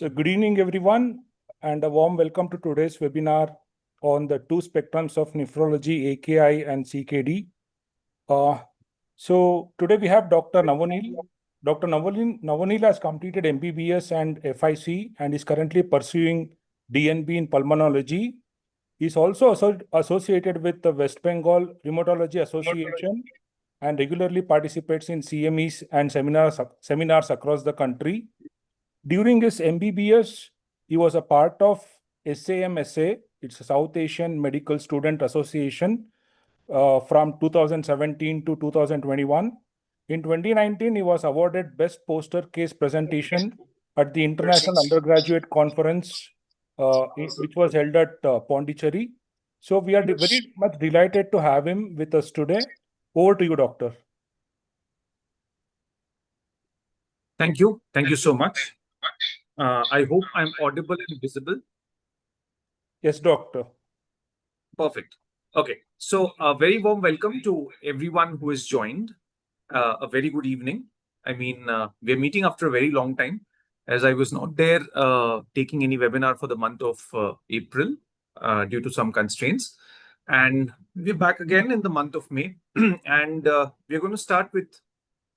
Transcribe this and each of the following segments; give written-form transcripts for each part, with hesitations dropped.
So good evening, everyone, and a warm welcome to today's webinar on the two spectrums of nephrology, AKI and CKD. So today we have Dr. Navonil. Dr. Navonil has completed MBBS and FIC and is currently pursuing DNB in pulmonology. He is also associated with the West Bengal Rheumatology Association and regularly participates in CMEs and seminars across the country. During his MBBS, he was a part of SAMSA, it's a South Asian Medical Student Association, from 2017 to 2021. In 2019, he was awarded Best Poster Case Presentation at the International Undergraduate Conference, which was held at Pondicherry. So we are very much delighted to have him with us today. Over to you, Doctor. Thank you. Thank you so much. I hope I'm audible and visible. Yes, Doctor. Perfect. Okay. So a very warm welcome to everyone who has joined. A very good evening. I mean, we're meeting after a very long time, as I was not there taking any webinar for the month of April due to some constraints. And we're back again in the month of May. And we're going to start with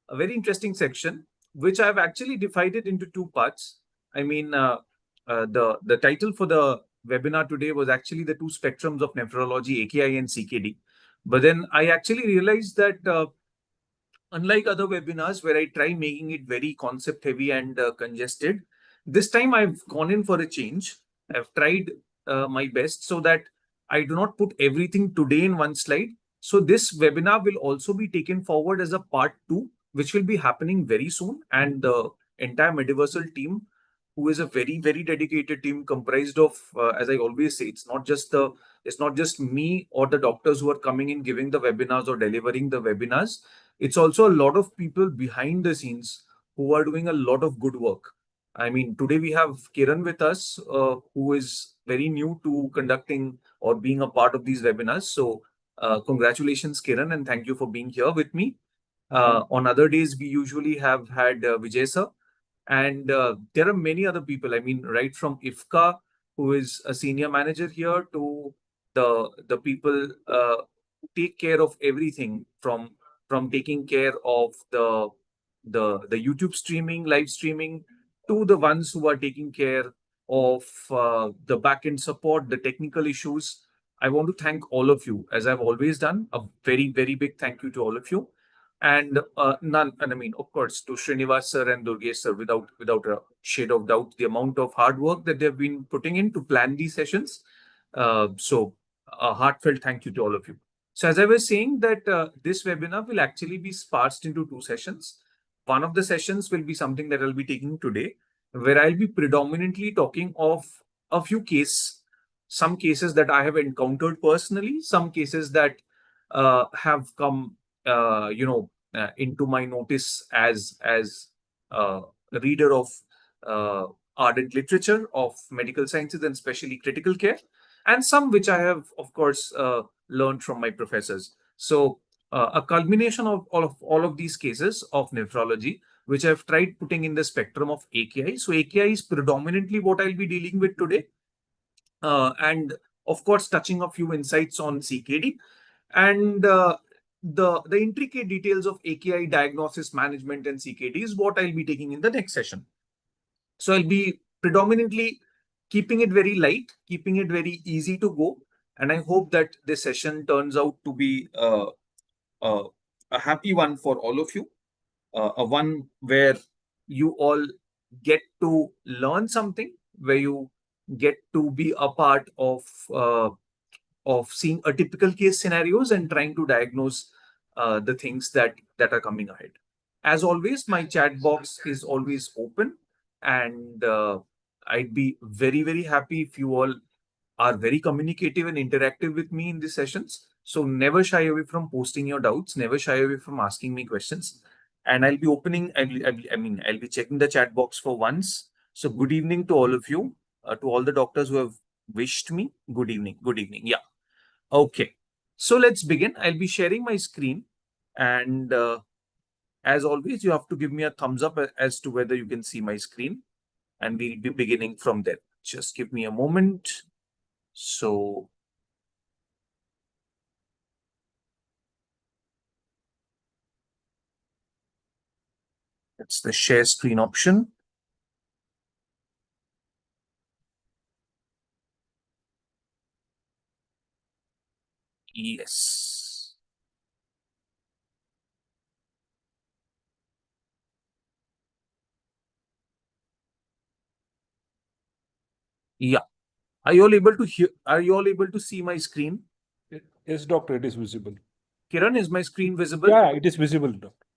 a very interesting section, which I've actually divided into two parts. I mean, the title for the webinar today was actually the two spectrums of nephrology, AKI and CKD. But then I actually realized that unlike other webinars where I try making it very concept heavy and congested, this time I've gone in for a change. I've tried my best so that I do not put everything today in one slide. So this webinar will also be taken forward as a part 2, which will be happening very soon. And the entire Mediversal team, who is a very, very dedicated team comprised of, as I always say, it's not just me or the doctors who are coming in giving the webinars or delivering the webinars. It's also a lot of people behind the scenes who are doing a lot of good work. I mean, today we have Kiran with us, who is very new to conducting or being a part of these webinars. So congratulations, Kiran, and thank you for being here with me. On other days, we usually have had Vijay sir, and there are many other people. I mean, right from IFCA, who is a senior manager here, to the people who take care of everything from taking care of the YouTube streaming, live streaming, to the ones who are taking care of the back-end support, the technical issues. I want to thank all of you, as I've always done. A very, very big thank you to all of you. And I mean, of course, to Srinivas sir and Durgesh sir, without a shade of doubt, the amount of hard work that they've been putting in to plan these sessions. So a heartfelt thank you to all of you. So as I was saying that this webinar will actually be sparsed into two sessions. One of the sessions will be something that I'll be taking today, where I'll be predominantly talking of a few some cases that I have encountered personally, some cases that have come, into my notice as a reader of ardent literature of medical sciences and especially critical care, and some which I have, of course, learned from my professors. So a culmination of all of these cases of nephrology, which I've tried putting in the spectrum of AKI. So AKI is predominantly what I'll be dealing with today. And of course, touching a few insights on CKD and the intricate details of AKI diagnosis, management, and CKD is what I'll be taking in the next session. So I'll be predominantly keeping it very light, keeping it very easy to go. And I hope that this session turns out to be a happy one for all of you, a one where you all get to learn something, where you get to be a part of seeing a typical case scenarios and trying to diagnose the things that are coming ahead. As always, my chat box is always open, and I'd be very, very happy if you all are very communicative and interactive with me in these sessions. So never shy away from posting your doubts, never shy away from asking me questions. And I'll be opening, I'll be checking the chat box for once. So good evening to all of you, to all the doctors who have wished me. Good evening. Good evening. Yeah. Okay. So let's begin. I'll be sharing my screen. And as always, you have to give me a thumbs up as to whether you can see my screen. and we'll be beginning from there. Just give me a moment. So it's the share screen option. Yes. Yeah. Are you all able to hear? Are you all able to see my screen? Yes, doctor, it is visible. Kiran, is my screen visible? Yeah, it is visible, doctor.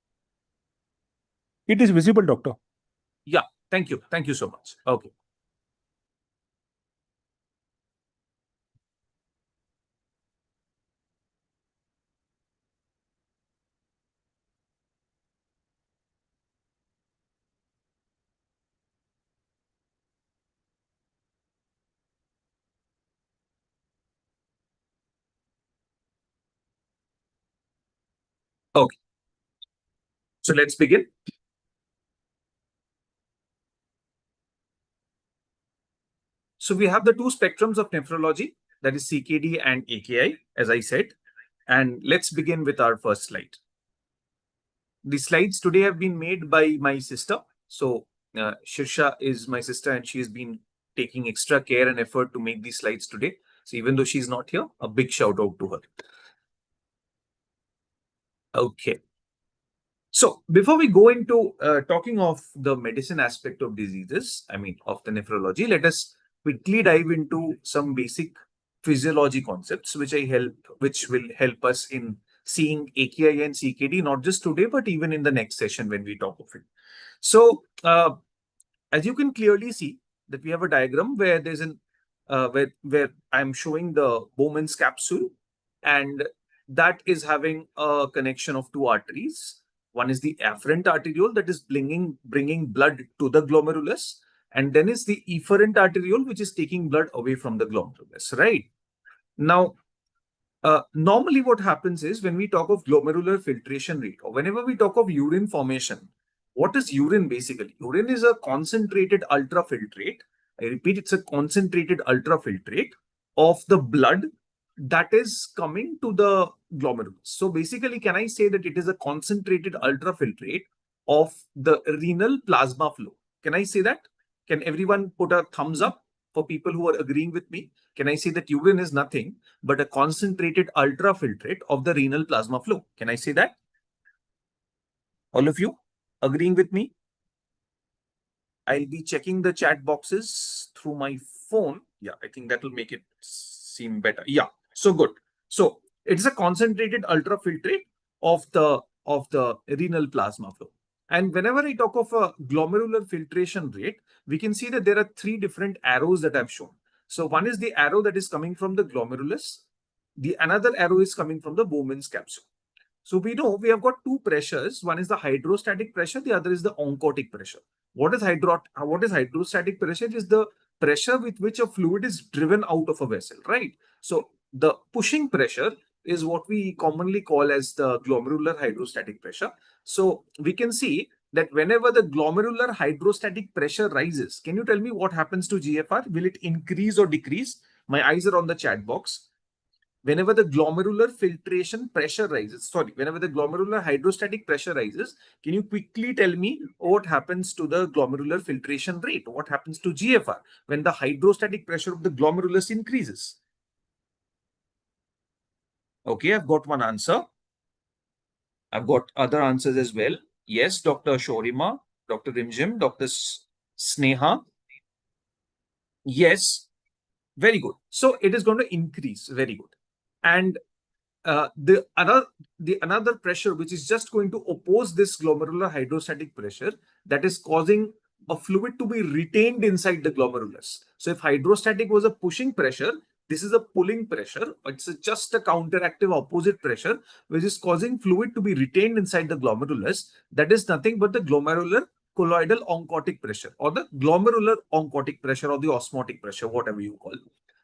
It is visible, doctor. Yeah. Thank you. Thank you so much. Okay. Okay. So let's begin. So we have the two spectrums of nephrology, that is CKD and AKI, as I said. And let's begin with our first slide. The slides today have been made by my sister. So Shirsha is my sister, and she has been taking extra care and effort to make these slides today. So even though she's not here, a big shout out to her. Okay. So before we go into talking of the medicine aspect of diseases, I mean, of the nephrology, let us quickly dive into some basic physiology concepts, which will help us in seeing AKI and CKD, not just today, but even in the next session when we talk of it. So as you can clearly see that we have a diagram where there's an where I'm showing the Bowman's capsule, and that is having a connection of two arteries. One is the afferent arteriole that is bringing blood to the glomerulus, and then is the efferent arteriole which is taking blood away from the glomerulus. Right now, normally what happens is when we talk of glomerular filtration rate or whenever we talk of urine formation, what is urine basically? Urine is a concentrated ultrafiltrate. I repeat, it's a concentrated ultrafiltrate of the blood that is coming to the glomerulus. So basically, can I say that it is a concentrated ultrafiltrate of the renal plasma flow? Can I say that? Can everyone put a thumbs up for people who are agreeing with me? Can I say that urine is nothing but a concentrated ultrafiltrate of the renal plasma flow? Can I say that? All of you agreeing with me? I'll be checking the chat boxes through my phone. Yeah, I think that will make it seem better. Yeah, so good. So it's a concentrated ultrafiltrate of the renal plasma flow. And whenever I talk of a glomerular filtration rate, we can see that there are three different arrows that I've shown. So one is the arrow that is coming from the glomerulus. The another arrow is coming from the Bowman's capsule. So we know we have got two pressures. One is the hydrostatic pressure. The other is the oncotic pressure. What is hydrostatic pressure? It is the pressure with which a fluid is driven out of a vessel, right? So the pushing pressure is what we commonly call as the glomerular hydrostatic pressure. So we can see that whenever the glomerular hydrostatic pressure rises, can you tell me what happens to GFR? Will it increase or decrease? My eyes are on the chat box. Whenever the glomerular filtration pressure rises, whenever the glomerular hydrostatic pressure rises, can you quickly tell me what happens to the glomerular filtration rate? What happens to GFR when the hydrostatic pressure of the glomerulus increases? Okay, I've got one answer. I've got other answers as well. Yes, Dr. Shorima, Dr. Rimjim, Dr. Sneha. Yes, very good. So it is going to increase. Very good. And the another pressure which is just going to oppose this glomerular hydrostatic pressure, that is causing a fluid to be retained inside the glomerulus. So if hydrostatic was a pushing pressure, this is a pulling pressure. It's just a counteractive opposite pressure which is causing fluid to be retained inside the glomerulus. That is nothing but the glomerular colloidal oncotic pressure or the glomerular oncotic pressure or the osmotic pressure, whatever you call it.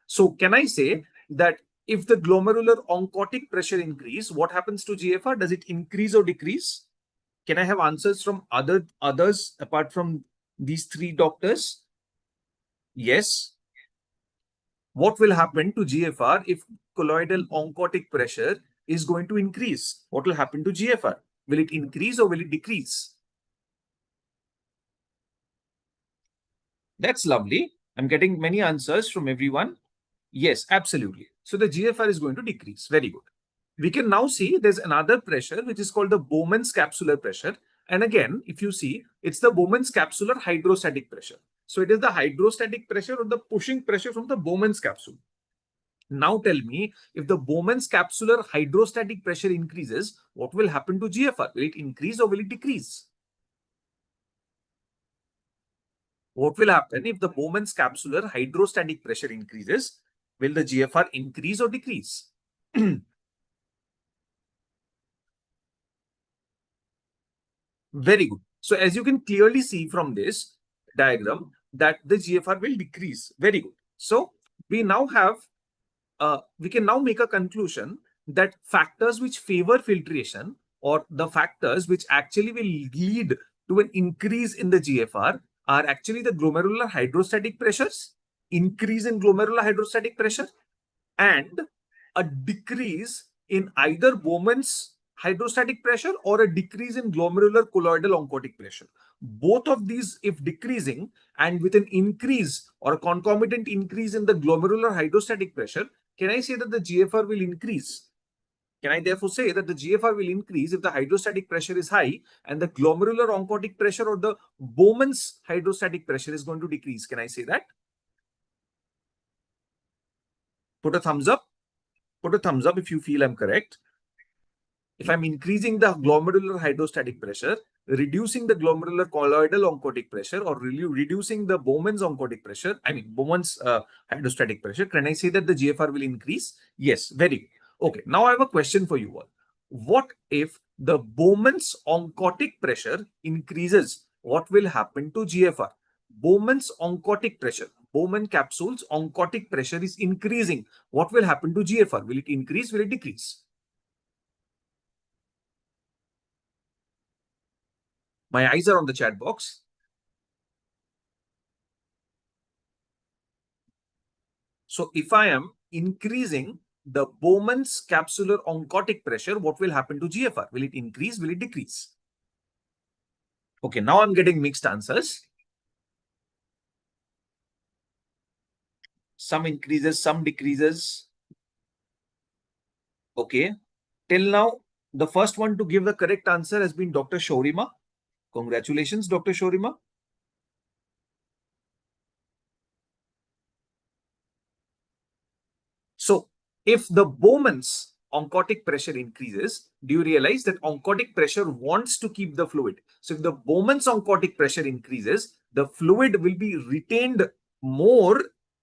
So can I say that if the glomerular oncotic pressure increase, what happens to GFR? Does it increase or decrease? Can I have answers from others apart from these three doctors? Yes. What will happen to GFR if colloidal oncotic pressure is going to increase? What will happen to GFR? Will it increase or will it decrease? That's lovely. I'm getting many answers from everyone. Yes, absolutely. So the GFR is going to decrease. Very good. We can now see there's another pressure which is called the Bowman's capsular pressure. And again, if you see, it's the Bowman's capsular hydrostatic pressure. So it is the hydrostatic pressure or the pushing pressure from the Bowman's capsule. Now tell me, if the Bowman's capsular hydrostatic pressure increases, what will happen to GFR? Will it increase or will it decrease? What will happen if the Bowman's capsular hydrostatic pressure increases? Will the GFR increase or decrease? Very good. So as you can clearly see from this diagram that the GFR will decrease. Very good. So we now have, we can now make a conclusion that factors which favor filtration or the factors which actually will lead to an increase in the GFR are actually the glomerular hydrostatic pressures, increase in glomerular hydrostatic pressure, and a decrease in either Bowman's hydrostatic pressure or a decrease in glomerular colloidal oncotic pressure. Both of these, if decreasing and with an increase or a concomitant increase in the glomerular hydrostatic pressure, can I say that the GFR will increase? Can I therefore say that the GFR will increase if the hydrostatic pressure is high and the glomerular oncotic pressure or the Bowman's hydrostatic pressure is going to decrease? Can I say that? Put a thumbs up. Put a thumbs up if you feel I'm correct. If I'm increasing the glomerular hydrostatic pressure, reducing the glomerular colloidal oncotic pressure, or reducing the Bowman's oncotic pressure, Bowman's hydrostatic pressure, can I say that the GFR will increase? Yes, very good. Okay, now I have a question for you all. What if the Bowman's oncotic pressure increases? What will happen to GFR? Bowman's oncotic pressure, Bowman capsule's oncotic pressure is increasing. What will happen to GFR? Will it increase? Will it decrease? My eyes are on the chat box. So if I am increasing the Bowman's capsular oncotic pressure, what will happen to GFR? Will it increase? Will it decrease? Okay, now I'm getting mixed answers. Some increases, some decreases. Okay. Till now, the first one to give the correct answer has been Dr. Shorima. Congratulations, Dr. Shorima. So if the Bowman's oncotic pressure increases, do you realize that oncotic pressure wants to keep the fluid? So if the Bowman's oncotic pressure increases, the fluid will be retained more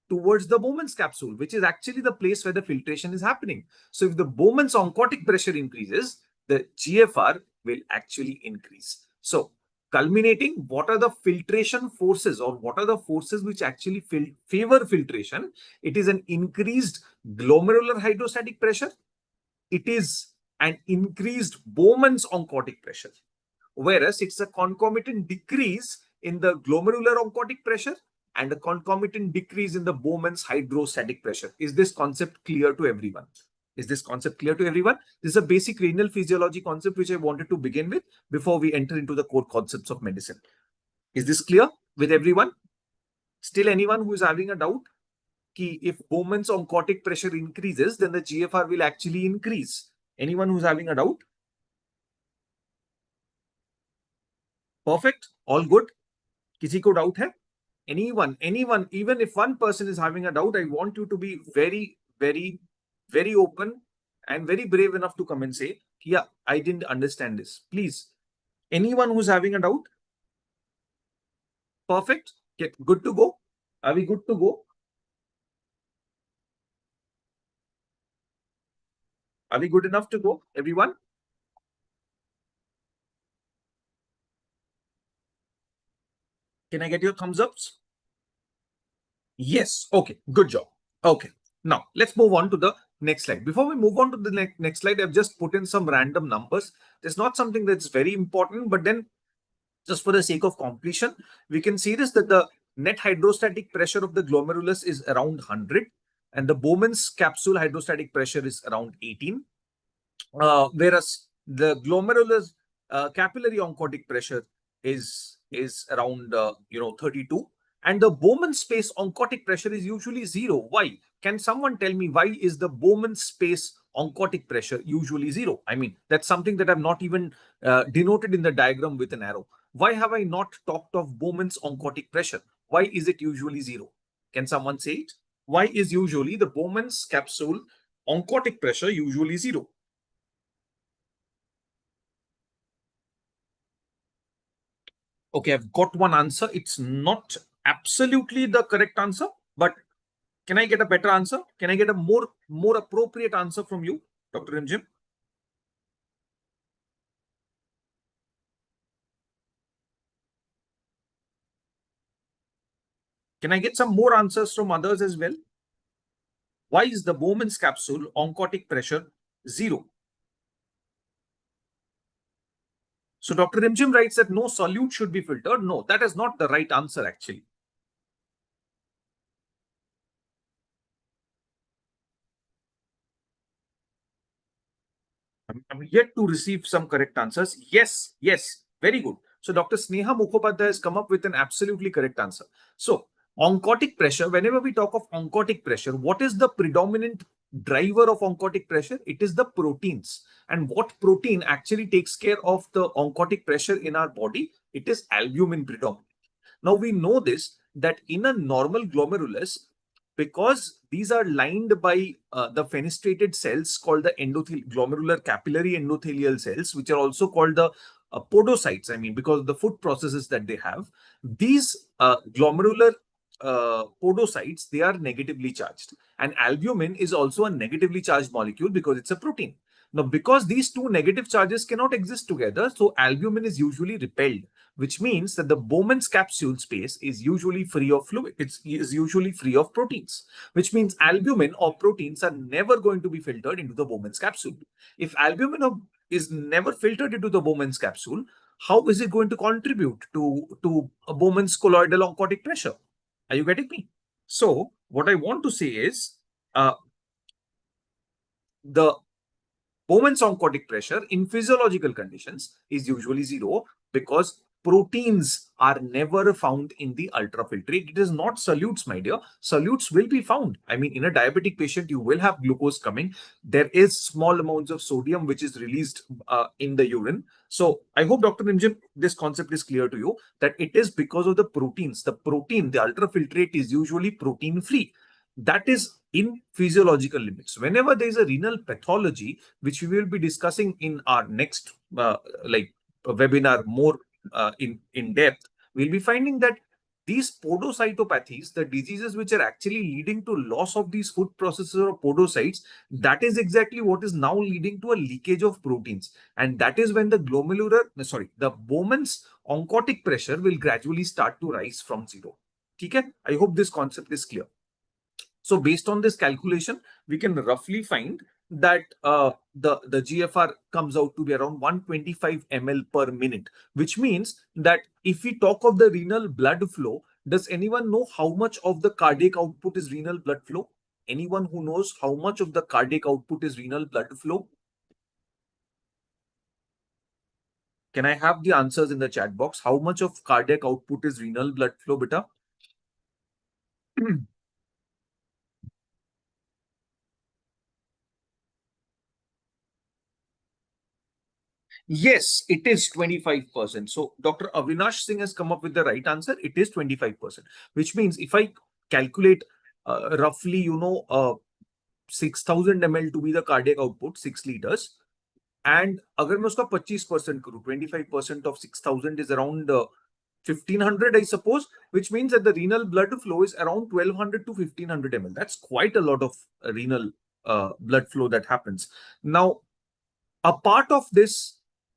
towards the Bowman's capsule, which is actually the place where the filtration is happening. So if the Bowman's oncotic pressure increases, the GFR will actually increase. So culminating, what are the filtration forces or what are the forces which actually favor filtration? It is an increased glomerular hydrostatic pressure. It is an increased Bowman's oncotic pressure. Whereas it's a concomitant decrease in the glomerular oncotic pressure and a concomitant decrease in the Bowman's hydrostatic pressure. Is this concept clear to everyone? Is this concept clear to everyone? This is a basic renal physiology concept which I wanted to begin with before we enter into the core concepts of medicine. Is this clear with everyone? Still anyone who is having a doubt? If Bowman's oncotic pressure increases, then the GFR will actually increase. Anyone who's having a doubt? Perfect. All good. किसी को doubt है? Anyone, even if one person is having a doubt, I want you to be very, very, very open and very brave enough to come and say, yeah, I didn't understand this. Please. Anyone who's having a doubt? Perfect. Okay, good to go. Are we good to go? Are we good enough to go, everyone? Can I get your thumbs ups? Yes. Okay. Good job. Okay. Now, let's move on to the next slide. Before we move on to the next slide, I've just put in some random numbers. There's not something that's very important, but then just for the sake of completion, we can see this that the net hydrostatic pressure of the glomerulus is around 100, and the Bowman's capsule hydrostatic pressure is around 18. Whereas the glomerulus capillary oncotic pressure is around 32, and the Bowman space oncotic pressure is usually 0. Why? Can someone tell me why is the Bowman space oncotic pressure usually 0? I mean, that's something that I've not even denoted in the diagram with an arrow. Why have I not talked of Bowman's oncotic pressure? Why is it usually 0? Can someone say it? Why is usually the Bowman's capsule oncotic pressure usually 0? Okay, I've got one answer. It's not absolutely the correct answer, but can I get a better answer? Can I get a more appropriate answer from you, Dr. Rimjim? Can I get some more answers from others as well? Why is the Bowman's capsule oncotic pressure 0? So Dr. Rimjim writes that no solute should be filtered. No, that is not the right answer actually. I'm yet to receive some correct answers. Yes, yes, very good. So Dr. Sneha Mukhopadhyay has come up with an absolutely correct answer. So oncotic pressure, whenever we talk of oncotic pressure, what is the predominant driver of oncotic pressure? It is the proteins. And what protein actually takes care of the oncotic pressure in our body? It is albumin predominant. Now we know this, that in a normal glomerulus, because these are lined by the fenestrated cells called the glomerular capillary endothelial cells, which are also called the podocytes. I mean, because of the foot processes that they have, these glomerular podocytes, they are negatively charged. And albumin is also a negatively charged molecule because it's a protein. Now, because these two negative charges cannot exist together, so albumin is usually repelled, which means that the Bowman's capsule space is usually free of fluid. It is usually free of proteins, which means albumin or proteins are never going to be filtered into the Bowman's capsule. If albumin is never filtered into the Bowman's capsule, how is it going to contribute to a Bowman's colloidal oncotic pressure? Are you getting me? So what I want to say is the Bowman's oncotic pressure in physiological conditions is usually 0 because proteins are never found in the ultrafiltrate. It is not solutes, my dear. Solutes will be found. I mean, in a diabetic patient, you will have glucose coming. There is small amounts of sodium which is released in the urine. So I hope, Dr. Nimjim, this concept is clear to you that it is because of the proteins. The protein, the ultrafiltrate is usually protein free. That is in physiological limits. Whenever there is a renal pathology, which we will be discussing in our next webinar more in depth, we'll be finding that these podocytopathies, the diseases which are actually leading to loss of these food processes or podocytes, that is exactly what is now leading to a leakage of proteins. And that is when the the Bowman's oncotic pressure will gradually start to rise from 0. Okay? I hope this concept is clear. So based on this calculation, we can roughly find that the GFR comes out to be around 125 ml per minute, which means that if we talk of the renal blood flow, does anyone know how much of the cardiac output is renal blood flow? Anyone who knows how much of the cardiac output is renal blood flow? Can I have the answers in the chat box? How much of cardiac output is renal blood flow, beta? Yes, it is 25%. So Dr. Avinash Singh has come up with the right answer. It is 25%, which means if I calculate roughly, 6,000 ml to be the cardiac output, 6 liters, and अगर मैं उसका 25% करूँ, 25% of 6,000 is around 1,500, I suppose, which means that the renal blood flow is around 1,200 to 1,500 ml. That's quite a lot of renal blood flow that happens. Now, a part of this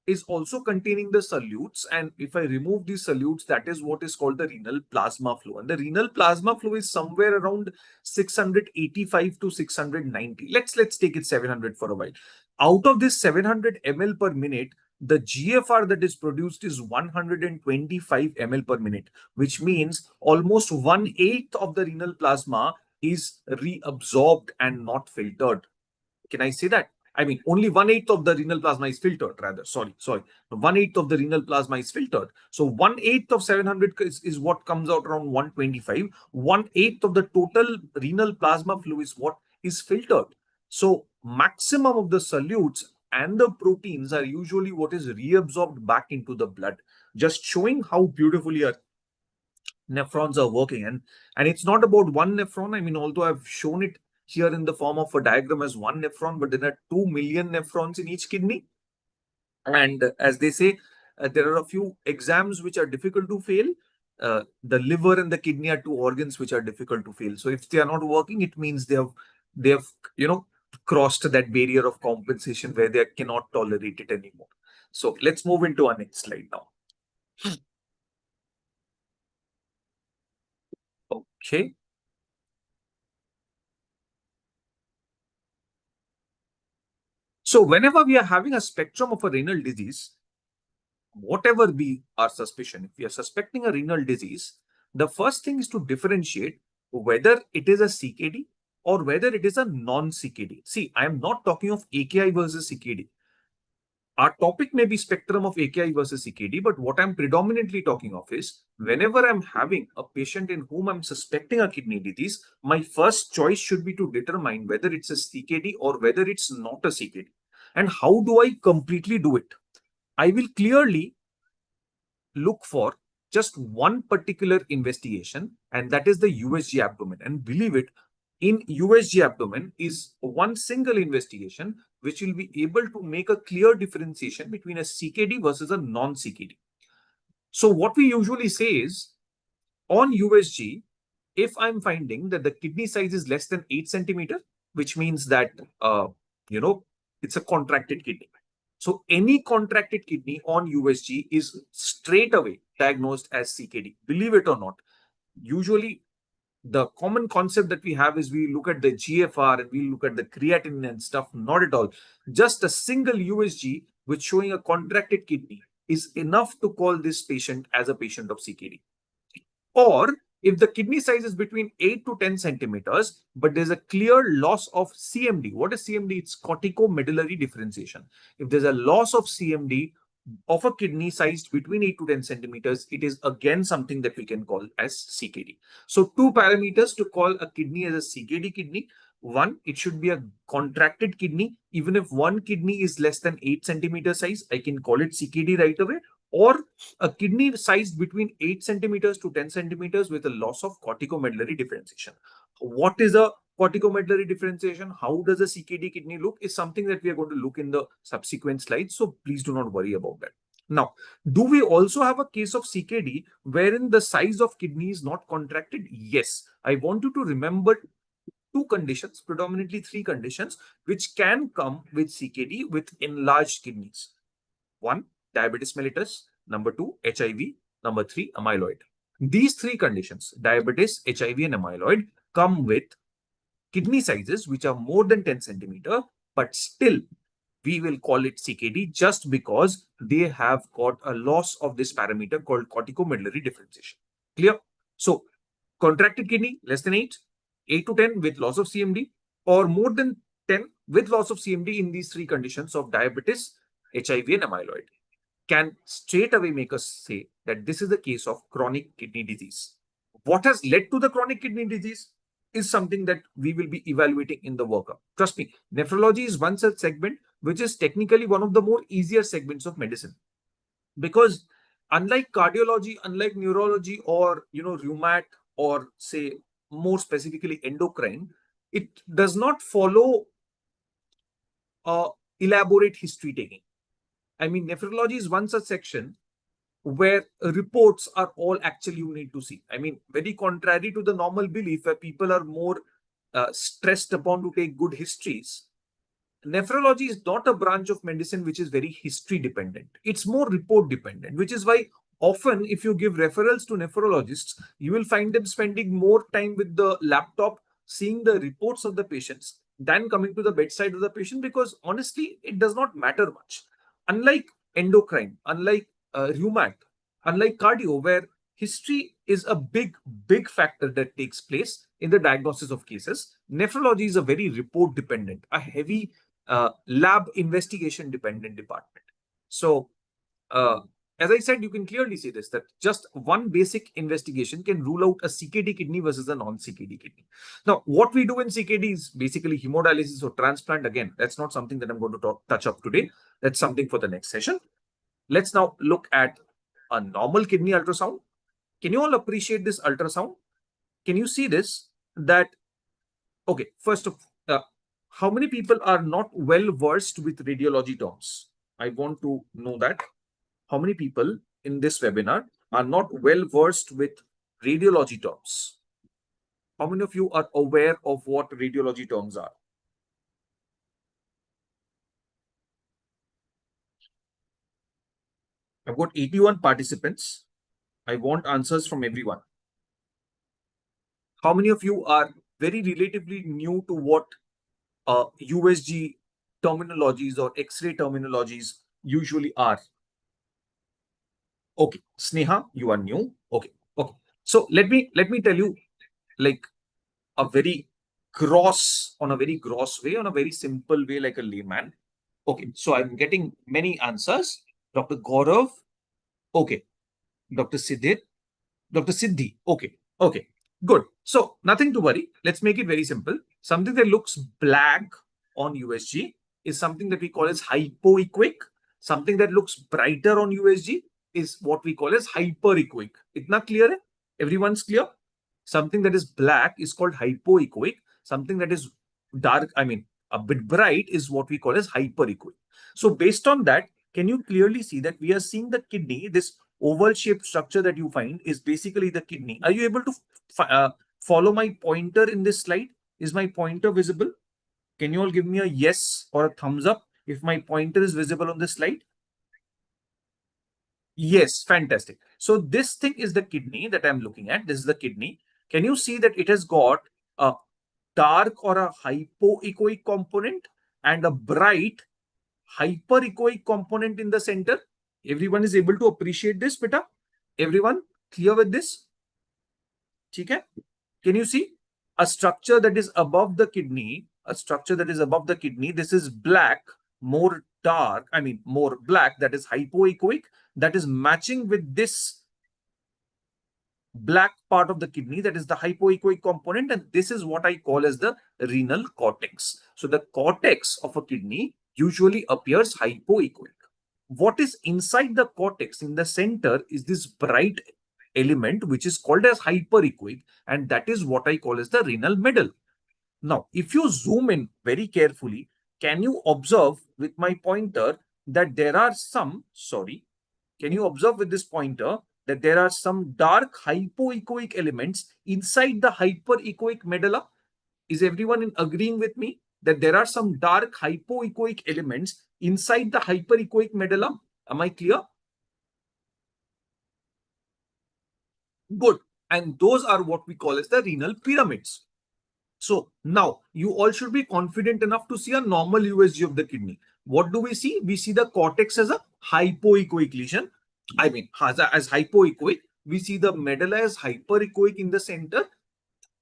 is also containing the solutes, and if I remove these solutes, that is what is called the renal plasma flow, and the renal plasma flow is somewhere around 685 to 690. Let's take it 700 for a while. Out of this 700 ml per minute, the GFR that is produced is 125 ml per minute, which means almost 1/8 of the renal plasma is reabsorbed and not filtered. Can I say that? I mean, only 1/8 of the renal plasma is filtered, rather. Sorry. 1/8 of the renal plasma is filtered. So 1/8 of 700 is what comes out around 125. 1/8 of the total renal plasma flow is what is filtered. So maximum of the solutes and the proteins are usually what is reabsorbed back into the blood, just showing how beautifully our nephrons are working. And it's not about one nephron. I mean, although I've shown it here in the form of a diagram as one nephron, but there are 2 million nephrons in each kidney. And as they say, there are a few exams which are difficult to fail. The liver and the kidney are 2 organs which are difficult to fail. So if they are not working, it means they have crossed that barrier of compensation where they cannot tolerate it anymore. So let's move into our next slide now. Okay. So whenever we are having a spectrum of a renal disease, whatever be our suspicion, if we are suspecting a renal disease, the first thing is to differentiate whether it is a CKD or whether it is a non-CKD. See, I am not talking of AKI versus CKD. Our topic may be spectrum of AKI versus CKD, but what I'm predominantly talking of is whenever I'm having a patient in whom I'm suspecting a kidney disease, my first choice should be to determine whether it's a CKD or whether it's not a CKD. And how do I completely do it? I will clearly look for just one particular investigation, and that is the USG abdomen. And believe it, in USG abdomen is one single investigation which will be able to make a clear differentiation between a CKD versus a non-CKD. So what we usually say is, on USG, if I'm finding that the kidney size is less than 8 centimeter, which means that, it's a contracted kidney. So any contracted kidney on USG is straight away diagnosed as CKD. Believe it or not, usually the common concept that we have is we look at the GFR and we look at the creatinine and stuff. Not at all. Just a single USG which showing a contracted kidney is enough to call this patient as a patient of CKD. Or if the kidney size is between 8 to 10 centimeters, but there's a clear loss of CMD. What is CMD? It's corticomedullary differentiation. If there's a loss of CMD of a kidney sized between 8 to 10 centimeters, it is again something that we can call as CKD. So 2 parameters to call a kidney as a CKD kidney. One, it should be a contracted kidney. Even if one kidney is less than 8 centimeter size, I can call it CKD right away. Or a kidney sized between 8 centimeters to 10 centimeters with a loss of corticomedullary differentiation. What is a corticomedullary differentiation? How does a CKD kidney look? Is something that we are going to look in the subsequent slides. So please do not worry about that. Now, do we also have a case of CKD wherein the size of kidney is not contracted? Yes. I want you to remember 2 conditions, predominantly 3 conditions, which can come with CKD with enlarged kidneys. 1, diabetes mellitus. Number 2, HIV. Number 3, amyloid. These 3 conditions, diabetes, HIV, and amyloid, come with kidney sizes which are more than 10 centimeter, but still we will call it CKD just because they have got a loss of this parameter called corticomedullary differentiation. Clear? So contracted kidney less than 8, 8 to 10 with loss of CMD, or more than 10 with loss of CMD in these 3 conditions of diabetes, HIV, and amyloid can straight away make us say that this is the case of chronic kidney disease. What has led to the chronic kidney disease is something that we will be evaluating in the workup. Trust me, nephrology is one such segment which is technically one of the more easier segments of medicine, because unlike cardiology, unlike neurology, or rheumat, or say more specifically endocrine, it does not follow elaborate history taking. I mean, nephrology is one such section where reports are all actually you need to see. I mean, very contrary to the normal belief where people are more stressed upon to take good histories. Nephrology is not a branch of medicine which is very history dependent. It's more report dependent, which is why often if you give referrals to nephrologists, you will find them spending more time with the laptop, seeing the reports of the patients than coming to the bedside of the patient, because honestly, it does not matter much. Unlike endocrine, unlike rheumat, unlike cardio, where history is a big factor that takes place in the diagnosis of cases. Nephrology is a very report dependent, a heavy lab investigation dependent department. So, as I said, you can clearly see this, that just one basic investigation can rule out a CKD kidney versus a non-CKD kidney. Now, what we do in CKD is basically hemodialysis or transplant. Again, that's not something that I'm going to touch up today. That's something for the next session. Let's now look at a normal kidney ultrasound. Can you all appreciate this ultrasound? Can you see this? That, okay, first of how many people are not well versed with radiology terms? I want to know that. How many people in this webinar are not well versed with radiology terms? How many of you are aware of what radiology terms are? I've got 81 participants. I want answers from everyone. How many of you are very relatively new to what USG terminologies or X-ray terminologies usually are? Okay, Sneha, you are new. Okay. So let me tell you, like, on a very gross way, on a very simple way, like a layman. Okay, so I'm getting many answers. Dr. Gaurav. Okay. Dr. Siddhi. Dr. Siddhi. Okay. Good. So nothing to worry. Let's make it very simple. Something that looks black on USG is something that we call as hypoechoic. Something that looks brighter on USG is what we call as hyperechoic. Itna clear hai? Everyone's clear? Something that is black is called hypoechoic. Something that is dark, a bit bright, is what we call as hyperechoic. So based on that, can you clearly see that we are seeing the kidney, this oval shaped structure that you find is basically the kidney. Are you able to follow my pointer in this slide? Is my pointer visible? Can you all give me a yes or a thumbs up if my pointer is visible on this slide? Yes, fantastic. So this thing is the kidney that I'm looking at. This is the kidney. Can you see that it has got a dark or a hypoechoic component and a bright hyperechoic component in the center? Everyone is able to appreciate this, beta? Everyone clear with this? Okay? Can you see a structure that is above the kidney? A structure that is above the kidney. This is black, more dark, more black, that is hypoechoic, that is matching with this black part of the kidney, that is the hypoechoic component, and this is what I call as the renal cortex. So the cortex of a kidney usually appears hypoechoic. What is inside the cortex in the center is this bright element which is called as hyperechoic, and that is what I call as the renal medal. Now, if you zoom in very carefully, can you observe with my pointer that there are some, can you observe with this pointer that there are some dark hypoechoic elements inside the hyperechoic medulla? Is everyone agreeing with me that there are some dark hypoechoic elements inside the hyperechoic medulla? Am I clear? Good. And those are what we call as the renal pyramids. So now you all should be confident enough to see a normal USG of the kidney. What do we see? We see the cortex as a hypoechoic lesion. As hypoechoic. We see the medulla as hyperechoic in the center.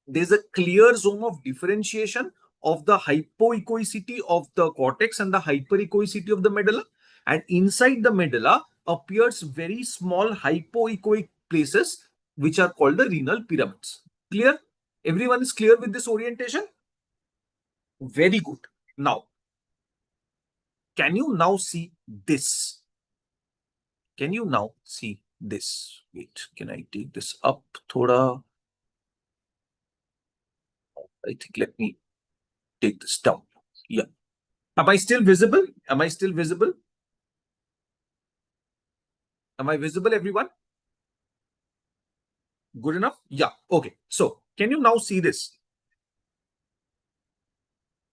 There's a clear zone of differentiation of the hypoechoicity of the cortex and the hyperechoicity of the medulla. And inside the medulla appears very small hypoechoic places, which are called the renal pyramids. Clear? Everyone is clear with this orientation? Very good. Now, can you now see this? Can you now see this? Wait, can I take this up? Thoda. I think let me take this down. Yeah. Am I still visible? Am I still visible? Am I visible, everyone? Good enough? Yeah. Okay. So, can you now see this?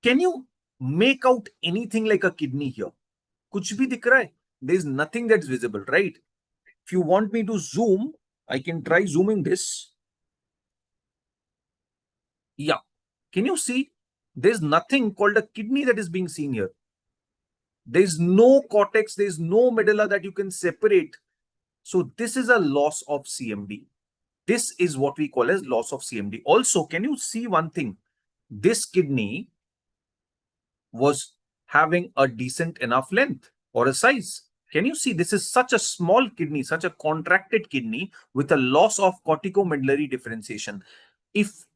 Can you make out anything like a kidney here? Kuch bhi dikh raha hai? There is nothing that's visible, right? If you want me to zoom, I can try zooming this. Yeah. Can you see? There's nothing called a kidney that is being seen here. There's no cortex, there's no medulla that you can separate. So this is a loss of CMD. This is what we call as loss of CMD. Also, can you see one thing? This kidney was having a decent enough length or a size. Can you see this is such a small kidney, such a contracted kidney with a loss of corticomedullary differentiation?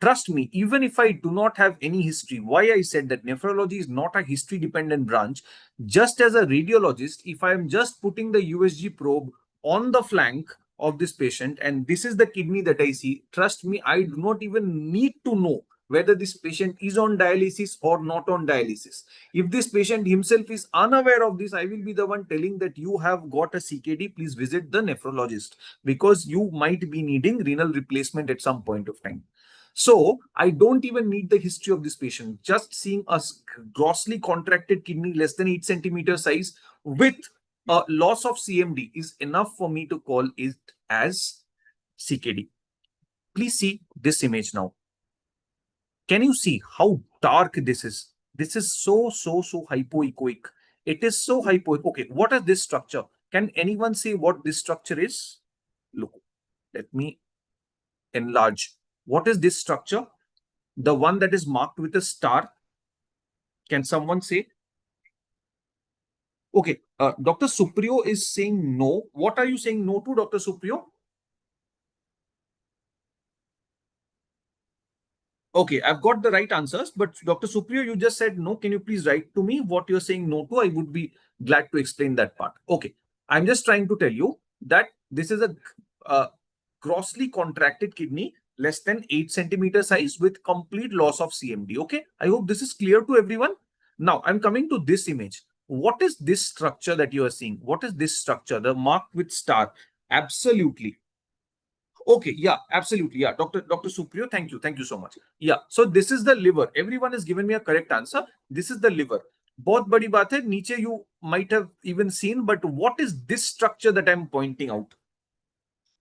Trust me, even if I do not have any history, why I said that nephrology is not a history dependent branch, just as a radiologist, if I am just putting the USG probe on the flank of this patient and this is the kidney that I see, trust me, I do not even need to know whether this patient is on dialysis or not on dialysis. If this patient himself is unaware of this, I will be the one telling that you have got a CKD, please visit the nephrologist because you might be needing renal replacement at some point of time. So I don't even need the history of this patient. Just seeing a grossly contracted kidney less than 8 centimeter size with a loss of CMD is enough for me to call it as CKD. Please see this image now. Can you see how dark this is? This is so hypoechoic. It is so hypoechoic. Okay, what is this structure? Can anyone say what this structure is? Look, let me enlarge. What is this structure? The one that is marked with a star. Can someone say? Okay, Dr. Supriyo is saying no. What are you saying no to, Dr. Supriyo? Okay, I've got the right answers, but Dr. Supriyo, you just said no. Can you please write to me what you're saying no to? I would be glad to explain that part. Okay, I'm just trying to tell you that this is a grossly contracted kidney, less than 8 centimeter size with complete loss of CMD. Okay, I hope this is clear to everyone. Now, I'm coming to this image. What is this structure that you are seeing? What is this structure? The marked with star. Absolutely. Okay, yeah, absolutely. Yeah, Dr. Supriyo, thank you. Thank you so much. Yeah, so this is the liver. Everyone has given me a correct answer. This is the liver. बहुत बड़ी बात है. नीचे you might have even seen, but what is this structure that I'm pointing out?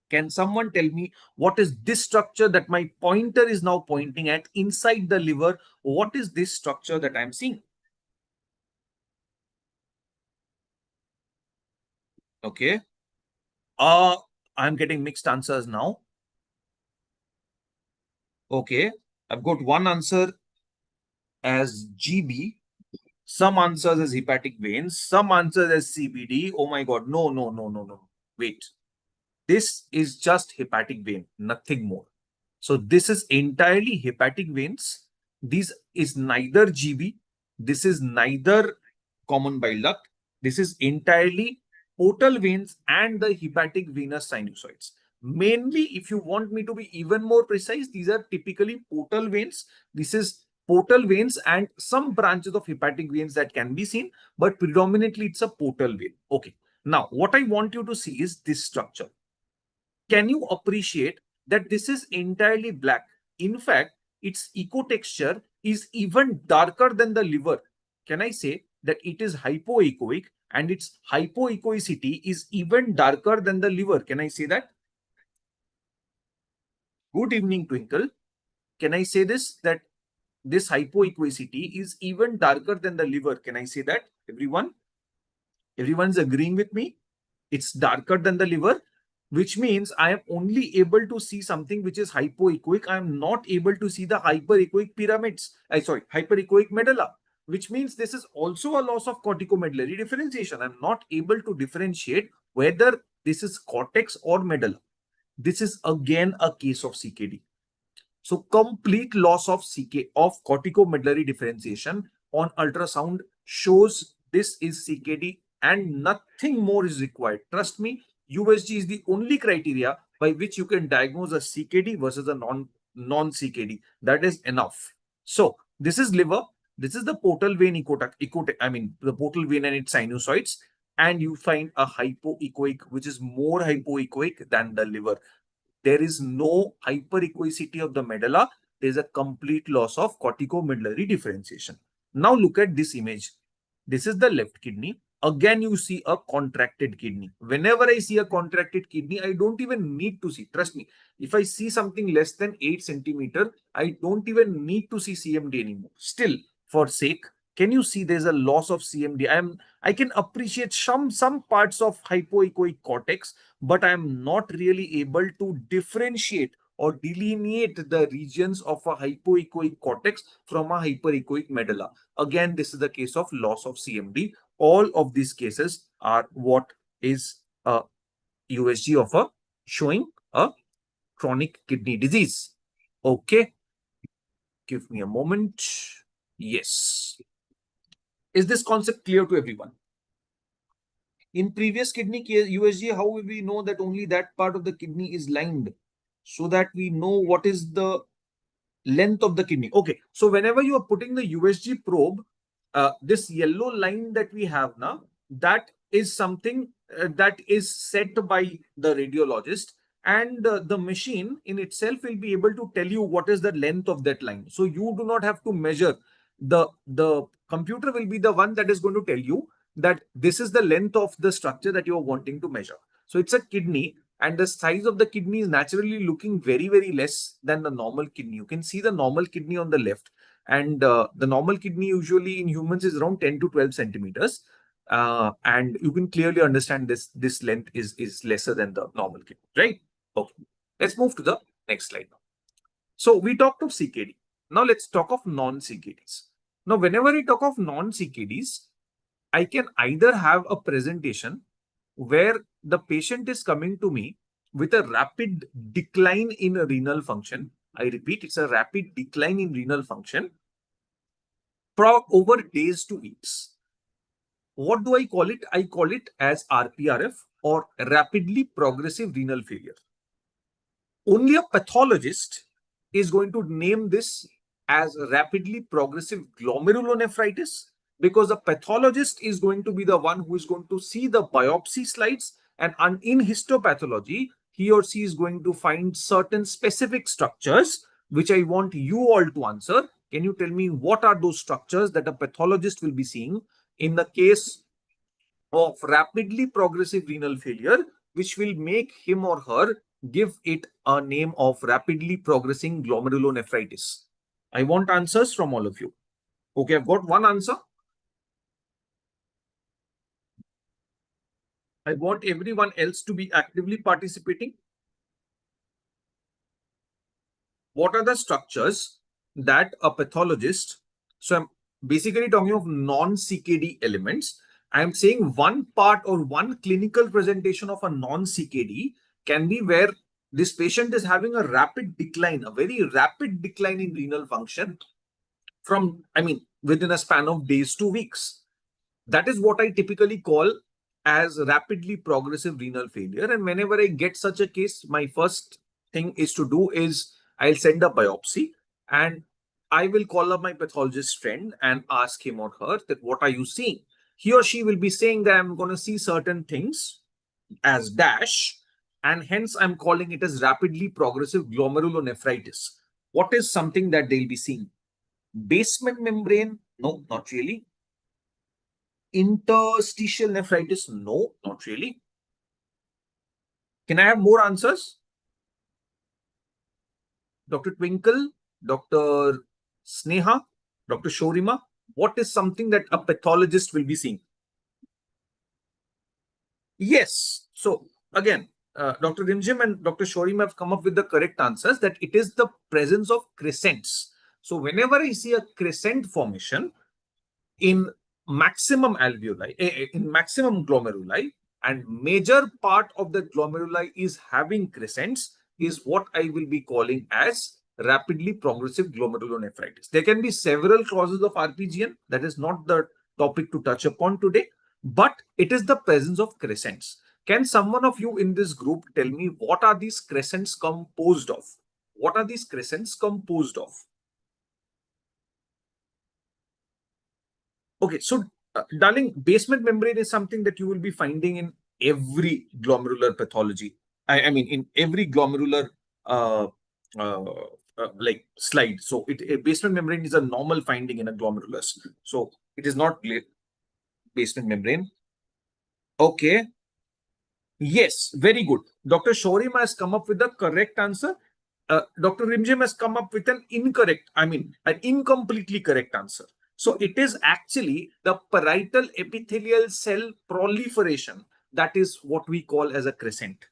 Can someone tell me what is this structure that my pointer is now pointing at inside the liver? What is this structure that I'm seeing? Okay. I'm getting mixed answers now. Okay. I've got one answer as GB, some answers as hepatic veins, some answers as CBD. Oh my God. No. Wait. This is just hepatic vein, nothing more. So this is entirely hepatic veins. This is neither GB. This is neither common bile duct. This is entirely portal veins and the hepatic venous sinusoids. Mainly, if you want me to be even more precise, these are typically portal veins. This is portal veins and some branches of hepatic veins that can be seen, but predominantly it's a portal vein. Okay. Now, what I want you to see is this structure. Can you appreciate that this is entirely black? In fact, its echo texture is even darker than the liver. Can I say that it is hypoechoic and its hypoechoicity is even darker than the liver? Can I say that? Good evening, Twinkle. Can I say this? That this hypoechoicity is even darker than the liver. Can I say that? Everyone? Everyone's agreeing with me? It's darker than the liver, which means I am only able to see something which is hypoechoic. I am not able to see the hyperechoic pyramids. Hyperechoic medulla, which means this is also a loss of corticomedullary differentiation. I'm not able to differentiate whether this is cortex or medulla. This is again a case of CKD. So complete loss of corticomedullary differentiation on ultrasound shows this is CKD and nothing more is required. Trust me, USG is the only criteria by which you can diagnose a CKD versus a non-CKD. That is enough. So this is liver. This is the portal vein the portal vein and its sinusoids. And you find a hypoechoic, which is more hypoechoic than the liver. There is no hyperechoicity of the medulla. There is a complete loss of corticomedullary differentiation. Now look at this image. This is the left kidney. Again, you see a contracted kidney. Whenever I see a contracted kidney, I don't even need to see. Trust me, if I see something less than 8 centimeter, I don't even need to see CMD anymore. Still, for sake, Can you see there's a loss of CMD? I can appreciate some parts of hypoechoic cortex, but I am not really able to differentiate or delineate the regions of a hypoechoic cortex from a hyperechoic medulla. Again, this is the case of loss of CMD. All of these cases are what is a USG of a showing a chronic kidney disease. Okay. Give me a moment. Yes. Is this concept clear to everyone? In previous kidney case, USG, how will we know that only that part of the kidney is lined? So that we know what is the length of the kidney. Okay, so whenever you are putting the USG probe, this yellow line that we have now, that is something that is set by the radiologist, and the machine in itself will be able to tell you what is the length of that line. So you do not have to measure. The computer will be the one that is going to tell you that this is the length of the structure that you are wanting to measure. So it's a kidney, and the size of the kidney is naturally looking very, very less than the normal kidney. You can see the normal kidney on the left, and the normal kidney usually in humans is around 10 to 12 centimeters. And you can clearly understand this length is lesser than the normal kidney, right? Okay, let's move to the next slide now. So we talked of CKD. Now let's talk of non-CKDs. Now, whenever I talk of non-CKDs, I can either have a presentation where the patient is coming to me with a rapid decline in renal function. I repeat, it's a rapid decline in renal function over days to weeks. What do I call it? I call it as RPRF, or rapidly progressive renal failure. Only a pathologist is going to name this as rapidly progressive glomerulonephritis, because the pathologist is going to be the one who is going to see the biopsy slides, and in histopathology, he or she is going to find certain specific structures, which I want you all to answer. Can you tell me what are those structures that a pathologist will be seeing in the case of rapidly progressive renal failure, which will make him or her give it a name of rapidly progressing glomerulonephritis? I want answers from all of you. Okay, I've got one answer. I want everyone else to be actively participating. What are the structures that a pathologist, so I'm basically talking of non-CKD elements. I'm saying one part or one clinical presentation of a non-CKD can be where this patient is having a rapid decline, a very rapid decline in renal function from, within a span of days to weeks. That is what I typically call as rapidly progressive renal failure. And whenever I get such a case, my first thing is to do is I'll send a biopsy, and I will call up my pathologist friend and ask him or her that what are you seeing? He or she will be saying that I'm going to see certain things as dash, and hence I'm calling it as rapidly progressive glomerulonephritis. What is something that they'll be seeing? Basement membrane? No, not really. Interstitial nephritis? No, not really. Can I have more answers? Dr. Twinkle, Dr. Sneha, Dr. Shorima, what is something that a pathologist will be seeing? Yes. So again, Dr. Rimjim and Dr. Shorima have come up with the correct answers, that it is the presence of crescents. So whenever I see a crescent formation in maximum alveoli, in maximum glomeruli, and major part of the glomeruli is having crescents, is what I will be calling as rapidly progressive glomerulonephritis. There can be several causes of RPGN. That is not the topic to touch upon today, but it is the presence of crescents. Can someone of you in this group tell me what are these crescents composed of? What are these crescents composed of? Okay, so darling, basement membrane is something that you will be finding in every glomerular pathology. I mean, in every glomerular like slide. So a basement membrane is a normal finding in a glomerulus. So it is not basement membrane. Okay. Yes, very good. Dr. Shorima has come up with the correct answer. Dr. Rimjim has come up with an incompletely correct answer. So it is actually the parietal epithelial cell proliferation. That is what we call as a crescent.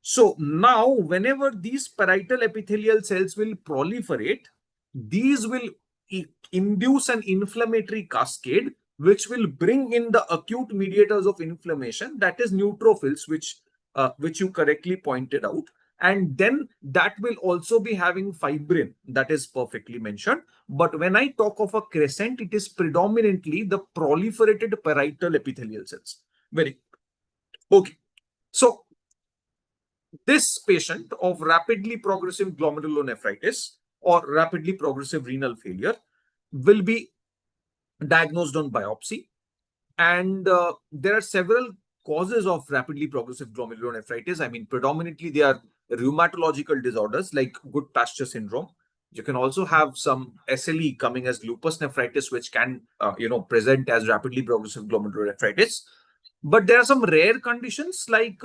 So now whenever these parietal epithelial cells will proliferate, these will induce an inflammatory cascade, which will bring in the acute mediators of inflammation, that is neutrophils, which you correctly pointed out. And then that will also be having fibrin, that is perfectly mentioned. But when I talk of a crescent, it is predominantly the proliferated parietal epithelial cells. Very okay. So this patient of rapidly progressive glomerulonephritis or rapidly progressive renal failure will be diagnosed on biopsy. And there are several causes of rapidly progressive glomerulonephritis. I mean, predominantly they are rheumatological disorders like good pasture syndrome. You can also have some SLE coming as lupus nephritis, which can, present as rapidly progressive glomerulonephritis. But there are some rare conditions like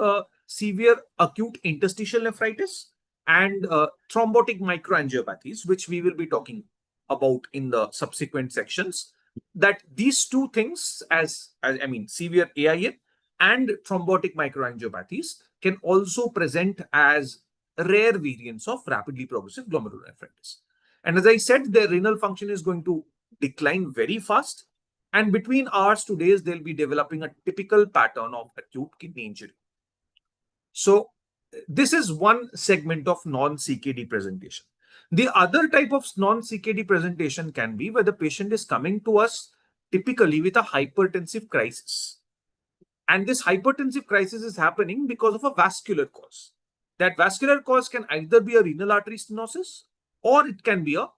severe acute interstitial nephritis and thrombotic microangiopathies, which we will be talking about in the subsequent sections. That these two things, I mean, severe AIN and thrombotic microangiopathies, can also present as rare variants of rapidly progressive glomerulonephritis. And as I said, their renal function is going to decline very fast. And between hours to days, they'll be developing a typical pattern of acute kidney injury. So this is one segment of non-CKD presentation. The other type of non-CKD presentation can be where the patient is coming to us typically with a hypertensive crisis. And this hypertensive crisis is happening because of a vascular cause. That vascular cause can either be a renal artery stenosis or it can be a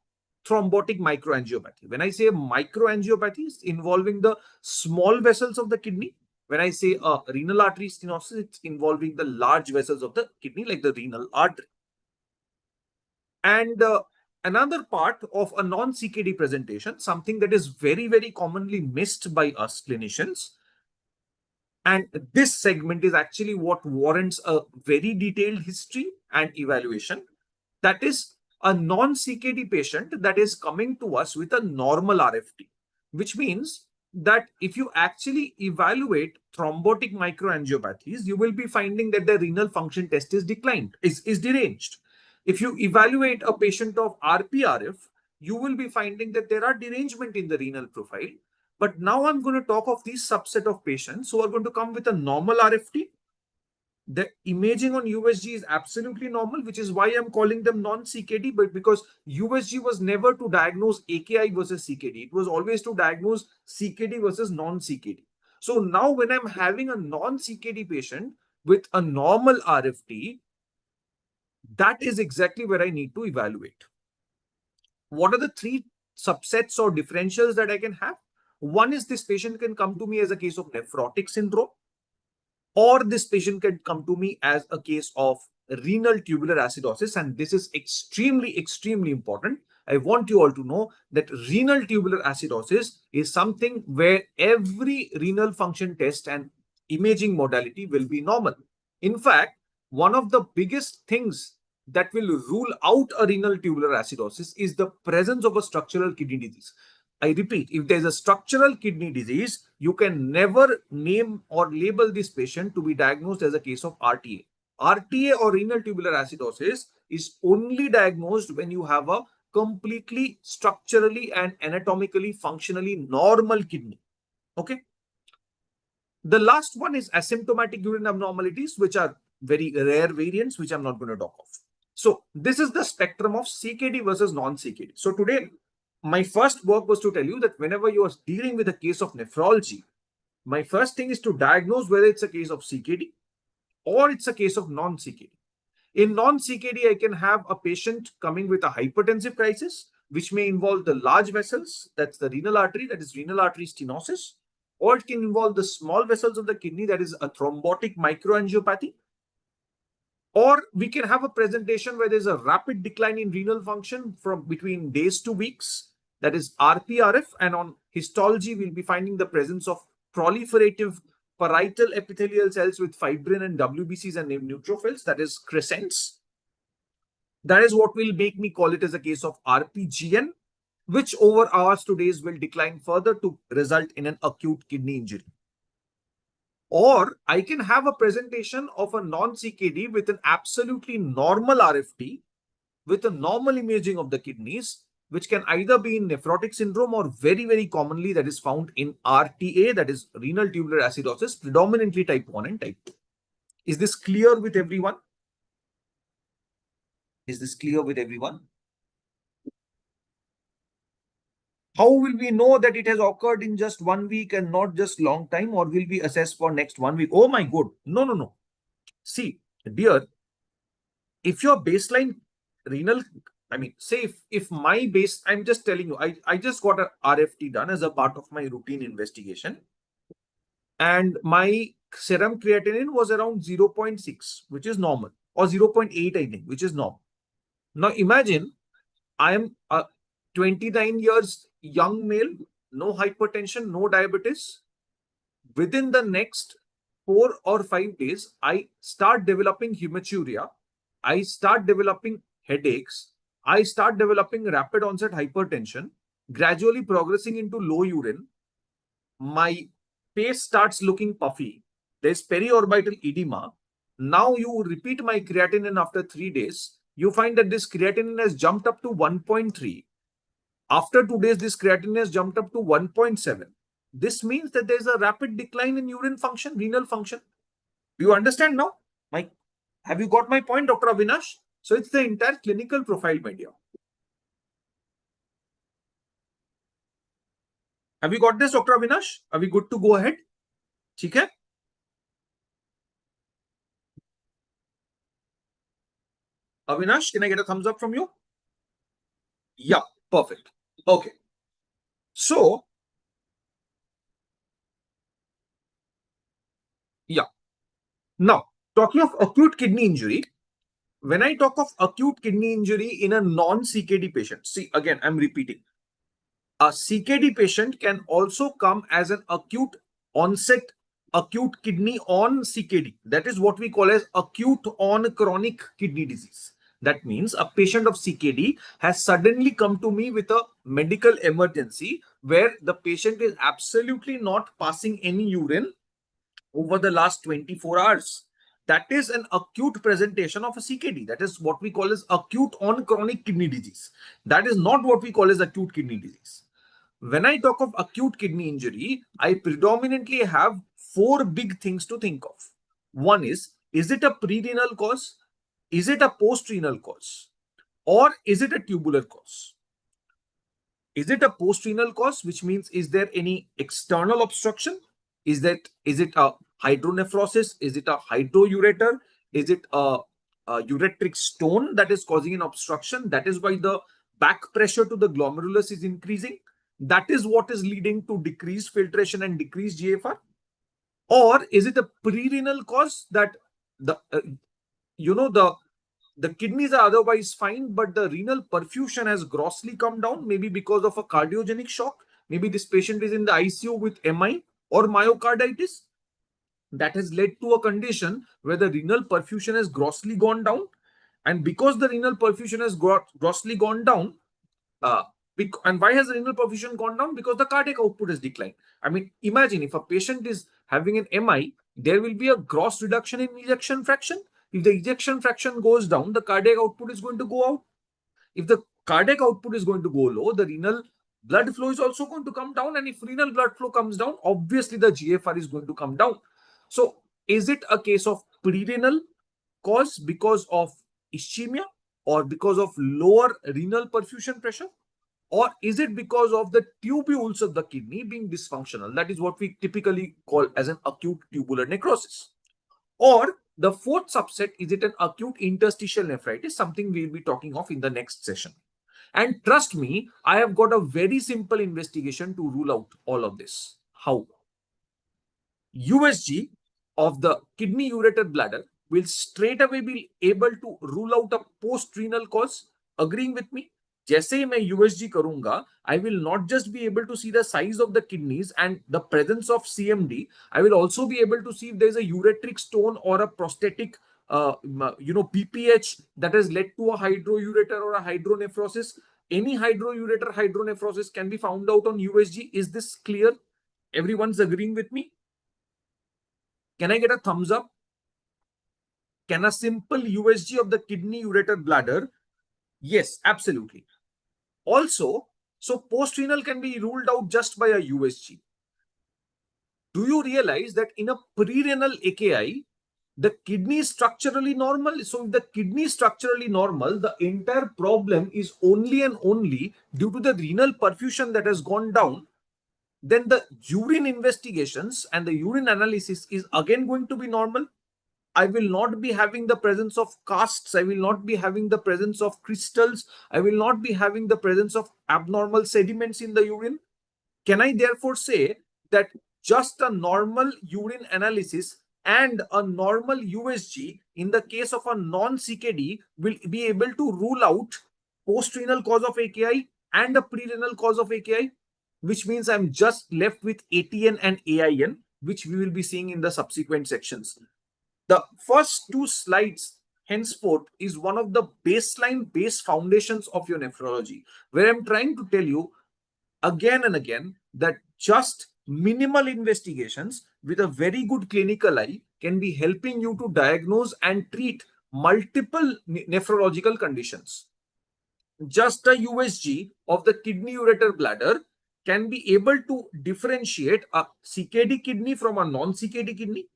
thrombotic microangiopathy. When I say microangiopathy, it's involving the small vessels of the kidney. When I say a renal artery stenosis, it's involving the large vessels of the kidney, like the renal artery. And another part of a non-CKD presentation, something that is very, very commonly missed by us clinicians, and this segment is actually what warrants a very detailed history and evaluation. That is a non-CKD patient that is coming to us with a normal RFT, which means that if you actually evaluate thrombotic microangiopathies, you will be finding that the renal function test is declined, is deranged. If you evaluate a patient of RPRF, you will be finding that there are derangement in the renal profile. But now I'm going to talk of these subset of patients who are going to come with a normal RFT. The imaging on USG is absolutely normal, which is why I'm calling them non-CKD, but because USG was never to diagnose AKI versus CKD. It was always to diagnose CKD versus non-CKD. So now when I'm having a non-CKD patient with a normal RFT, that is exactly where I need to evaluate. What are the three subsets or differentials that I can have? One is this patient can come to me as a case of nephrotic syndrome, or this patient can come to me as a case of renal tubular acidosis. And this is extremely, extremely important. I want you all to know that renal tubular acidosis is something where every renal function test and imaging modality will be normal. In fact, one of the biggest things that will rule out a renal tubular acidosis is the presence of a structural kidney disease. I repeat, if there's a structural kidney disease, you can never name or label this patient to be diagnosed as a case of RTA. RTA or renal tubular acidosis is only diagnosed when you have a completely structurally and anatomically functionally normal kidney. Okay. The last one is asymptomatic urine abnormalities, which are very rare variants, which I'm not going to talk of. So this is the spectrum of CKD versus non-CKD. So today, my first work was to tell you that whenever you are dealing with a case of nephrology, my first thing is to diagnose whether it's a case of CKD or it's a case of non-CKD. In non-CKD, I can have a patient coming with a hypertensive crisis, which may involve the large vessels, that's the renal artery, that is renal artery stenosis, or it can involve the small vessels of the kidney, that is a thrombotic microangiopathy. Or we can have a presentation where there's a rapid decline in renal function from between days to weeks, that is RPRF, and on histology, we'll be finding the presence of proliferative parietal epithelial cells with fibrin and WBCs and neutrophils, that is crescents. That is what will make me call it as a case of RPGN. which over hours to days will decline further to result in an acute kidney injury. Or I can have a presentation of a non-CKD with an absolutely normal RFT, with a normal imaging of the kidneys, which can either be in nephrotic syndrome or very, very commonly that is found in RTA, that is renal tubular acidosis, predominantly type 1 and type 2. Is this clear with everyone? Is this clear with everyone? How will we know that it has occurred in just 1 week and not just long time, or will we assess for next 1 week? Oh my God. No, no, no. See, dear, if your baseline renal, I mean, say if my base, I'm just telling you, I just got a RFT done as a part of my routine investigation. And my serum creatinine was around 0.6, which is normal, or 0.8, I think, which is normal. Now imagine I am a 29 years young male, no hypertension, no diabetes. Within the next 4 or 5 days, I start developing hematuria. I start developing headaches. I start developing rapid onset hypertension, gradually progressing into low urine. My face starts looking puffy. There's periorbital edema. Now you repeat my creatinine after 3 days. You find that this creatinine has jumped up to 1.3. After 2 days, this creatinine has jumped up to 1.7. This means that there's a rapid decline in urine function, renal function. Do you understand now? Have you got my point, Dr. Avinash? So it's the entire clinical profile, my dear. Have you got this, Dr. Avinash? Are we good to go ahead? Okay? Avinash, can I get a thumbs up from you? Yeah, perfect. Okay. So, yeah. Now, talking of acute kidney injury, when I talk of acute kidney injury in a non-CKD patient, see, again, I'm repeating. A CKD patient can also come as an acute onset, acute kidney on CKD. That is what we call as acute on chronic kidney disease. That means a patient of CKD has suddenly come to me with a medical emergency where the patient is absolutely not passing any urine over the last 24 hours. That is an acute presentation of a CKD. That is what we call as acute on chronic kidney disease. That is not what we call as acute kidney disease. When I talk of acute kidney injury, I predominantly have 4 big things to think of. One is it a pre-renal cause? Is it a post-renal cause? Or is it a tubular cause? Is it a post-renal cause, which means is there any external obstruction? Is it a hydronephrosis? Is it a hydroureter? Is it a ureteric stone that is causing an obstruction? That is why the back pressure to the glomerulus is increasing. That is what is leading to decreased filtration and decreased GFR. Or is it a pre-renal cause that the kidneys are otherwise fine, but the renal perfusion has grossly come down, maybe because of a cardiogenic shock. Maybe this patient is in the ICU with MI or myocarditis. That has led to a condition where the renal perfusion has grossly gone down. And because the renal perfusion has grossly gone down, and why has the renal perfusion gone down? Because the cardiac output has declined. I mean, imagine if a patient is having an MI, there will be a gross reduction in ejection fraction. If the ejection fraction goes down, the cardiac output is going to go out. If the cardiac output is going to go low, the renal blood flow is also going to come down. And if renal blood flow comes down, obviously the GFR is going to come down. So is it a case of pre-renal cause because of ischemia or because of lower renal perfusion pressure? Or is it because of the tubules of the kidney being dysfunctional? That is what we typically call as an acute tubular necrosis. Or the fourth subset, is it an acute interstitial nephritis? Something we'll be talking of in the next session. And trust me, I have got a very simple investigation to rule out all of this. How? USG of the kidney ureter bladder will straight away be able to rule out a post-renal cause. Agreeing with me? जैसे ही मैं USG करूंगा, I will not just be able to see the size of the kidneys and the presence of CMD. I will also be able to see if there is a ureteric stone or a prostatic, BPH that has led to a hydroureter or a hydronephrosis. any hydroureter hydronephrosis can be found out on USG. Is this clear? Everyone's agreeing with me? Can I get a thumbs up? Can a simple USG of the kidney, ureter, bladder? Yes, absolutely. Also, so post-renal can be ruled out just by a USG. Do you realize that in a pre-renal AKI, the kidney is structurally normal? So if the kidney is structurally normal, the entire problem is only and only due to the renal perfusion that has gone down. Then the urine investigations and the urine analysis is again going to be normal. I will not be having the presence of casts. I will not be having the presence of crystals. I will not be having the presence of abnormal sediments in the urine. Can I therefore say that just a normal urine analysis and a normal USG in the case of a non-CKD will be able to rule out post-renal cause of AKI and a pre-renal cause of AKI, which means I'm just left with ATN and AIN, which we will be seeing in the subsequent sections. The first two slides henceforth is one of the baseline base foundations of your nephrology, where I'm trying to tell you again and again that just minimal investigations with a very good clinical eye can be helping you to diagnose and treat multiple nephrological conditions. Just a USG of the kidney, ureter, bladder can be able to differentiate a CKD kidney from a non-CKD kidney.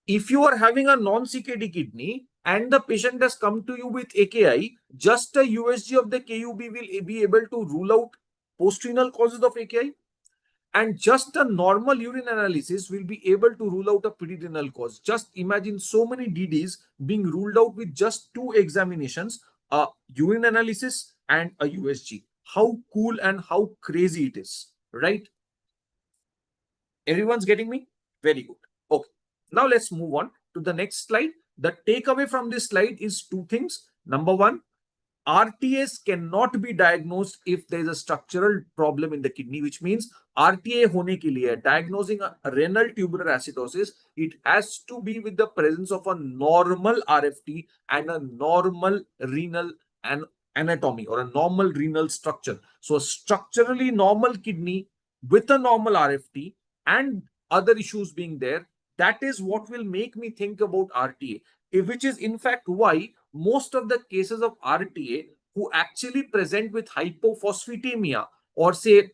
If you are having a non-CKD kidney and the patient has come to you with AKI, just a USG of the KUB will be able to rule out post-renal causes of AKI, and just a normal urine analysis will be able to rule out a pre-renal cause. Just imagine so many DDs being ruled out with just two examinations, a urine analysis and a USG. How cool and how crazy it is, right? Everyone's getting me? Very good. Okay. Now let's move on to the next slide. The takeaway from this slide is two things. Number one, RTAs cannot be diagnosed if there is a structural problem in the kidney, which means RTA hone ke liye, diagnosing a renal tubular acidosis, it has to be with the presence of a normal RFT and a normal renal anatomy or a normal renal structure. So a structurally normal kidney with a normal RFT and other issues being there, that is what will make me think about RTA, which is in fact why most of the cases of RTA who actually present with hypophosphatemia or say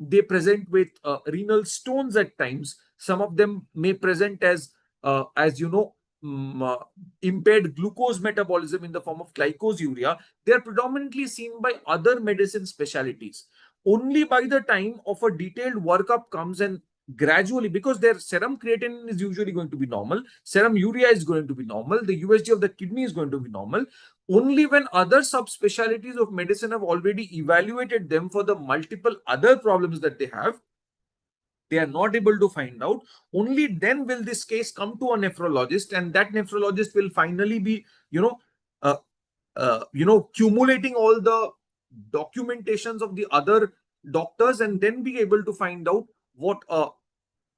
they present with renal stones at times, some of them may present as you know, impaired glucose metabolism in the form of glycosuria. They are predominantly seen by other medicine specialties. Only by the time of a detailed workup comes and gradually, because their serum creatinine is usually going to be normal, serum urea is going to be normal, the USG of the kidney is going to be normal. Only when other subspecialties of medicine have already evaluated them for the multiple other problems that they have, they are not able to find out. Only then will this case come to a nephrologist, and that nephrologist will finally be, accumulating all the documentations of the other doctors and then be able to find out what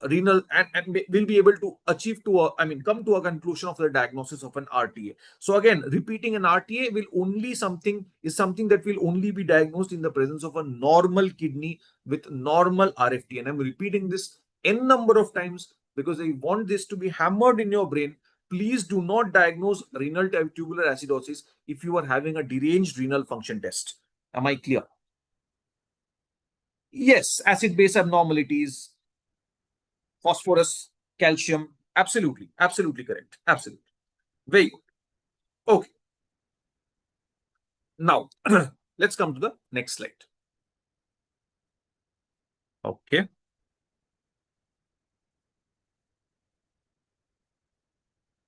renal and will be able to achieve to a, come to a conclusion of the diagnosis of an RTA. So again, repeating, an RTA will only something that will only be diagnosed in the presence of a normal kidney with normal RFT. And I'm repeating this n number of times because I want this to be hammered in your brain. Please do not diagnose renal tubular acidosis if you are having a deranged renal function test. Am I clear? Yes, acid-base abnormalities, phosphorus, calcium, absolutely correct. Absolutely. Very good. Okay. Now, let's come to the next slide. Okay.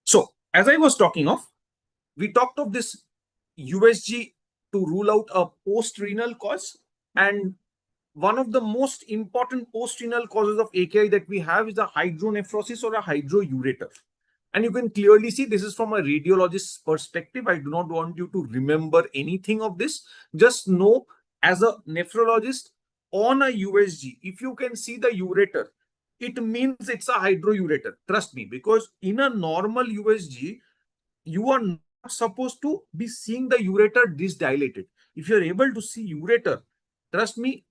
So, as I was talking of, we talked of this USG to rule out a post-renal cause, and one of the most important post-renal causes of AKI that we have is the hydronephrosis or a hydroureter. And you can clearly see this is from a radiologist's perspective. I do not want you to remember anything of this. Just know, as a nephrologist, on a USG, if you can see the ureter, it means it's a hydroureter. Trust me, because in a normal USG, you are supposed to be seeing the ureter disdilated. If you're able to see ureter, trust me,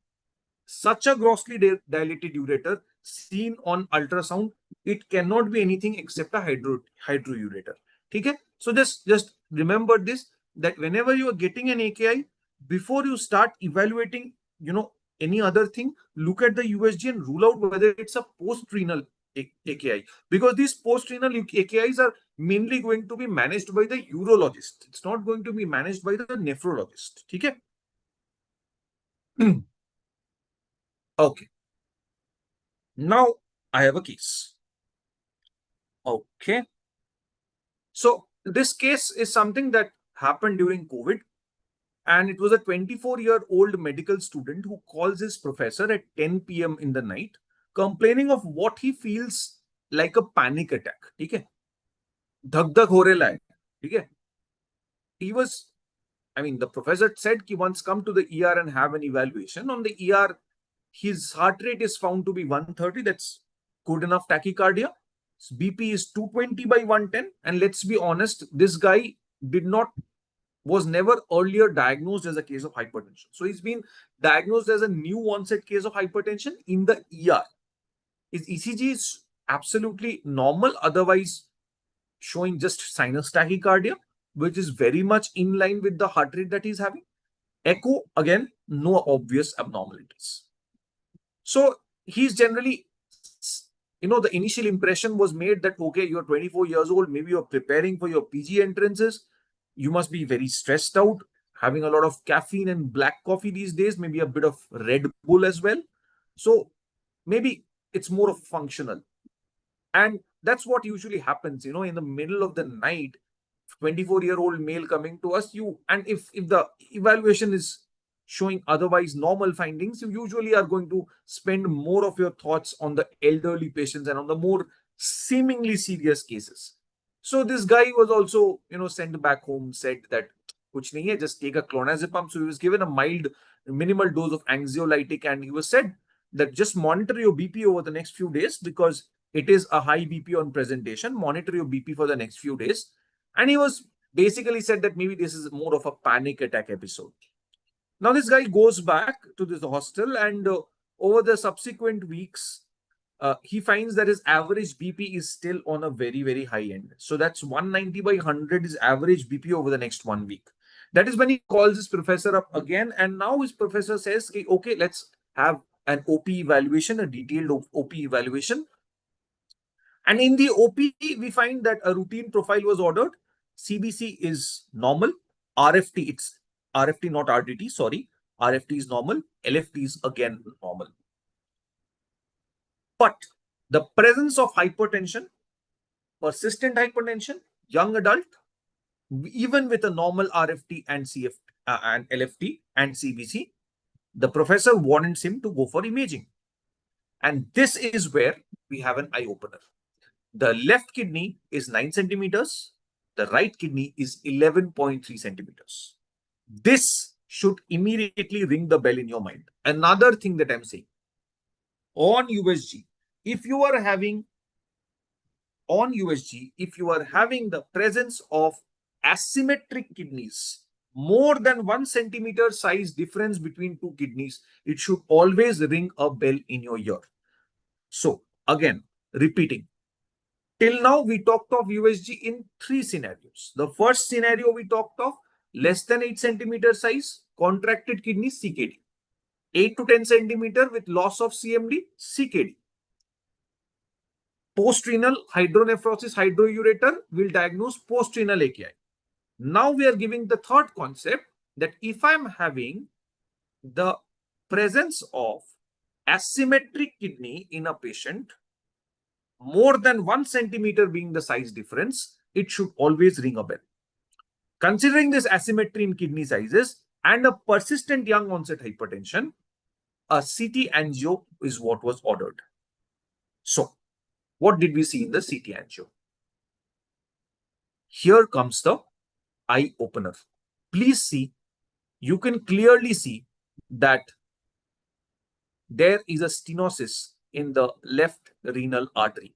such a grossly dilated ureter seen on ultrasound, it cannot be anything except a hydroureter. Okay? So just remember this, that whenever you are getting an AKI, before you start evaluating, any other thing, look at the USG and rule out whether it's a post-renal AKI, because these post-renal AKIs are mainly going to be managed by the urologist. It's not going to be managed by the nephrologist. Okay? Okay. Now I have a case. Okay. So this case is something that happened during COVID, and it was a 24-year-old medical student who calls his professor at 10 p.m. in the night, complaining of what he feels like a panic attack. Okay. धक धक हो रहा है. Okay. The professor said he once come to the ER and have an evaluation. On the ER, his heart rate is found to be 130. That's good enough tachycardia. His BP is 220 by 110. And let's be honest, this guy was never earlier diagnosed as a case of hypertension. So he's been diagnosed as a new onset case of hypertension in the ER. His ECG is absolutely normal, otherwise showing just sinus tachycardia, which is very much in line with the heart rate that he's having. Echo, again, no obvious abnormalities. So he's generally, the initial impression was made that, okay, you're 24 years old, maybe you're preparing for your PG entrances, you must be very stressed out, having a lot of caffeine and black coffee these days, maybe a bit of Red Bull as well. So maybe it's more of functional. And that's what usually happens, in the middle of the night, 24-year-old male coming to us, and if the evaluation is showing otherwise normal findings, you usually are going to spend more of your thoughts on the elderly patients and on the more seemingly serious cases. So this guy was also, sent back home, said that, kuch nahi hai, just take a clonazepam. So he was given a mild, minimal dose of anxiolytic, and he was said that just monitor your BP over the next few days, because it is a high BP on presentation. Monitor your BP for the next few days. And he was basically said that maybe this is more of a panic attack episode. Now this guy goes back to this hostel, and over the subsequent weeks, he finds that his average BP is still on a very, very high end. So that's 190 by 100 is average BP over the next 1 week. That is when he calls his professor up again, and now his professor says, okay, let's have an OP evaluation, a detailed OP evaluation. And in the OP, we find that a routine profile was ordered. CBC is normal. RFT, it's RFT, not RDT, sorry. RFT is normal. LFT is again normal. But the presence of hypertension, persistent hypertension, young adult, even with a normal RFT and and LFT and CBC, the professor warrants him to go for imaging. And this is where we have an eye opener. The left kidney is 9 centimeters. The right kidney is 11.3 centimeters. This should immediately ring the bell in your mind. Another thing that I'm saying, on USG, if you are having the presence of asymmetric kidneys, more than 1 centimeter size difference between two kidneys, it should always ring a bell in your ear. So again, repeating, till now we talked of USG in 3 scenarios. The first scenario we talked of, less than 8 centimeter size, contracted kidney, CKD. 8 to 10 centimeter with loss of CMD, CKD. Post-renal hydronephrosis, hydroureter will diagnose post-renal AKI. Now we are giving the third concept, that if I'm having the presence of asymmetric kidney in a patient, more than 1 centimeter being the size difference, it should always ring a bell. Considering this asymmetry in kidney sizes and a persistent young onset hypertension, a CT angio is what was ordered. So, what did we see in the CT angio? Here comes the eye opener. Please see, you can clearly see that there is a stenosis in the left renal artery.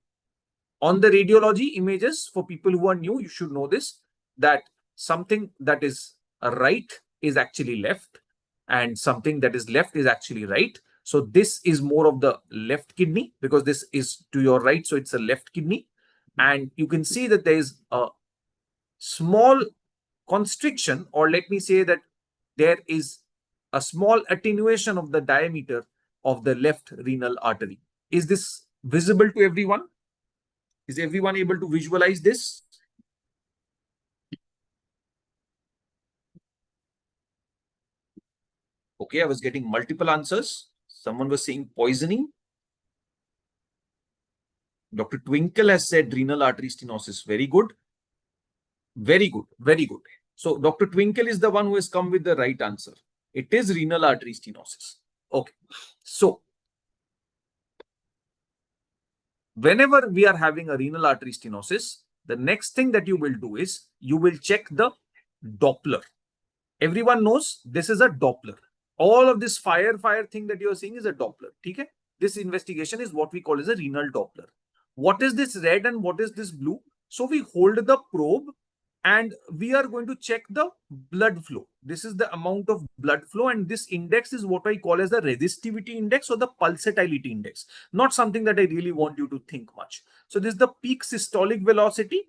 On the radiology images, for people who are new, you should know this, that something that is right is actually left, and something that is left is actually right. So this is more of the left kidney because this is to your right, so it's a left kidney. And you can see that there is a small constriction, or let me say that there is a small attenuation of the diameter of the left renal artery. Is this visible to everyone? Is everyone able to visualize this? Okay, I was getting multiple answers. Someone was saying poisoning. Dr. Twinkle has said renal artery stenosis. Very good. Very good. Very good. So Dr. Twinkle is the one who has come with the right answer. It is renal artery stenosis. Okay. So whenever we are having a renal artery stenosis, the next thing that you will do is you will check the Doppler. Everyone knows this is a Doppler. All of this fire thing that you are seeing is a Doppler. Okay? This investigation is what we call as a renal Doppler. What is this red and what is this blue? So we hold the probe and we are going to check the blood flow. This is the amount of blood flow, and this index is what I call as the resistivity index or the pulsatility index. Not something that I really want you to think much. So this is the peak systolic velocity,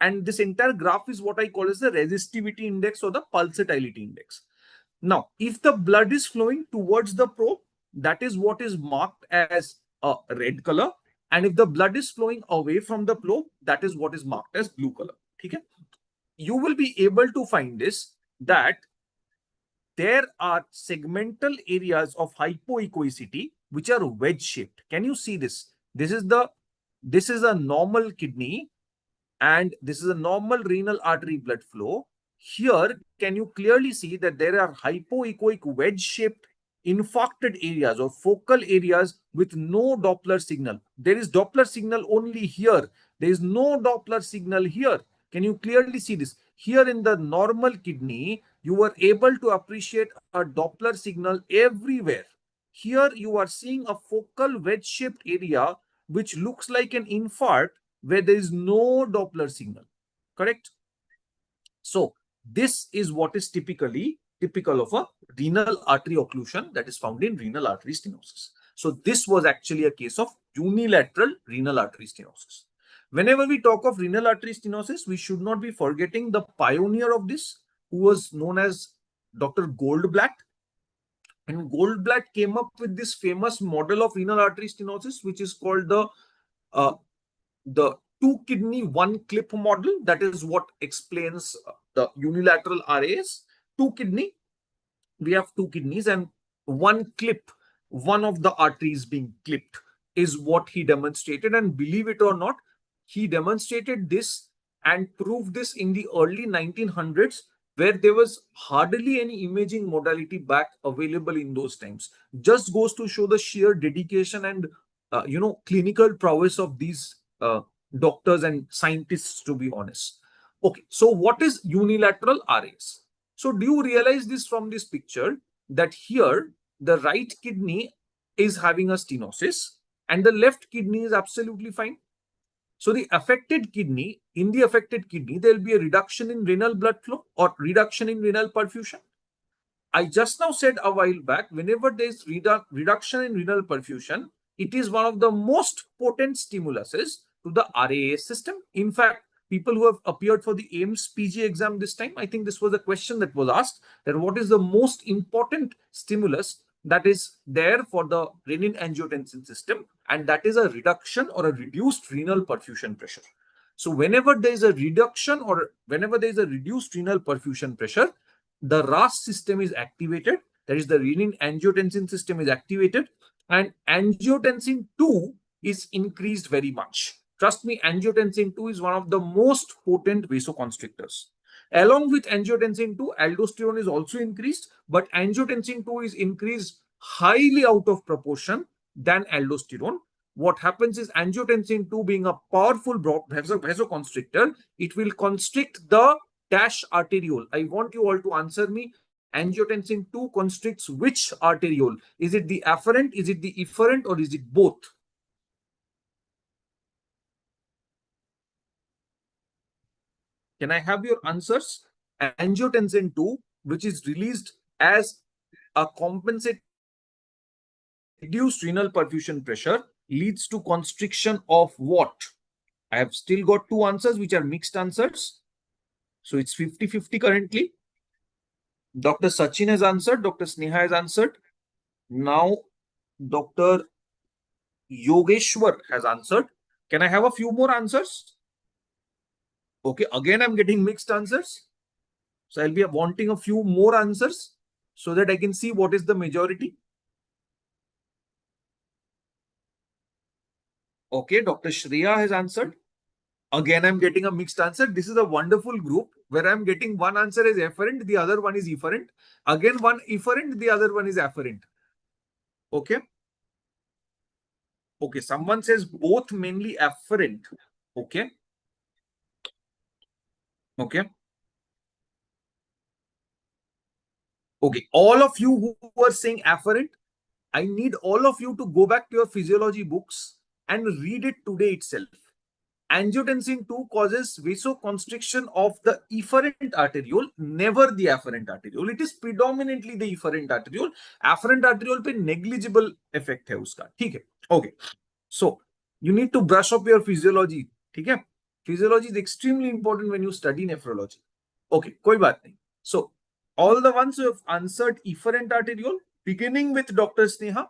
and this entire graph is what I call as the resistivity index or the pulsatility index. Now, if the blood is flowing towards the probe, that is what is marked as a red color. And if the blood is flowing away from the probe, that is what is marked as blue color. Okay? You will be able to find this, that there are segmental areas of hypoechoicity which are wedge shaped. Can you see this? This is a normal kidney, and this is a normal renal artery blood flow. Here, can you clearly see that there are hypoechoic wedge-shaped infarcted areas or focal areas with no Doppler signal? There is Doppler signal only here. There is no Doppler signal here. Can you clearly see this? Here in the normal kidney, you were able to appreciate a Doppler signal everywhere. Here you are seeing a focal wedge-shaped area which looks like an infarct where there is no Doppler signal. Correct? So this is what is typical of a renal artery occlusion that is found in renal artery stenosis. So this was actually a case of unilateral renal artery stenosis. Whenever we talk of renal artery stenosis, we should not be forgetting the pioneer of this, who was known as Dr. Goldblatt. And Goldblatt came up with this famous model of renal artery stenosis, which is called the two kidney, one clip model. That is what explains the unilateral RAS. Two kidney, we have two kidneys and one clip, one of the arteries being clipped is what he demonstrated. And believe it or not, he demonstrated this and proved this in the early 1900s, where there was hardly any imaging modality back available in those times. Just goes to show the sheer dedication and clinical prowess of these doctors and scientists, to be honest. Okay, so what is unilateral RAS? So do you realize this from this picture, that here the right kidney is having a stenosis and the left kidney is absolutely fine? So the affected kidney, in the affected kidney, there will be a reduction in renal blood flow or reduction in renal perfusion. I just now said a while back, whenever there is reduction in renal perfusion, it is one of the most potent stimuluses to the RAS system. In fact, people who have appeared for the AIMS PG exam this time, I think this was a question that was asked, that what is the most important stimulus that is there for the renin-angiotensin system, and that is a reduction or a reduced renal perfusion pressure. So whenever there is a reduction or whenever there is a reduced renal perfusion pressure, the RAS system is activated, that is the renin-angiotensin system is activated, and angiotensin 2 is increased very much. Trust me, angiotensin 2 is one of the most potent vasoconstrictors. Along with angiotensin 2, aldosterone is also increased, but angiotensin 2 is increased highly out of proportion than aldosterone. What happens is angiotensin 2, being a powerful vasoconstrictor, it will constrict the dash arteriole. I want you all to answer me. Angiotensin 2 constricts which arteriole? Is it the afferent, is it the efferent, or is it both? Can I have your answers? Angiotensin 2, which is released as a compensate reduced renal perfusion pressure, leads to constriction of what? I have still got two answers which are mixed answers. So it's 50-50 currently. Dr. Sachin has answered, Dr. Sneha has answered. Now, Dr. Yogeshwar has answered. Can I have a few more answers? Okay, again, I'm getting mixed answers. So I'll be wanting a few more answers so that I can see what is the majority. Okay, Dr. Shreya has answered. Again, I'm getting a mixed answer. This is a wonderful group where I'm getting one answer is afferent, the other one is efferent. Again, one efferent, the other one is afferent. Okay. Okay, someone says both mainly afferent. Okay. Okay. Okay, all of you who are saying afferent, I need all of you to go back to your physiology books and read it today itself. Angiotensin 2 causes vasoconstriction of the efferent arteriole, never the afferent arteriole. It is predominantly the efferent arteriole. Afferent arteriole पे negligible effect है उसका. ठीक है? Okay. So you need to brush up your physiology. ठीक है? Physiology is extremely important when you study nephrology. Okay, कोई बात नहीं. So all the ones who have answered efferent arteriole, beginning with Dr. Sneha,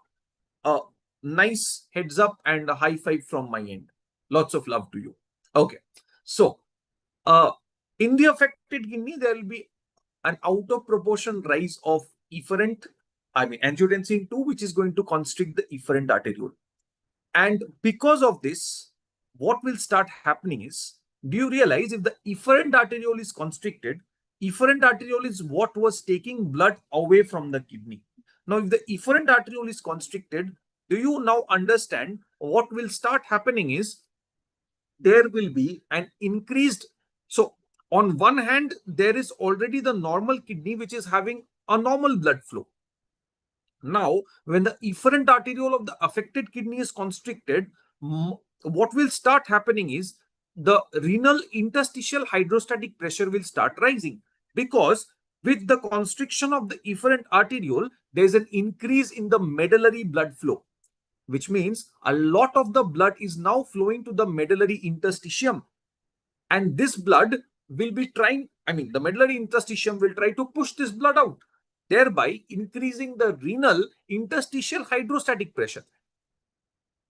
a nice heads up and a high five from my end. Lots of love to you. Okay. So, in the affected kidney, there will be an out of proportion rise of angiotensin 2, which is going to constrict the efferent arteriole. And because of this, what will start happening is, do you realize if the efferent arteriole is constricted, efferent arteriole is what was taking blood away from the kidney. Now, if the efferent arteriole is constricted, do you now understand what will start happening is there will be an increased. So on one hand, there is already the normal kidney which is having a normal blood flow. Now, when the efferent arteriole of the affected kidney is constricted, what will start happening is the renal interstitial hydrostatic pressure will start rising, because with the constriction of the efferent arteriole, there is an increase in the medullary blood flow, which means a lot of the blood is now flowing to the medullary interstitium. And this blood will be trying, the medullary interstitium will try to push this blood out, thereby increasing the renal interstitial hydrostatic pressure.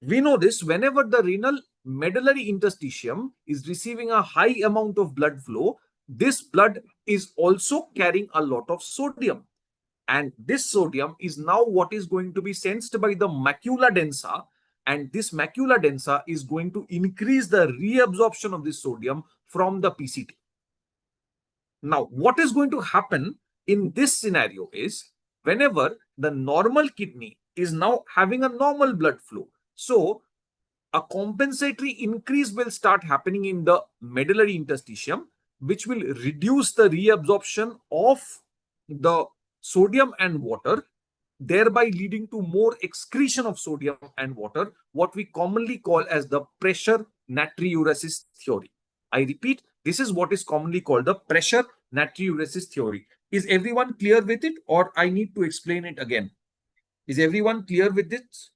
We know this whenever the renal medullary interstitium is receiving a high amount of blood flow, this blood is also carrying a lot of sodium. And this sodium is now what is going to be sensed by the macula densa. And this macula densa is going to increase the reabsorption of this sodium from the PCT. Now, what is going to happen in this scenario is whenever the normal kidney is now having a normal blood flow, so a compensatory increase will start happening in the medullary interstitium, which will reduce the reabsorption of the sodium and water, thereby leading to more excretion of sodium and water, what we commonly call as the pressure natriuresis theory. I repeat, this is what is commonly called the pressure natriuresis theory. Is everyone clear with it, or I need to explain it again? Is everyone clear with this?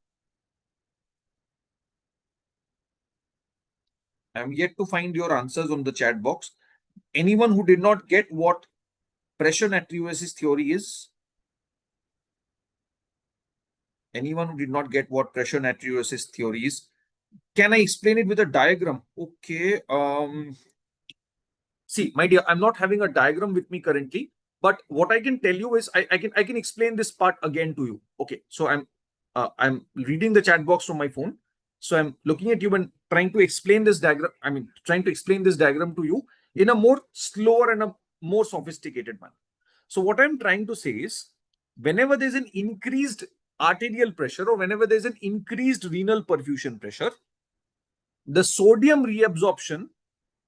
I'm yet to find your answers on the chat box. Anyone who did not get what pressure natriuresis theory is? Anyone who did not get what pressure natriuresis theory is? Can I explain it with a diagram? Okay. See, my dear, I'm not having a diagram with me currently, but what I can tell you is I can explain this part again to you. Okay. So I'm reading the chat box from my phone. So I'm looking at you and trying to explain this diagram. Trying to explain this diagram to you in a more slower and a more sophisticated manner. So what I'm trying to say is, whenever there's an increased arterial pressure or whenever there's an increased renal perfusion pressure, the sodium reabsorption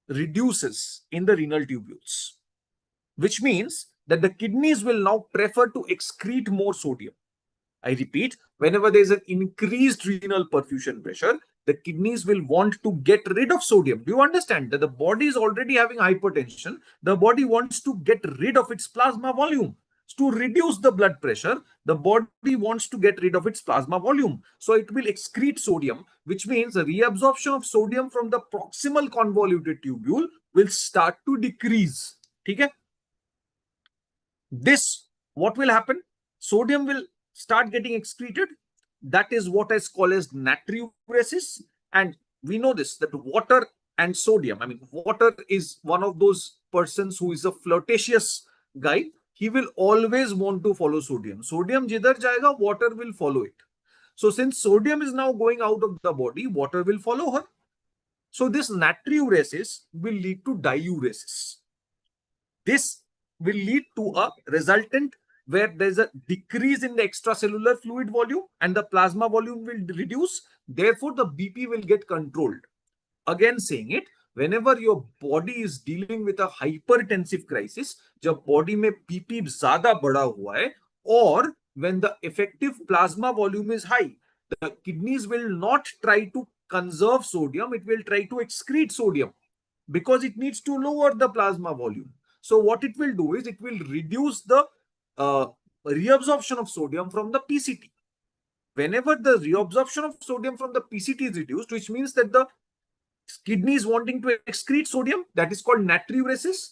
reduces in the renal tubules, which means that the kidneys will now prefer to excrete more sodium. I repeat, whenever there's an increased renal perfusion pressure, the kidneys will want to get rid of sodium. Do you understand that the body is already having hypertension? The body wants to get rid of its plasma volume. To reduce the blood pressure, the body wants to get rid of its plasma volume. So it will excrete sodium, which means the reabsorption of sodium from the proximal convoluted tubule will start to decrease. Okay? This, what will happen? Sodium will start getting excreted. That is what is called as natriuresis. And we know this, that water and sodium, I mean, water is one of those persons who is a flirtatious guy. He will always want to follow sodium. Sodium jidhar jayega, water will follow it. So since sodium is now going out of the body, water will follow her. So this natriuresis will lead to diuresis. This will lead to a resultant where there's a decrease in the extracellular fluid volume and the plasma volume will reduce. Therefore, the BP will get controlled. Again saying it, whenever your body is dealing with a hypertensive crisis, जब body में BP ज़्यादा बढ़ा हुआ है, or when the effective plasma volume is high, the kidneys will not try to conserve sodium, it will try to excrete sodium because it needs to lower the plasma volume. So what it will do is it will reduce the reabsorption of sodium from the PCT. Whenever the reabsorption of sodium from the PCT is reduced, which means that the kidney is wanting to excrete sodium, that is called natriuresis.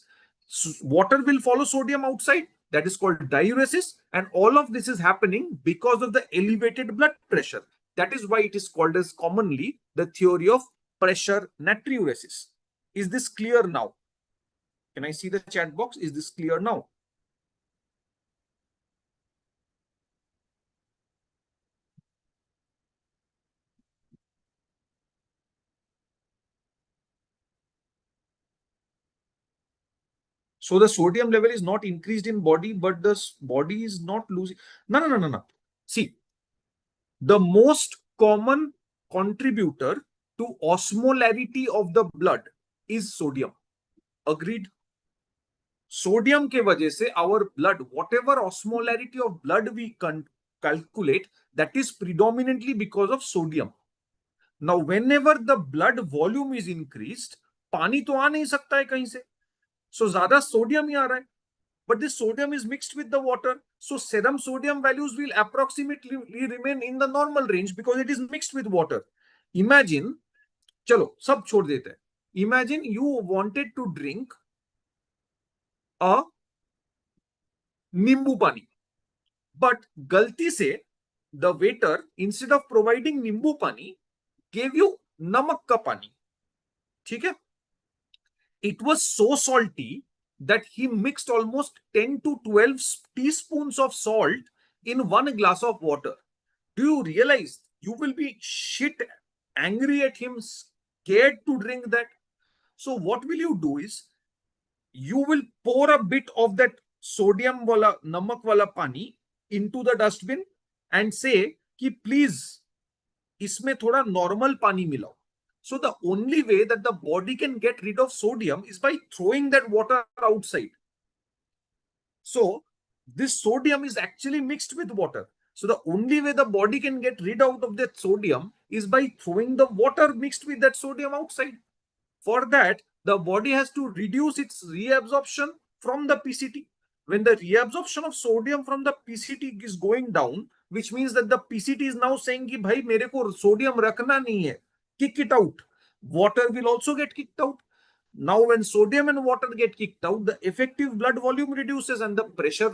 Water will follow sodium outside, that is called diuresis. And all of this is happening because of the elevated blood pressure. That is why it is called as commonly the theory of pressure natriuresis. Is this clear now? Can I see the chat box? Is this clear now? So the sodium level is not increased in body, but the body is not losing. No. See, the most common contributor to osmolarity of the blood is sodium. Agreed? Sodium ke wajah se our blood, whatever osmolarity of blood we calculate, that is predominantly because of sodium. Now, whenever the blood volume is increased, पानी तो आ नहीं सकता है कहीं से, so ज़्यादा sodium ही आ रहा है, but this sodium is mixed with the water, so serum sodium values will approximately remain in the normal range because it is mixed with water. Imagine, चलो सब छोड़ देते हैं. Imagine you wanted to drink a नींबू पानी, but गलती से the waiter, instead of providing नींबू पानी, gave you नमक का पानी. ठीक है? It was so salty that he mixed almost 10 to 12 teaspoons of salt in one glass of water. Do you realize you will be shit angry at him, scared to drink that? So what will you do is, you will pour a bit of that sodium wala, namak wala pani into the dustbin and say कि please इसमें थोड़ा normal पानी मिलाओ. So the only way that the body can get rid of sodium is by throwing that water outside. So this sodium is actually mixed with water. So the only way the body can get rid out of that sodium is by throwing the water mixed with that sodium outside. For that, the body has to reduce its reabsorption from the PCT. When the reabsorption of sodium from the PCT is going down, which means that the PCT is now saying कि भाई मेरे को sodium रखना नहीं है, kick it out. Water will also get kicked out. Now, when sodium and water get kicked out, the effective blood volume reduces and the pressure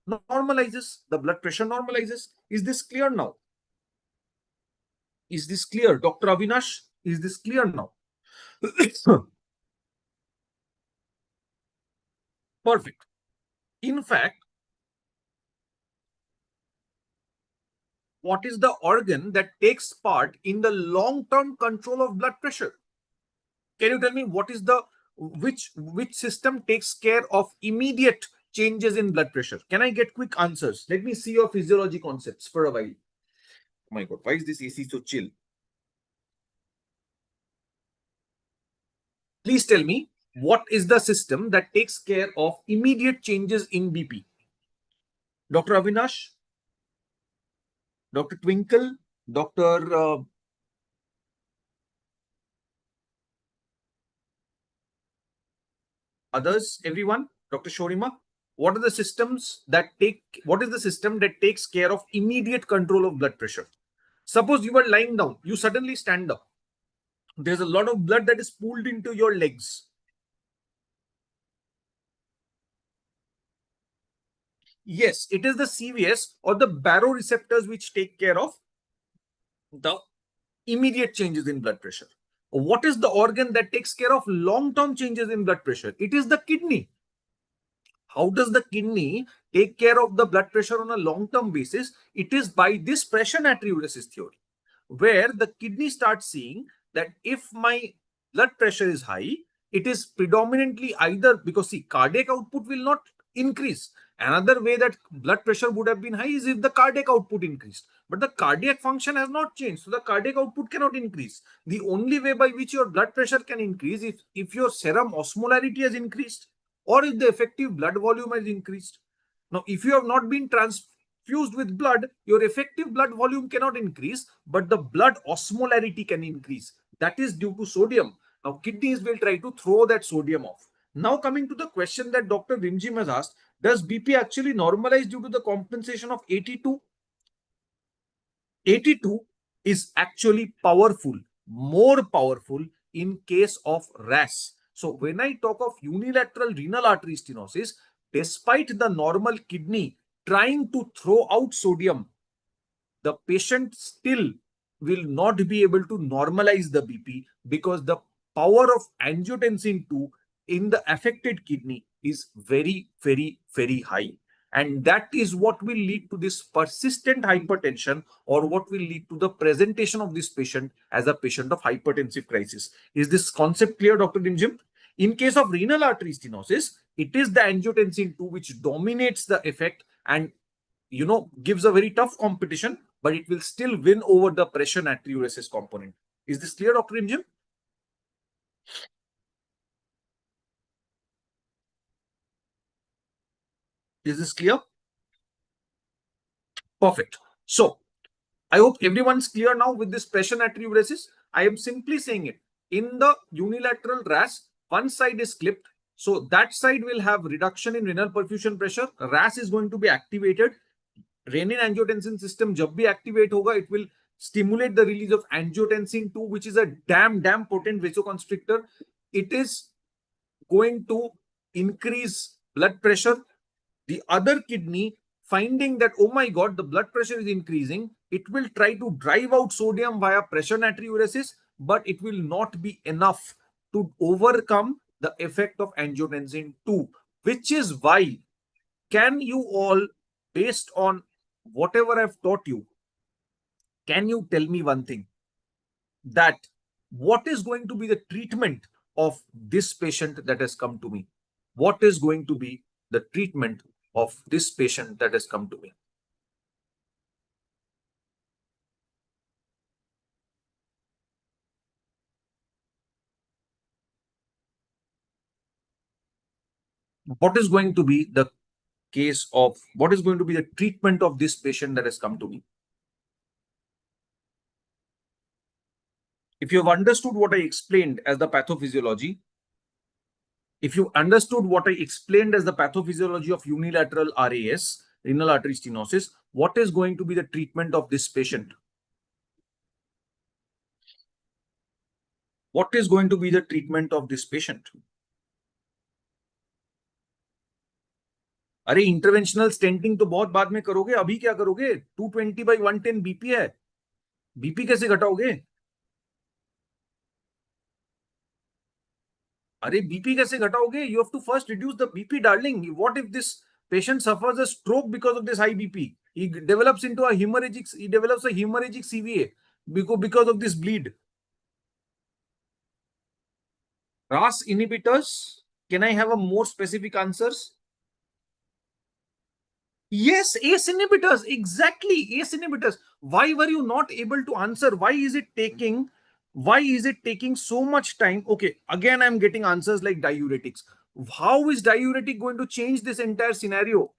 normalizes. The blood pressure normalizes. Is this clear now? Is this clear? Dr. Avinash, is this clear now? Perfect. In fact, what is the organ that takes part in the long-term control of blood pressure? Can you tell me what is the which system takes care of immediate changes in blood pressure? Can I get quick answers? Let me see your physiology concepts for a while. Oh my God, why is this AC so chill? Please tell me, what is the system that takes care of immediate changes in BP? Dr. Avinash? Dr. Twinkle? Dr. Others, everyone, Dr. Shorima, what is the system that takes care of immediate control of blood pressure? Suppose you were lying down, you suddenly stand up. There's a lot of blood that is pooled into your legs. Yes, it is the CVS or the baroreceptors which take care of the immediate changes in blood pressure. What is the organ that takes care of long-term changes in blood pressure? It is the kidney. How does the kidney take care of the blood pressure on a long-term basis? It is by this pressure natriuresis theory, where the kidney starts seeing that if my blood pressure is high, it is predominantly either because see, cardiac output will not increase. Another way that blood pressure would have been high is if the cardiac output increased. But the cardiac function has not changed, so the cardiac output cannot increase. The only way by which your blood pressure can increase is if your serum osmolarity has increased or if the effective blood volume has increased. Now, if you have not been transfused with blood, your effective blood volume cannot increase, but the blood osmolarity can increase. That is due to sodium. Now, kidneys will try to throw that sodium off. Now, coming to the question that Dr. Rimjim has asked, does BP actually normalize due to the compensation of 82? 82 is actually powerful, more powerful in case of RAS. So when I talk of unilateral renal artery stenosis, despite the normal kidney trying to throw out sodium, the patient still will not be able to normalize the BP because the power of angiotensin 2 in the affected kidney is very, very, very high. And that is what will lead to this persistent hypertension or what will lead to the presentation of this patient as a patient of hypertensive crisis. Is this concept clear, Dr. Dimjim? In case of renal artery stenosis, it is the angiotensin 2 which dominates the effect and gives a very tough competition, but it will still win over the pressure natriuresis component. Is this clear, Dr. Dimjim? Is this clear? Perfect. So, I hope everyone's clear now with this pressure natriuresis. I am simply saying it. In the unilateral RAS, one side is clipped. So, that side will have reduction in renal perfusion pressure. RAS is going to be activated. Renin-angiotensin system jab bhi activate hoga, it will stimulate the release of angiotensin 2, which is a damn potent vasoconstrictor. It is going to increase blood pressure. The other kidney, finding that, oh my God, the blood pressure is increasing, it will try to drive out sodium via pressure natriuresis, but it will not be enough to overcome the effect of angiotensin 2, which is why, can you all, based on whatever I've taught you, can you tell me one thing? That what is going to be the treatment of this patient that has come to me? What is going to be the treatment of this patient that has come to me? What is going to be the case of, what is going to be the treatment of this patient that has come to me? If you have understood what I explained as the pathophysiology, if you understood what I explained as the pathophysiology of unilateral RAS, renal artery stenosis, what is going to be the treatment of this patient? What is going to be the treatment of this patient? अरे interventional stenting तो बहुत बाद में करोगे, अभी क्या करोगे? 220/110 BP है, बीपी कैसे घटाओगे? अरे बीपी कैसे घटाओगे? You have to first reduce the BP, darling. What if this patient suffers a stroke because of this high BP? He develops a hemorrhagic CVA because of this bleed. RAS inhibitors. Can I have a more specific answers? Yes, ACE inhibitors. Exactly, ACE inhibitors. Why were you not able to answer? Why is it taking so much time? Okay, again, I'm getting answers like diuretics. How is diuretic going to change this entire scenario?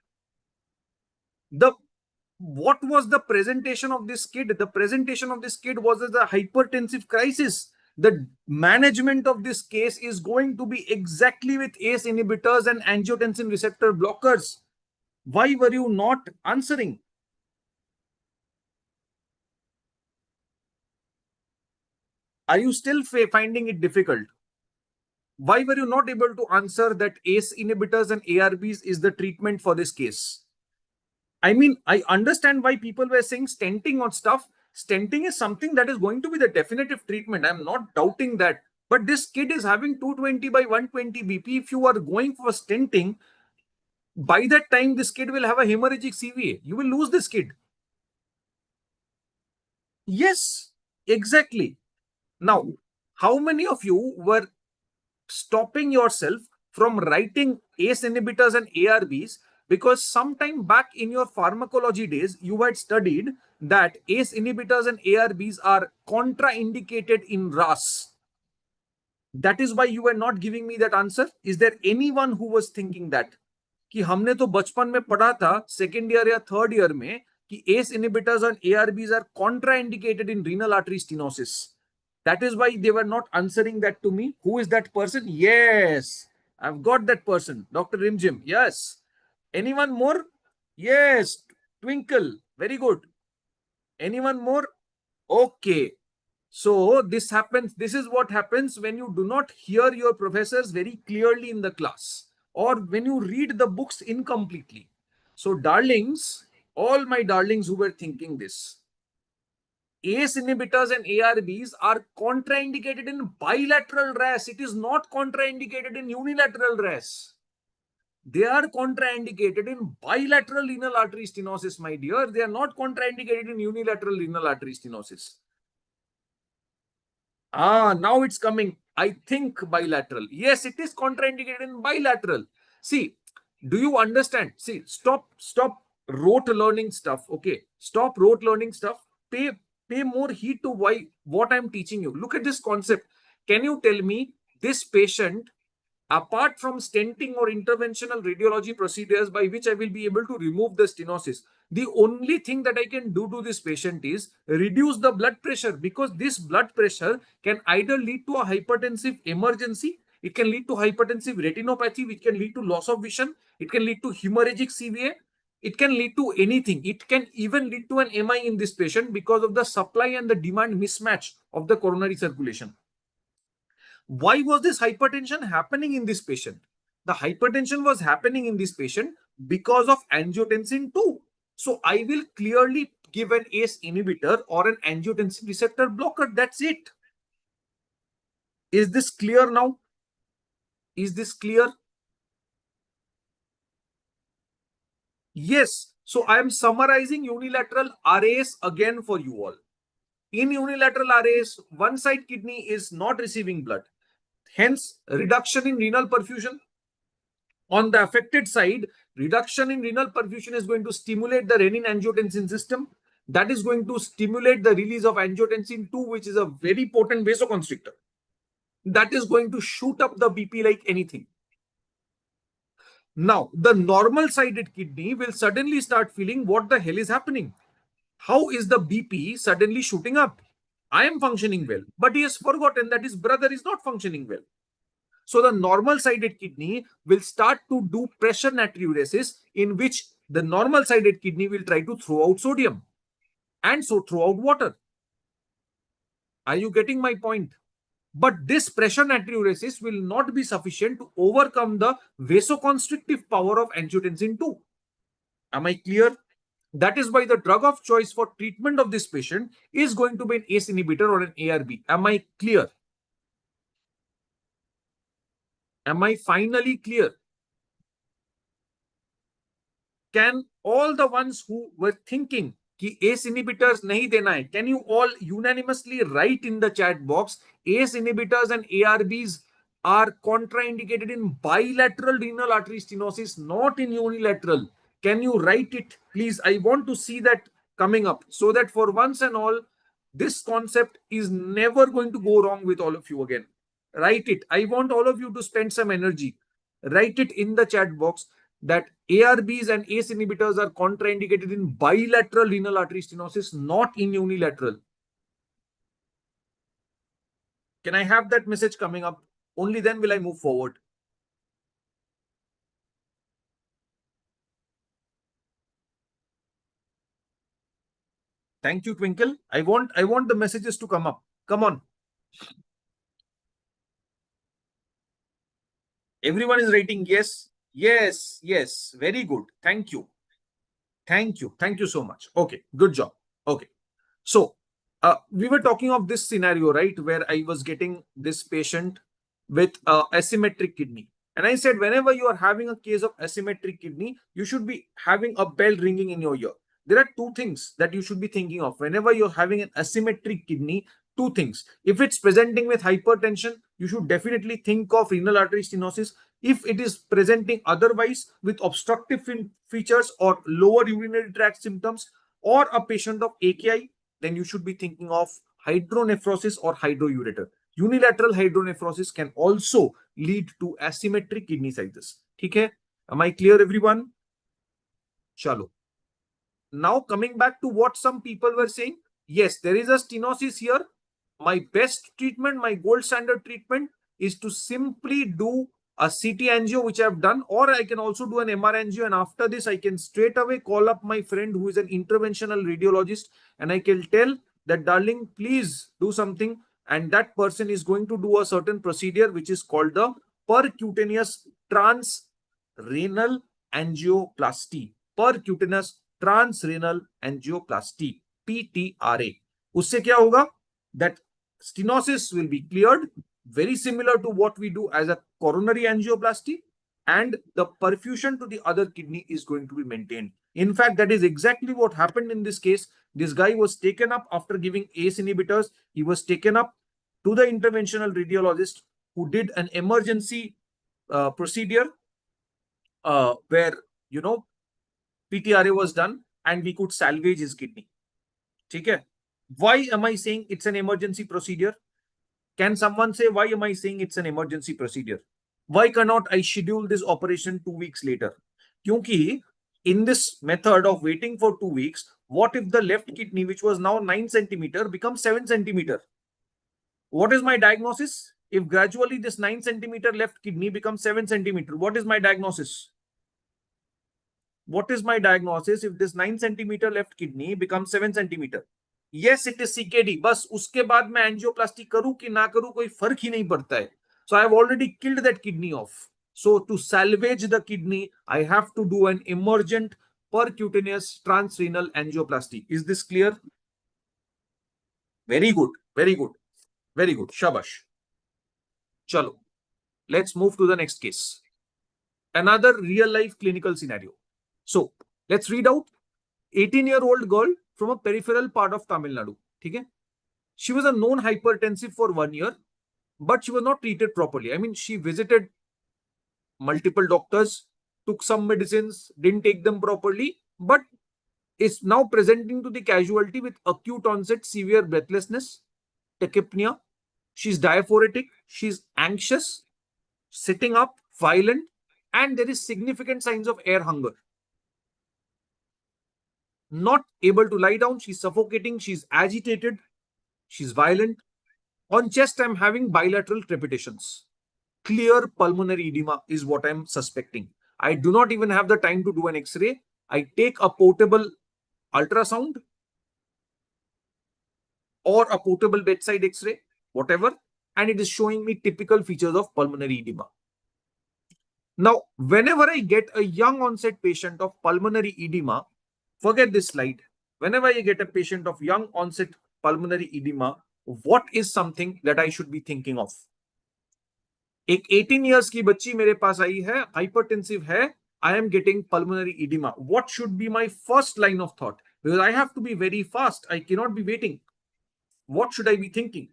What was the presentation of this kid? The presentation of this kid was as a hypertensive crisis. The management of this case is going to be exactly with ACE inhibitors and angiotensin receptor blockers. Why were you not answering? Are you still finding it difficult? Why were you not able to answer that ACE inhibitors and ARBs is the treatment for this case? I mean, I understand why people were saying stenting or stuff. Stenting is something that is going to be the definitive treatment. I'm not doubting that. But this kid is having 220 by 120 BP. If you are going for stenting, by that time, this kid will have a hemorrhagic CVA. You will lose this kid. Yes, exactly. Now, how many of you were stopping yourself from writing ACE inhibitors and ARBs because sometime back in your pharmacology days, you had studied that ACE inhibitors and ARBs are contraindicated in RAS. That is why you were not giving me that answer. Is there anyone who was thinking that? कि हमने तो बचपन में पढ़ा था second year या third year में कि ACE inhibitors and ARBs are contraindicated in renal artery stenosis. That is why they were not answering that to me. Who is that person? Yes, I've got that person. Dr. Rimjim. Yes. Anyone more? Yes. Twinkle. Very good. Anyone more? Okay. So this happens. This is what happens when you do not hear your professors very clearly in the class, or when you read the books incompletely. So darlings, all my darlings who were thinking this, ACE inhibitors and ARBs are contraindicated in bilateral RAS. It is not contraindicated in unilateral RAS. They are contraindicated in bilateral renal artery stenosis, my dear. They are not contraindicated in unilateral renal artery stenosis. Now it's coming. I think bilateral. Yes, it is contraindicated in bilateral. See, do you understand? See, stop rote learning stuff. Okay, stop rote learning stuff. Pay more heed to what I'm teaching you. Look at this concept. Can you tell me this patient, apart from stenting or interventional radiology procedures by which I will be able to remove the stenosis, the only thing that I can do to this patient is reduce the blood pressure, because this blood pressure can either lead to a hypertensive emergency, it can lead to hypertensive retinopathy, which can lead to loss of vision, it can lead to hemorrhagic CVA, it can lead to anything. It can even lead to an MI in this patient because of the supply and the demand mismatch of the coronary circulation. Why was this hypertension happening in this patient? The hypertension was happening in this patient because of angiotensin 2. So I will clearly give an ACE inhibitor or an angiotensin receptor blocker. That's it. Is this clear now? Is this clear? Yes. So I am summarizing unilateral RAS again for you all. In unilateral RAS, one side kidney is not receiving blood. Hence, reduction in renal perfusion. On the affected side, reduction in renal perfusion is going to stimulate the renin-angiotensin system. That is going to stimulate the release of angiotensin 2, which is a very potent vasoconstrictor. That is going to shoot up the BP like anything. Now, the normal-sided kidney will suddenly start feeling, what the hell is happening? How is the BP suddenly shooting up? I am functioning well, but he has forgotten that his brother is not functioning well. So the normal-sided kidney will start to do pressure natriuresis, in which the normal-sided kidney will try to throw out sodium and so throw out water. Are you getting my point? But this pressure natriuresis will not be sufficient to overcome the vasoconstrictive power of angiotensin 2. Am I clear? That is why the drug of choice for treatment of this patient is going to be an ACE inhibitor or an ARB. Am I clear? Am I finally clear? Can all the ones who were thinking कि ACE inhibitors नहीं देना है, can you all unanimously write in the chat box, ACE inhibitors and ARBs are contraindicated in bilateral renal artery stenosis, not in unilateral. Can you write it, please? I want to see that coming up, so that for once and all, this concept is never going to go wrong with all of you again. Write it. I want all of you to spend some energy. Write it in the chat box that ARBs and ACE inhibitors are contraindicated in bilateral renal artery stenosis, not in unilateral. Can I have that message coming up? Only then will I move forward. Thank you, Twinkle. I want the messages to come up. Come on. Everyone is writing yes, yes, yes. Very good. Thank you. Thank you. Thank you so much. Okay, good job. Okay. So, we were talking of this scenario, right? Where I was getting this patient with asymmetric kidney. And I said, whenever you are having a case of asymmetric kidney, you should be having a bell ringing in your ear. There are two things that you should be thinking of. Whenever you're having an asymmetric kidney, two things. If it's presenting with hypertension, you should definitely think of renal artery stenosis. If it is presenting otherwise with obstructive features or lower urinary tract symptoms or a patient of AKI, then you should be thinking of hydronephrosis or hydroureter. Unilateral hydronephrosis can also lead to asymmetric kidney sizes. Okay? Am I clear, everyone? Chalo. Now coming back to what some people were saying, yes, there is a stenosis here. My best treatment, my gold standard treatment is to simply do a CT angio, which I've done, or I can also do an MR angio. And after this, I can straight away call up my friend who is an interventional radiologist, and I can tell that, darling, please do something. And that person is going to do a certain procedure, which is called the percutaneous transrenal angioplasty. Percutaneous transrenal angioplasty, PTRA. उससे क्या होगा? That stenosis will be cleared, very similar to what we do as a coronary angioplasty, and the perfusion to the other kidney is going to be maintained. In fact, that is exactly what happened in this case. This guy was taken up after giving ACE inhibitors. He was taken up to the interventional radiologist who did an emergency procedure where, you know, PTRA was done and we could salvage his kidney. Okay? Why am I saying it's an emergency procedure? Can someone say, why am I saying it's an emergency procedure? Why cannot I schedule this operation 2 weeks later? Kyunki in this method of waiting for 2 weeks, what if the left kidney, which was now 9 centimeter, becomes 7 centimeter? What is my diagnosis? If gradually this 9 centimeter left kidney becomes 7 centimeter, what is my diagnosis? What is my diagnosis if this 9 centimeter left kidney becomes 7 centimeter? Yes, it is CKD. बस उसके बाद मैं angioplasty करूं कि ना करूं कोई फर्क ही नहीं पड़ता है. So I have already killed that kidney off. So to salvage the kidney, I have to do an emergent percutaneous transrenal angioplasty. Is this clear? Very good. Very good. Very good. Shabash. Chalo. Let's move to the next case. Another real life clinical scenario. So let's read out. 18-year-old girl from a peripheral part of Tamil Nadu. Okay? She was a known hypertensive for 1 year, but she was not treated properly. I mean, she visited multiple doctors, took some medicines, didn't take them properly, but is now presenting to the casualty with acute onset severe breathlessness, tachypnea. She's diaphoretic, she's anxious, sitting up, violent, and there is significant signs of air hunger. Not able to lie down, she's suffocating, she's agitated, she's violent. On chest, I'm having bilateral crepitations. Clear pulmonary edema is what I'm suspecting. I do not even have the time to do an X-ray. I take a portable ultrasound or a portable bedside X-ray, whatever, and it is showing me typical features of pulmonary edema. Now, whenever I get a young onset patient of pulmonary edema, forget this slide. Whenever I get a patient of young onset pulmonary edema, what is something that I should be thinking of? एक 18 years की बच्ची मेरे पास आई है, hypertensive है, I am getting pulmonary edema. What should be my first line of thought? Because I have to be very fast. I cannot be waiting. What should I be thinking?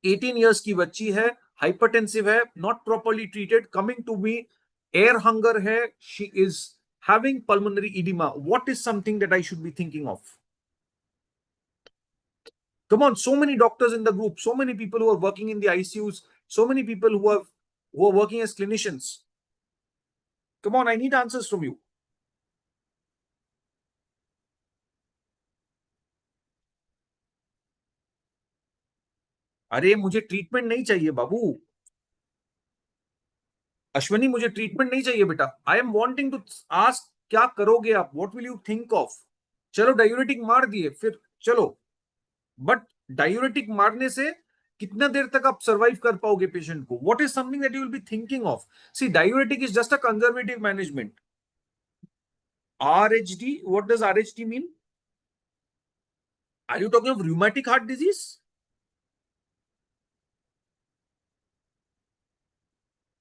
18 years की बच्ची है, hypertensive है, not properly treated, coming to me, air hunger है, she is having pulmonary edema. What is something that I should be thinking of? Come on, so many doctors in the group, so many people who are working in the ICUs, so many people who are working as clinicians. Come on, I need answers from you. अरे मुझे treatment नहीं चाहिए बाबू, अश्वनी मुझे treatment नहीं चाहिए बेटा। I am wanting to ask क्या करोगे आप, what will you think of. चलो डायूरेटिक मार दिए फिर चलो, बट डायूरेटिक मारने से कितना देर तक आप सर्वाइव कर पाओगे पेशेंट को, what is something that you will be thinking of. See diuretic is just a conservative management. RHD, what does RHD mean? Are you talking of rheumatic heart disease?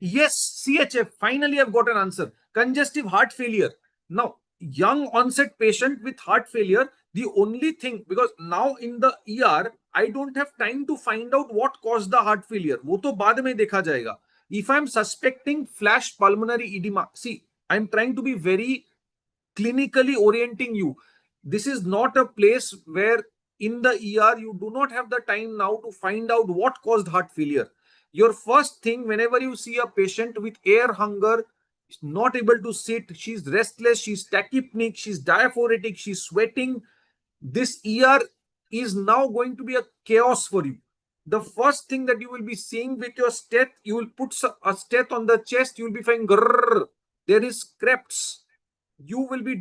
Yes, CHF. Finally, I've got an answer. Congestive heart failure. Now, young onset patient with heart failure, the only thing, because now in the ER, I don't have time to find out what caused the heart failure. वो तो बाद में देखा जाएगा. If I'm suspecting flash pulmonary edema, see, I'm trying to be very clinically orienting you. This is not a place where in the ER you do not have the time now to find out what caused heart failure. Your first thing, whenever you see a patient with air hunger, not able to sit, she's restless, she's tachypneic, she's diaphoretic, she's sweating, this ER is now going to be a chaos for you. The first thing that you will be seeing with your stat, you will put a stat on the chest, you will be finding grrr, there is creps. You will be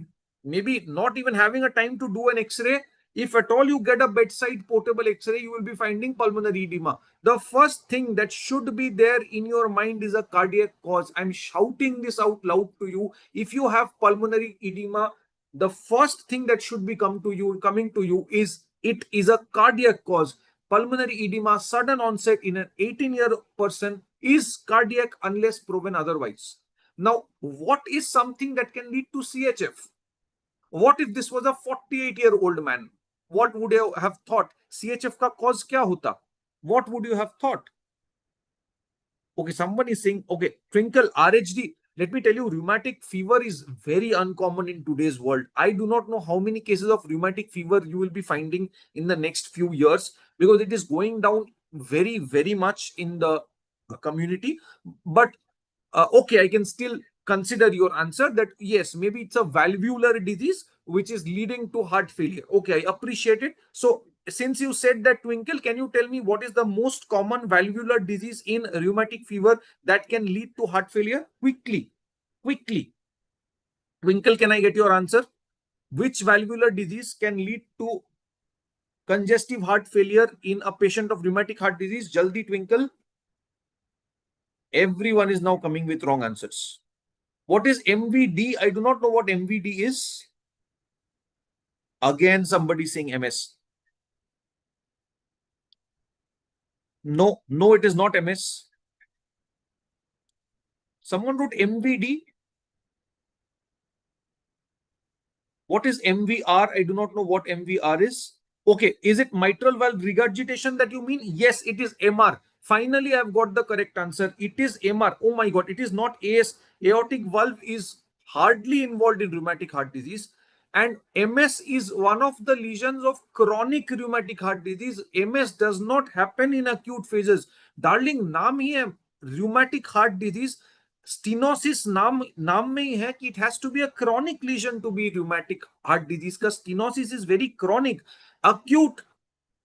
maybe not even having a time to do an X-ray. If at all you get a bedside portable X-ray, you will be finding pulmonary edema. The first thing that should be there in your mind is a cardiac cause. I'm shouting this out loud to you. If you have pulmonary edema, the first thing that should be coming to you is it is a cardiac cause. Pulmonary edema, sudden onset in an 18-year person is cardiac unless proven otherwise. Now, what is something that can lead to CHF? What if this was a 48-year-old man? What would you have thought? CHF का cause क्या होता? What would you have thought? Okay, someone is saying, okay, Twinkle, RHD. Let me tell you, rheumatic fever is very uncommon in today's world. I do not know how many cases of rheumatic fever you will be finding in the next few years because it is going down very, very much in the community. But okay, I can still consider your answer that yes, maybe it's a valvular disease which is leading to heart failure. Okay, I appreciate it. So since you said that, Twinkle, can you tell me what is the most common valvular disease in rheumatic fever that can lead to heart failure? Quickly. Twinkle, can I get your answer? Which valvular disease can lead to congestive heart failure in a patient of rheumatic heart disease? Jaldi, Twinkle. Everyone is now coming with wrong answers. What is MVD? I do not know what MVD is. Again, somebody saying MS. No, it is not MS. Someone wrote MVD. What is MVR? I do not know what MVR is. Okay, is it mitral valve regurgitation that you mean? Yes, it is MR. Finally, I've got the correct answer. It is MR. Oh my God, it is not AS. Aortic valve is hardly involved in rheumatic heart disease. And MS is one of the lesions of chronic rheumatic heart disease. MS does not happen in acute phases. Darling, नाम ही है rheumatic heart disease. Stenosis नाम में ही है कि it has to be a chronic lesion to be rheumatic heart disease. का stenosis is very chronic. Acute,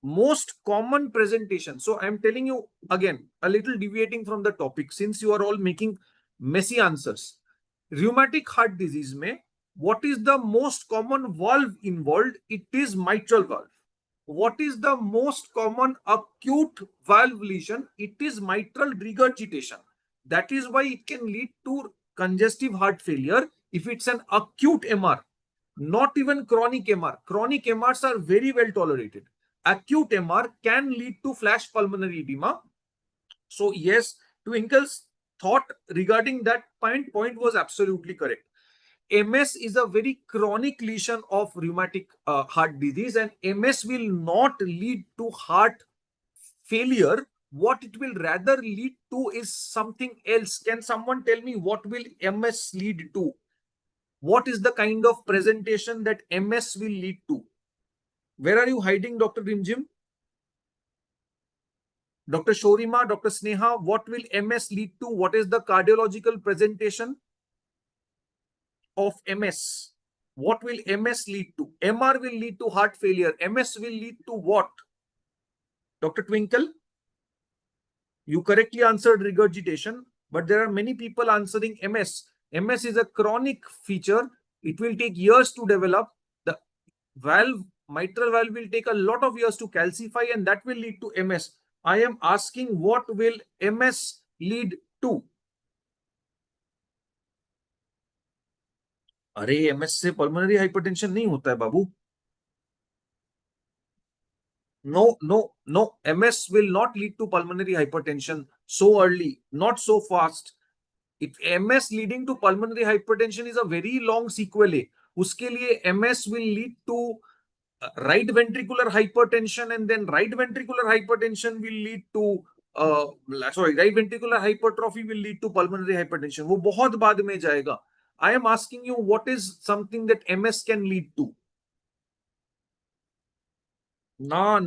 most common presentation. So I'm telling you again, a little deviating from the topic since you are all making messy answers. Rheumatic heart disease में what is the most common valve involved? It is mitral valve. What is the most common acute valve lesion? It is mitral regurgitation. That is why it can lead to congestive heart failure if it's an acute MR, not even chronic MR. Chronic MRs are very well tolerated. Acute MR can lead to flash pulmonary edema. So yes, Twinkle's thought regarding that point was absolutely correct. MS is a very chronic lesion of rheumatic heart disease, and MS will not lead to heart failure. What it will rather lead to is something else. Can someone tell me what will MS lead to? What is the kind of presentation that MS will lead to? Where are you hiding, Dr. Rimjim? Dr. Shorima, Dr. Sneha, what will MS lead to? What is the cardiological presentation of MS? What will MS lead to? MR will lead to heart failure. MS will lead to what? Dr. Twinkle? You correctly answered regurgitation, but there are many people answering MS. MS is a chronic feature. It will take years to develop. The valve, mitral valve, will take a lot of years to calcify, and that will lead to MS. I am asking, what will MS lead to? अरे MS से pulmonary hypertension नहीं होता है बाबू. No. MS will not lead to pulmonary hypertension so early, not so fast. If MS leading to pulmonary hypertension is a very long sequelae. उसके लिए MS will lead to right ventricular hypertension, and then right ventricular hypertension will lead to right ventricular hypertrophy will lead to pulmonary hypertension. वो बहुत बाद में जाएगा. I am asking you, what is something that MS can lead to? Nah.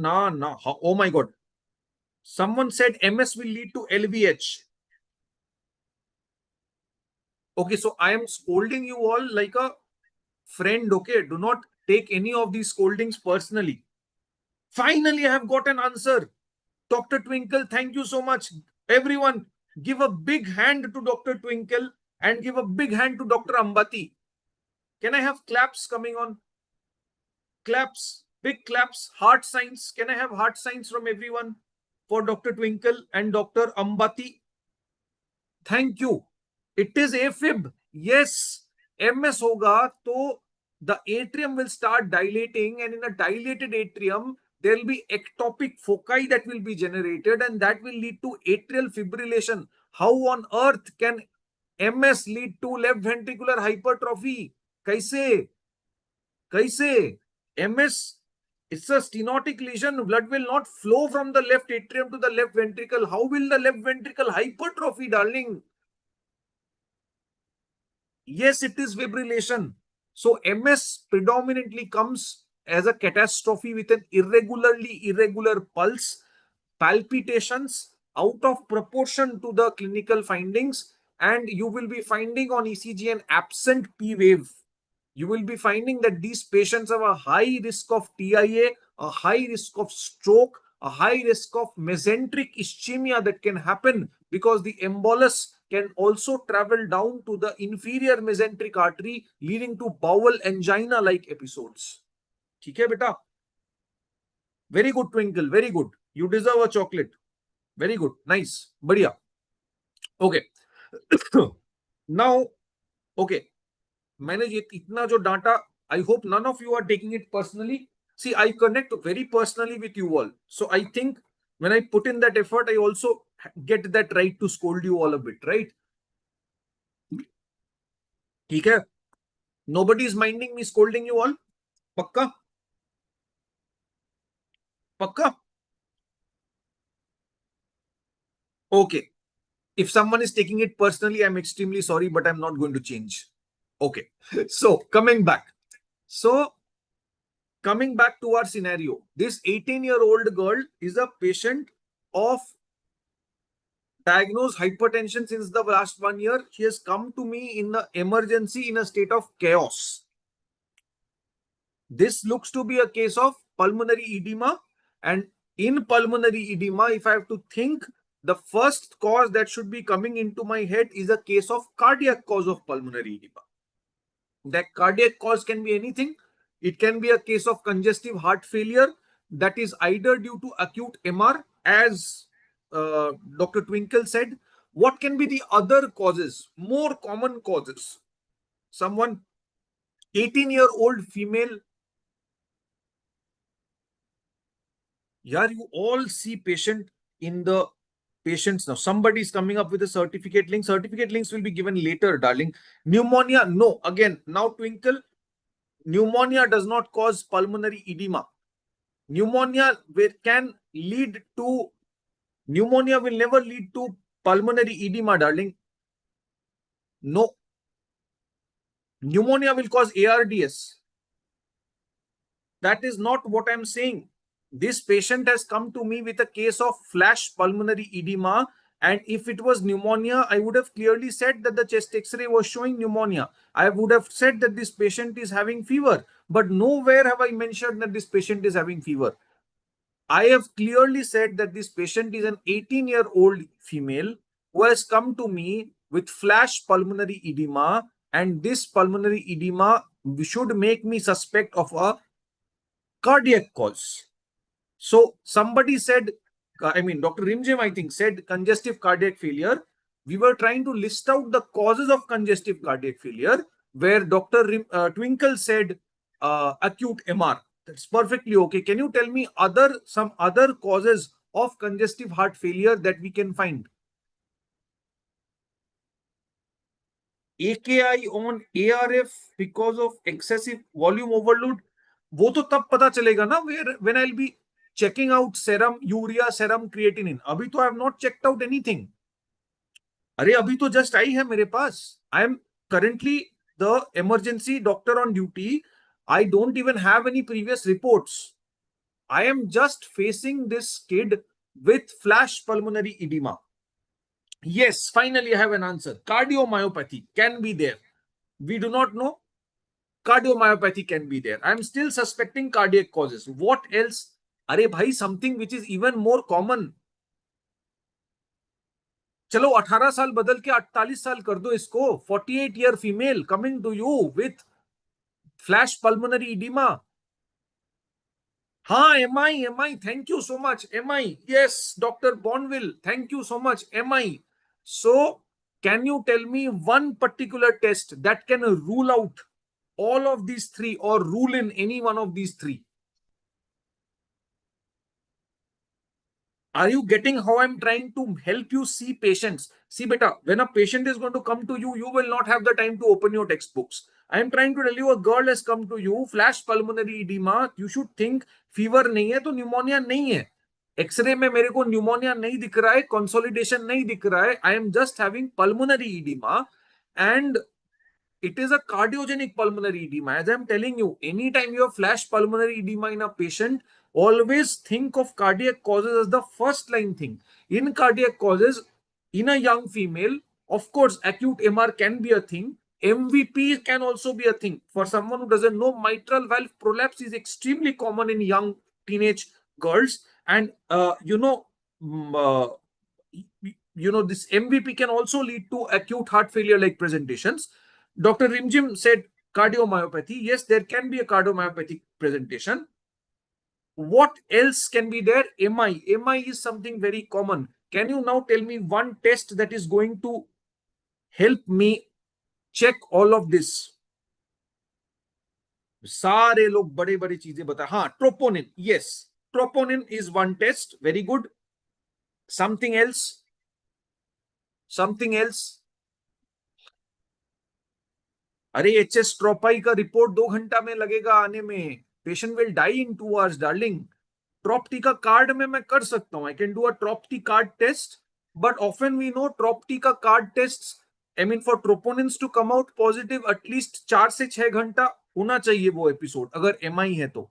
Oh my God. Someone said MS will lead to LVH. Okay, so I am scolding you all like a friend, okay? Do not take any of these scoldings personally. Finally, I have got an answer. Dr. Twinkle, thank you so much. Everyone, give a big hand to Dr. Twinkle and give a big hand to Dr. Ambati. Can I have claps coming on? Claps, big claps, heart signs. Can I have heart signs from everyone for Dr. Twinkle and Dr. Ambati? Thank you. It is AFib. Yes, MS hoga, to the atrium will start dilating, and in a dilated atrium, there will be ectopic foci that will be generated, and that will lead to atrial fibrillation. How on earth can MS lead to left ventricular hypertrophy? Kaise? MS, it's a stenotic lesion. Blood will not flow from the left atrium to the left ventricle. How will the left ventricle hypertrophy, darling? Yes, it is fibrillation. So MS predominantly comes as a catastrophe with an irregular pulse, palpitations out of proportion to the clinical findings, and you will be finding on ECG an absent P wave. You will be finding that these patients have a high risk of TIA, a high risk of stroke, a high risk of mesenteric ischemia that can happen because the embolus can also travel down to the inferior mesenteric artery, leading to bowel angina-like episodes. ठीक है बेटा? Very good, Twinkle. Very good. You deserve a chocolate. Very good. Nice. बढ़िया. Okay. Now, okay. मैंने ये इतना जो data, I hope none of you are taking it personally. See, I connect very personally with you all. So I think when I put in that effort, I also get that right to scold you all a bit, right? ठीक है? Nobody is minding me scolding you all? पक्का? पक्का? Okay. If someone is taking it personally, I'm extremely sorry, but I'm not going to change. Okay. So coming back. Coming back to our scenario, this 18-year-old girl is a patient of diagnosed hypertension since the last 1 year. She has come to me in the emergency in a state of chaos. This looks to be a case of pulmonary edema, and in pulmonary edema, if I have to think, the first cause that should be coming into my head is a case of cardiac cause of pulmonary edema. That cardiac cause can be anything. It can be a case of congestive heart failure that is either due to acute MR, as Dr. Twinkle said. What can be the other causes, more common causes? Someone, 18-year-old female. Yeah, you all see patient in the patients now. Somebody is coming up with a certificate link. Certificate links will be given later, darling. Pneumonia, no. Again, now Twinkle, pneumonia does not cause pulmonary edema. Pneumonia can lead to, pneumonia will never lead to pulmonary edema, darling. No. Pneumonia will cause ARDS. That is not what I'm saying. This patient has come to me with a case of flash pulmonary edema, and if it was pneumonia, I would have clearly said that the chest X-ray was showing pneumonia. I would have said that this patient is having fever, but nowhere have I mentioned that this patient is having fever. I have clearly said that this patient is an 18-year-old female who has come to me with flash pulmonary edema, and this pulmonary edema should make me suspect of a cardiac cause. So somebody said, Dr. Rimjim, I think, said congestive cardiac failure. We were trying to list out the causes of congestive cardiac failure, where Dr. Twinkle said acute MR. That's perfectly okay. Can you tell me some other causes of congestive heart failure that we can find? AKI on ARF because of excessive volume overload. वो तो तब पता चलेगा ना when I'll be checking out serum urea, serum creatinine. अभी तो I have not checked out anything. अरे अभी तो just आई है मेरे पास. I am currently the emergency doctor on duty. I don't even have any previous reports. I am just facing this kid with flash pulmonary edema. Yes, finally I have an answer. Cardiomyopathy can be there. We do not know. Cardiomyopathy can be there. I am still suspecting cardiac causes. What else? अरे भाई, something which is even more common. चलो 18 साल बदल के 48 साल कर दो इसको. 48-year female coming to you with flash pulmonary edema. हाँ, MI, thank you so much. MI, yes, Dr. Bonville, thank you so much. MI. So, can you tell me one particular test that can rule out all of these three or rule in any one of these three? Are you getting how I'm trying to help you see patients? See, beta, when a patient is going to come to you, you will not have the time to open your textbooks. I am trying to tell you, a girl has come to you, flash pulmonary edema. You should think fever नहीं है तो pneumonia नहीं है. X-ray में मेरे को pneumonia नहीं दिख रहा है, consolidation नहीं दिख रहा है. I am just having pulmonary edema, and it is a cardiogenic pulmonary edema. As I'm telling you, anytime you have flash pulmonary edema in a patient, always think of cardiac causes as the first line thing. In cardiac causes, in a young female, of course, acute MR can be a thing. MVP can also be a thing. For someone who doesn't know, mitral valve prolapse is extremely common in young teenage girls. And, this MVP can also lead to acute heart failure like presentations. Dr. Rimjim said cardiomyopathy. Yes, there can be a cardiomyopathic presentation. What else can be there? MI. MI is something very common. Can you now tell me one test that is going to help me check all of this? सारे लोग बड़े बड़े चीजें बता. हाँ, troponin. Yes, troponin is one test. Very good. Something else? Something else? अरे HS ट्रोपाई का report 2 घंटा में लगेगा आने में. Patient will die in 2 hours, darling. Trop T का कार्ड में मैं कर सकता हूं. I can do a trop T card test, but often we know trop T का card test, for troponins to come out positive at least 4 से 6 घंटा होना चाहिए वो एपिसोड, अगर MI है तो.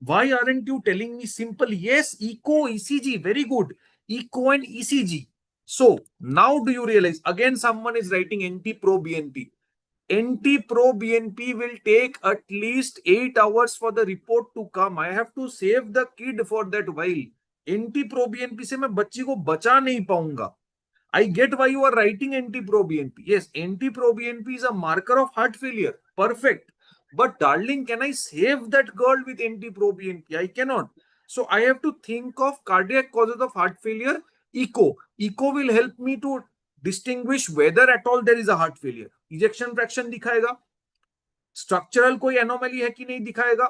Why aren't you telling me simple? Yes, echo, ECG, very good. Echo and ECG. So now do you realize? Again, someone is writing NT-proBNP. NT-proBNP will take at least 8 hours for the report to come. I have to save the kid for that while. NT-proBNP से मैं बच्ची को बचा नहीं पाऊंगा. I get why you are writing NT-proBNP. Yes, NT-proBNP is a marker of heart failure. Perfect. But darling, can I save that girl with NT-proBNP? I cannot. So I have to think of cardiac causes of heart failure. Echo. Echo will help me to distinguish whether at all there is a heart failure. Ejection fraction दिखाएगा. Structural कोई anomaly है कि नहीं दिखाएगा.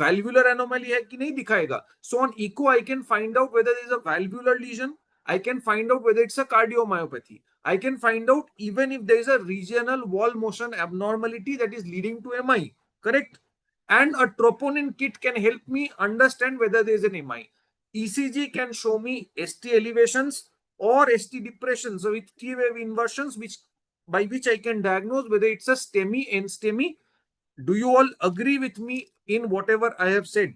Valvular anomaly है कि नहीं दिखाएगा. So on echo, I can find out whether there is a valvular lesion. I can find out whether it's a cardiomyopathy. I can find out even if there is a regional wall motion abnormality that is leading to MI. Correct? And a troponin kit can help me understand whether there is an MI. ECG can show me ST elevations or ST depressions, so with T-wave inversions, by which I can diagnose whether it's a STEMI, NSTEMI. Do you all agree with me in whatever I have said?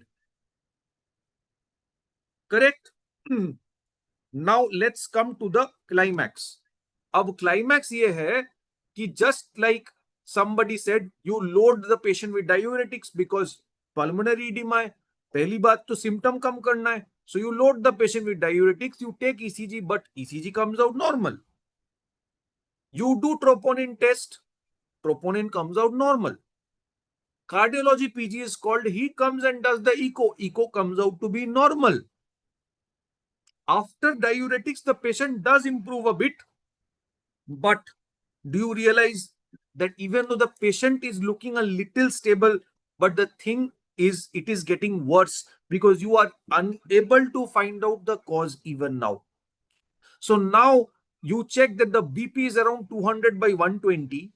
Correct? Now let's come to the climax. अब climax ये है कि just like somebody said, you load the patient with diuretics because pulmonary edema है. पहली बात तो symptom कम करना है. So you load the patient with diuretics, you take ECG, but ECG comes out normal. You do troponin test, troponin comes out normal. Cardiology PG is called, he comes and does the echo comes out to be normal. After diuretics, the patient does improve a bit, but do you realize that even though the patient is looking a little stable, but the thing is, it is getting worse because you are unable to find out the cause even now. So now you check that the BP is around 200 by 120.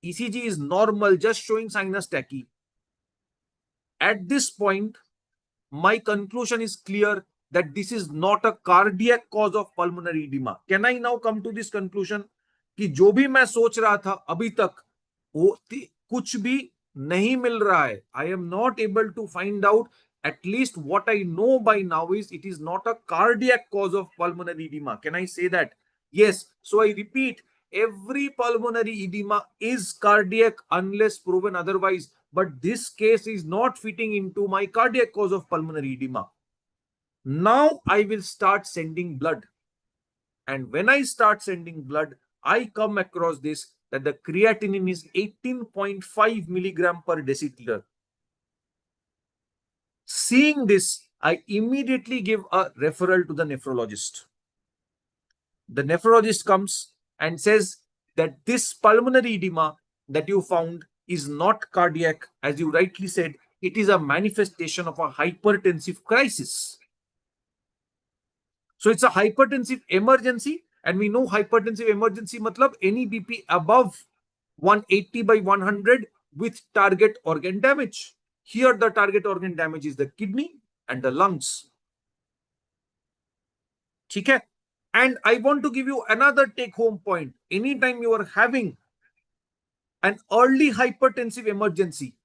ECG is normal, just showing sinus tachy. At this point, my conclusion is clear that this is not a cardiac cause of pulmonary edema. Can I now come to this conclusion कि जो भी मैं सोच रहा था अभी तक वो कुछ भी नहीं मिल रहा है. I am not able to find out. At least what I know by now is it is not a cardiac cause of pulmonary edema. Can I say that? Yes. So I repeat, every pulmonary edema is cardiac unless proven otherwise. But this case is not fitting into my cardiac cause of pulmonary edema. Now I will start sending blood. And when I start sending blood, I come across this, that the creatinine is 18.5 milligram per deciliter. Seeing this, I immediately give a referral to the nephrologist. The nephrologist comes and says that this pulmonary edema that you found is not cardiac, as you rightly said, it is a manifestation of a hypertensive crisis. So it's a hypertensive emergency, and we know hypertensive emergency matlab any BP above 180 by 100 with target organ damage. Here the target organ damage is the kidney and the lungs. Okay? And I want to give you another take-home point. Anytime you are having an early hypertensive emergency,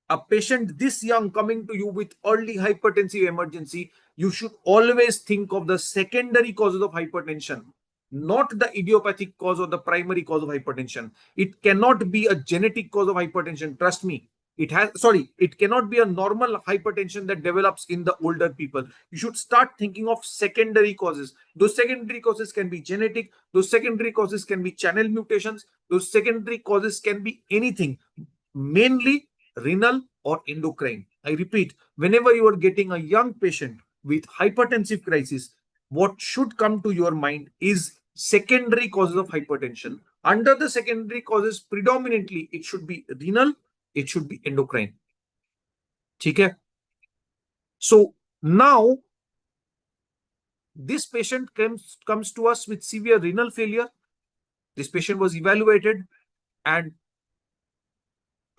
a patient this young coming to you with early hypertensive emergency, you should always think of the secondary causes of hypertension, not the idiopathic cause or the primary cause of hypertension. It cannot be a genetic cause of hypertension. Trust me. It cannot be a normal hypertension that develops in the older people. You should start thinking of secondary causes. Those secondary causes can be genetic. Those secondary causes can be channel mutations. Those secondary causes can be anything, mainly renal or endocrine. I repeat, whenever you are getting a young patient with hypertensive crisis, what should come to your mind is secondary causes of hypertension. Under the secondary causes, predominantly, it should be renal, it should be endocrine. Okay? So now, this patient comes to us with severe renal failure. This patient was evaluated, and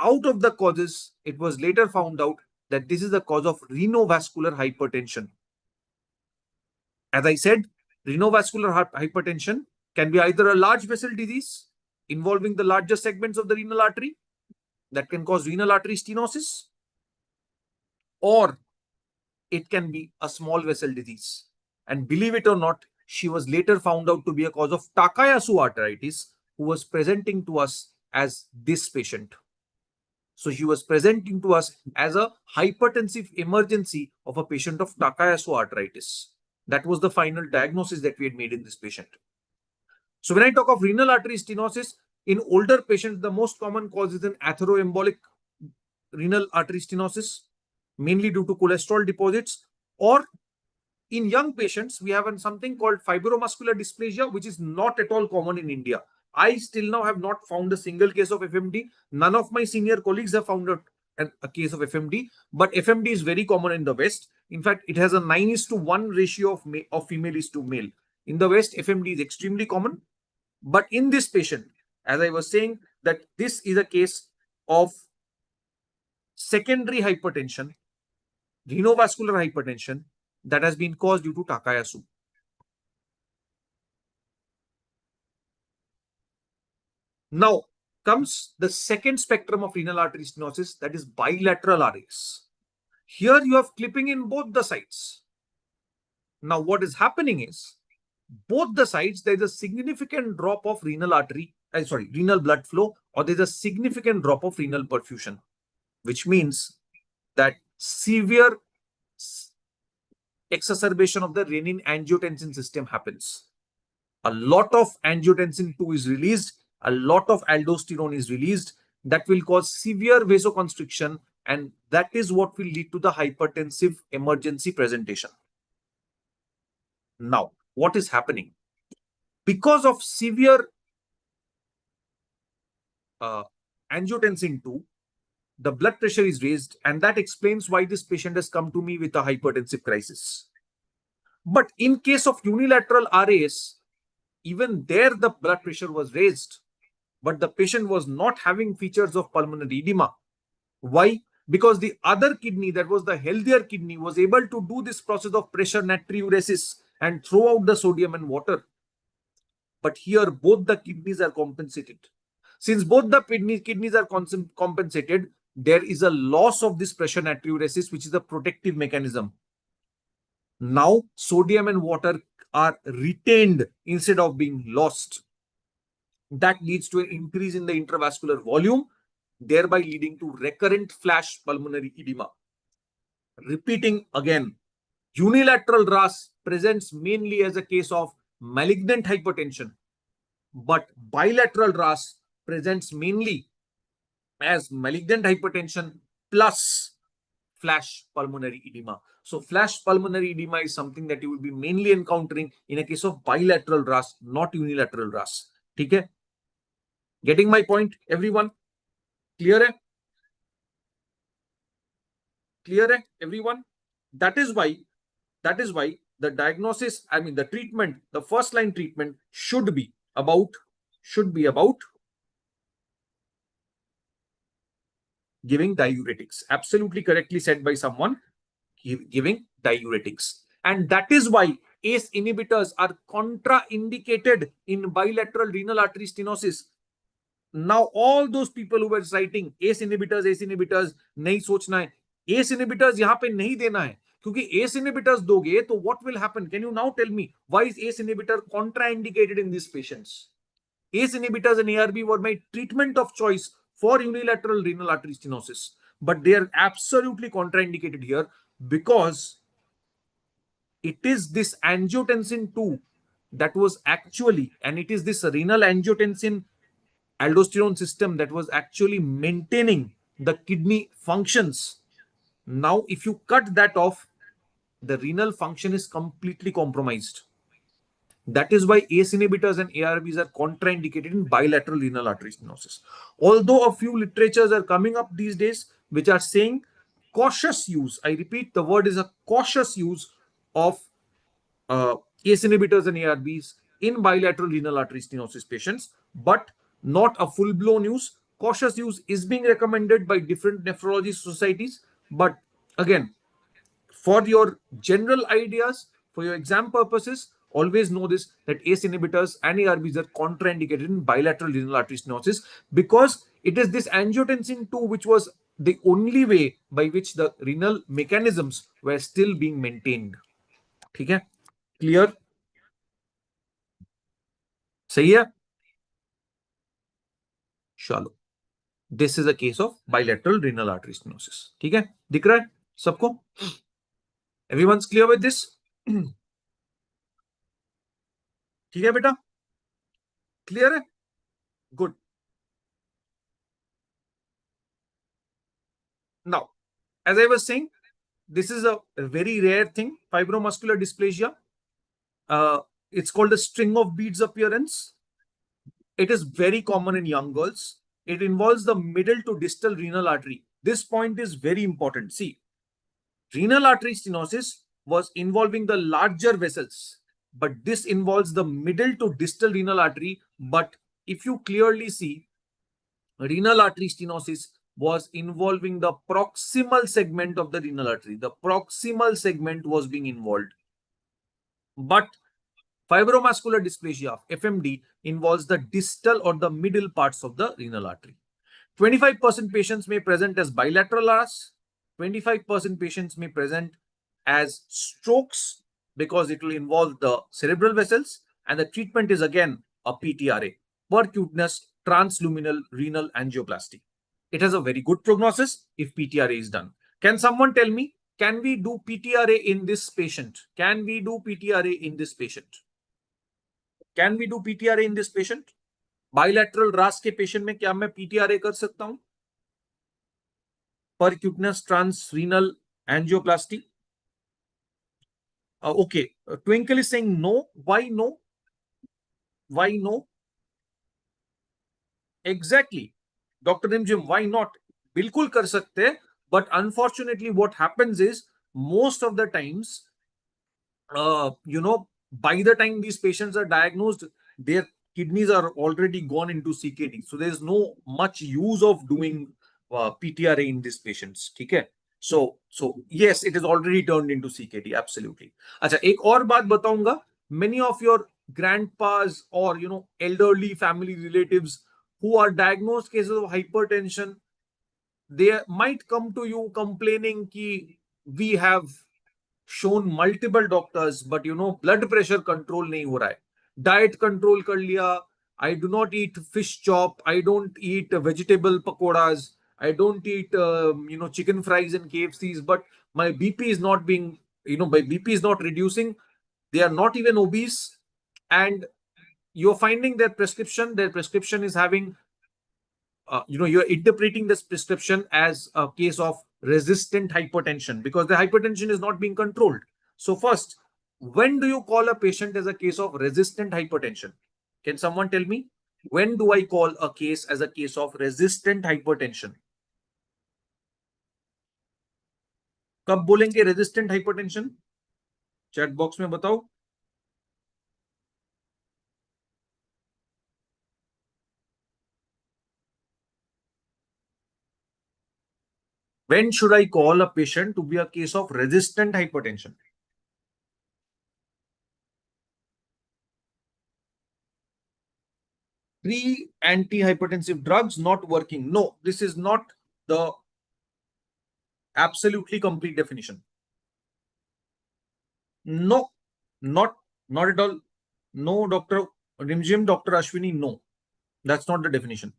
out of the causes, it was later found out that this is the cause of renovascular hypertension. As I said, renovascular hypertension can be either a large vessel disease involving the larger segments of the renal artery that can cause renal artery stenosis, or it can be a small vessel disease. And believe it or not, she was later found out to be a cause of Takayasu arteritis, who was presenting to us as this patient. So she was presenting to us as a hypertensive emergency of a patient of Takayasu arteritis. That was the final diagnosis that we had made in this patient. So when I talk of renal artery stenosis, in older patients, the most common cause is an atherosclerotic renal artery stenosis, mainly due to cholesterol deposits. Or in young patients, we have something called fibromuscular dysplasia, which is not at all common in India. I still now have not found a single case of FMD. None of my senior colleagues have found a case of FMD, but FMD is very common in the West. In fact, it has a 9:1 ratio of female is to male. In the West, FMD is extremely common. But in this patient, as I was saying, that this is a case of secondary hypertension, renovascular hypertension, that has been caused due to Takayasu. Now comes the second spectrum of renal artery stenosis, that is bilateral RAS. Here you have clipping in both the sides. Now what is happening is, both the sides, there is a significant drop of renal blood flow, or there is a significant drop of renal perfusion, which means that severe exacerbation of the renin-angiotensin system happens. A lot of angiotensin 2 is released, a lot of aldosterone is released. That will cause severe vasoconstriction, and that is what will lead to the hypertensive emergency presentation. Now, what is happening? Because of severe angiotensin 2, the blood pressure is raised, and that explains why this patient has come to me with a hypertensive crisis. But in case of unilateral RAS, even there the blood pressure was raised, but the patient was not having features of pulmonary edema. Why? Because the other kidney, that was the healthier kidney, was able to do this process of pressure natriuresis and throw out the sodium and water. But here both the kidneys are compensated. Since both the kidneys are compensated, there is a loss of this pressure natriuresis, which is a protective mechanism. Now sodium and water are retained instead of being lost. That leads to an increase in the intravascular volume, thereby leading to recurrent flash pulmonary edema. Repeating again, unilateral RAS presents mainly as a case of malignant hypertension, but bilateral RAS presents mainly as malignant hypertension plus flash pulmonary edema. So flash pulmonary edema is something that you will be mainly encountering in a case of bilateral RAS, not unilateral RAS. Okay? Getting my point, everyone? Clear hai? Clear hai, everyone? That is why the diagnosis, the treatment, the first line treatment should be about giving diuretics. Absolutely correctly said by someone, giving diuretics. And that is why ACE inhibitors are contraindicated in bilateral renal artery stenosis. Now all those people who were citing ACE inhibitors नहीं सोचना है, ACE inhibitors यहाँ पे नहीं देना है, क्योंकि ACE inhibitors दोगे तो what will happen? Can you now tell me why is ACE inhibitor contraindicated in these patients? ACE inhibitors and ARB were my treatment of choice for unilateral renal artery stenosis, but they are absolutely contraindicated here because it is this angiotensin 2 that was actually, and it is this renal angiotensin aldosterone system that was actually maintaining the kidney functions. Now, if you cut that off, the renal function is completely compromised. That is why ACE inhibitors and ARBs are contraindicated in bilateral renal artery stenosis. Although a few literatures are coming up these days which are saying cautious use, I repeat, the word is a cautious use of ACE inhibitors and ARBs in bilateral renal artery stenosis patients, but not a full-blown use. Cautious use is being recommended by different nephrology societies. But again, for your general ideas, for your exam purposes, always know this, that ACE inhibitors and ARBs are contraindicated in bilateral renal artery stenosis because it is this angiotensin 2 which was the only way by which the renal mechanisms were still being maintained. Okay? Clear? सही है? चलो, this is a case of bilateral renal artery stenosis. ठीक है? दिख रहा है सबको? Everyone's clear with this? ठीक है बेटा? Clear है? Good. Now, as I was saying, this is a very rare thing, fibromuscular dysplasia. It's called a string of beads appearance. It is very common in young girls. It involves the middle to distal renal artery. This point is very important. See, renal artery stenosis was involving the larger vessels, but this involves the middle to distal renal artery. But if you clearly see, renal artery stenosis was involving the proximal segment of the renal artery. The proximal segment was being involved. But fibromuscular dysplasia, FMD, involves the distal or the middle parts of the renal artery. 25% patients may present as bilateral RAS. 25% patients may present as strokes because it will involve the cerebral vessels. And the treatment is again a PTRA, percutaneous transluminal renal angioplasty. It has a very good prognosis if PTRA is done. Can someone tell me, can we do PTRA in this patient? Can we do PTRA in this patient? Can we do PTRA in this patient? Bilateral RAS के patient में क्या मैं PTRA कर सकता हूं? Percutaneous transrenal angioplasty. Okay, Twinkle is saying no. Why no? Why no? Exactly. Dr. Nimjim, why not? बिल्कुल कर सकते हैं, but unfortunately what happens is most of the times, by the time these patients are diagnosed, their kidneys are already gone into CKD. So there's no much use of doing PTRA in these patients. Okay? So yes, it is already turned into CKD. Absolutely. अच्छा, एक और बात बताऊंगा. Many of your grandpas or elderly family relatives who are diagnosed cases of hypertension, they might come to you complaining कि we have shown multiple doctors, but blood pressure control nahi ho raha hai. Diet control kar liya. I do not eat fish chop. I don't eat vegetable pakoras. I don't eat chicken fries and KFCs. But my BP is not being, my BP is not reducing. They are not even obese, and you're finding their prescription is having, you're interpreting this prescription as a case of resistant hypertension because the hypertension is not being controlled. So first, when do you call a patient as a case of resistant hypertension? Can someone tell me? When do I call a case as a case of resistant hypertension? कब बोलेंगे resistant hypertension? Chat box में बताओ. When should I call a patient to be a case of resistant hypertension? Three antihypertensive drugs not working. No, this is not the absolutely complete definition. No, not at all. No, Dr. Rimjim, Dr. Ashwini, no. That's not the definition.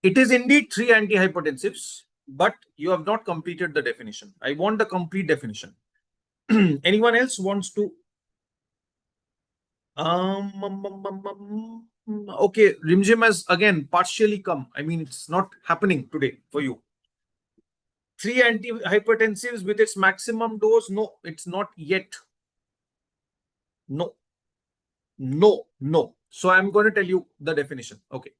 It is indeed three antihypertensives, but you have not completed the definition. I want the complete definition. Anyone else wants to? Okay, Rimjim has again partially come. I mean, it's not happening today for you. Three antihypertensives with its maximum dose? No, it's not yet. No. So I'm going to tell you the definition. Okay.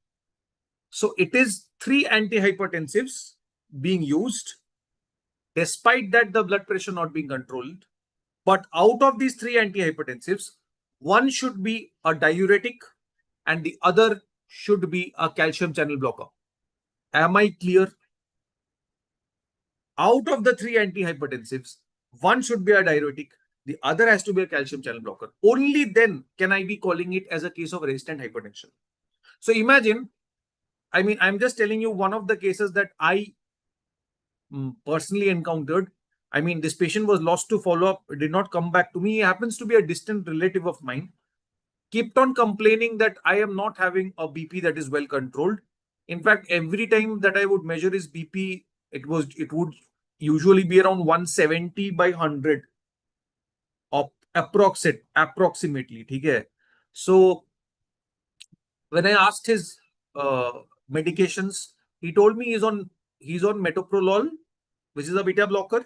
So it is three antihypertensives being used, despite that the blood pressure not being controlled. But out of these three antihypertensives, one should be a diuretic and the other should be a calcium channel blocker. Am I clear? Out of the three antihypertensives, one should be a diuretic, the other has to be a calcium channel blocker. Only then can I be calling it as a case of resistant hypertension. So imagine, I mean, I'm just telling you one of the cases that I personally encountered. I mean, this patient was lost to follow-up, did not come back to me. He happens to be a distant relative of mine. Kept on complaining that I am not having a BP that is well controlled. In fact, every time that I would measure his BP, it would usually be around 170 by 100. Approximately. Okay? So when I asked his medications, he told me he's on metoprolol, which is a beta blocker.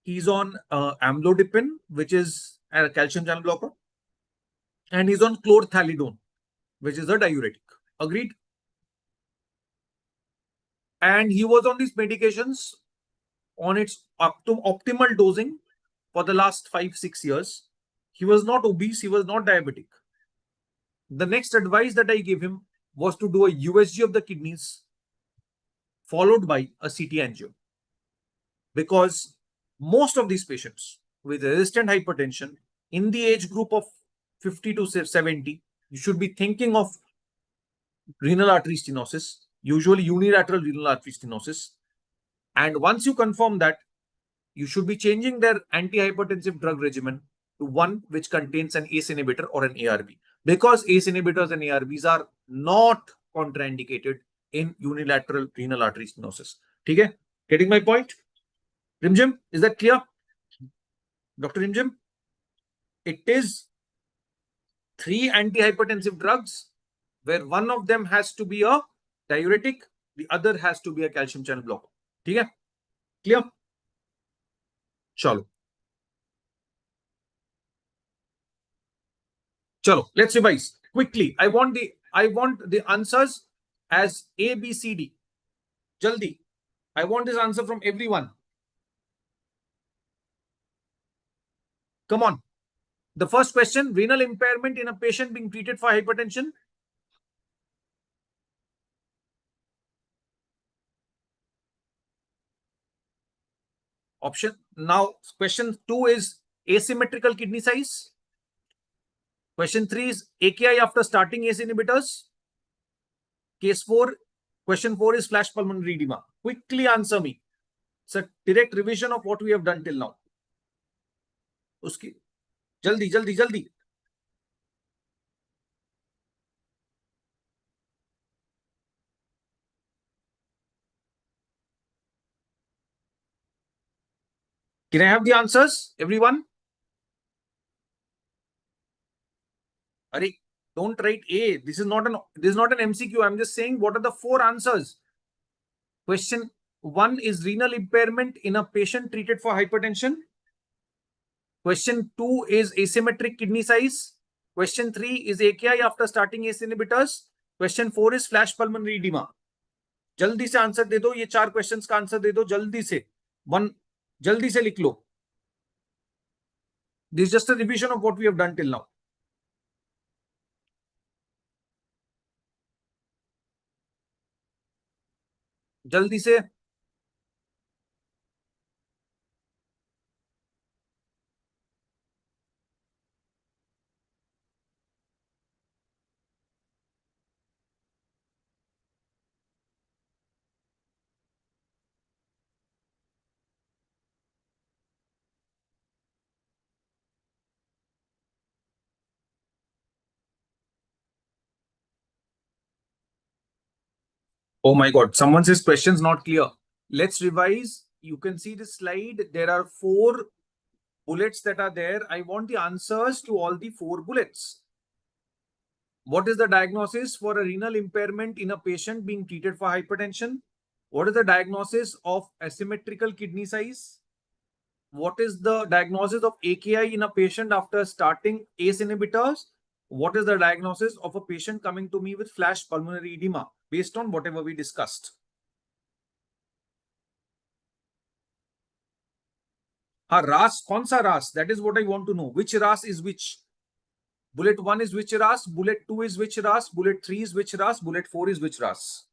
He's on amlodipine, which is a calcium channel blocker. And he's on chlorthalidone, which is a diuretic. Agreed? And he was on these medications on its optimal dosing for the last 5-6 years. He was not obese. He was not diabetic. The next advice that I gave him was to do a USG of the kidneys followed by a CT angio. Because most of these patients with resistant hypertension in the age group of 50 to 70, you should be thinking of renal artery stenosis, usually unilateral renal artery stenosis. And once you confirm that, you should be changing their antihypertensive drug regimen to one which contains an ACE inhibitor or an ARB. Because ACE inhibitors and ARBs are not contraindicated in unilateral renal artery stenosis. Okay? Getting my point? Rimjim, is that clear? Dr. Rimjim? It is 3 antihypertensive drugs where one of them has to be a diuretic, the other has to be a calcium channel blocker. Okay? Clear? Chalo. Chalo, let's revise quickly. I want the answers as A, B, C, D. Jaldi. I want this answer from everyone. Come on. The first question, renal impairment in a patient being treated for hypertension. Option. Now, question 2 is asymmetrical kidney size. Question 3 is AKI after starting ACE inhibitors. Case 4. Question 4 is flash pulmonary edema. Quickly answer me. It's a direct revision of what we have done till now. Uski. Jaldi, jaldi, jaldi. Can I have the answers, everyone? Ari, don't write A. This is not an MCQ. I'm just saying what are the 4 answers. Question 1 is renal impairment in a patient treated for hypertension. Question 2 is asymmetric kidney size. Question 3 is AKI after starting ACE inhibitors. Question 4 is flash pulmonary edema. जल्दी से answer दे दो, ये 4 questions का answer दे दो जल्दी से. जल्दी से लिख लो. This is just a revision of what we have done till now. जल्दी से. Oh my God, someone says questions not clear. Let's revise. You can see the slide. There are 4 bullets that are there. I want the answers to all the 4 bullets. What is the diagnosis for a renal impairment in a patient being treated for hypertension? What is the diagnosis of asymmetrical kidney size? What is the diagnosis of AKI in a patient after starting ACE inhibitors? What is the diagnosis of a patient coming to me with flash pulmonary edema based on whatever we discussed? RAS, kaun sa RAS? That is what I want to know. Which RAS is which? Bullet 1 is which RAS? Bullet 2 is which RAS? Bullet 3 is which RAS? Bullet 4 is which RAS?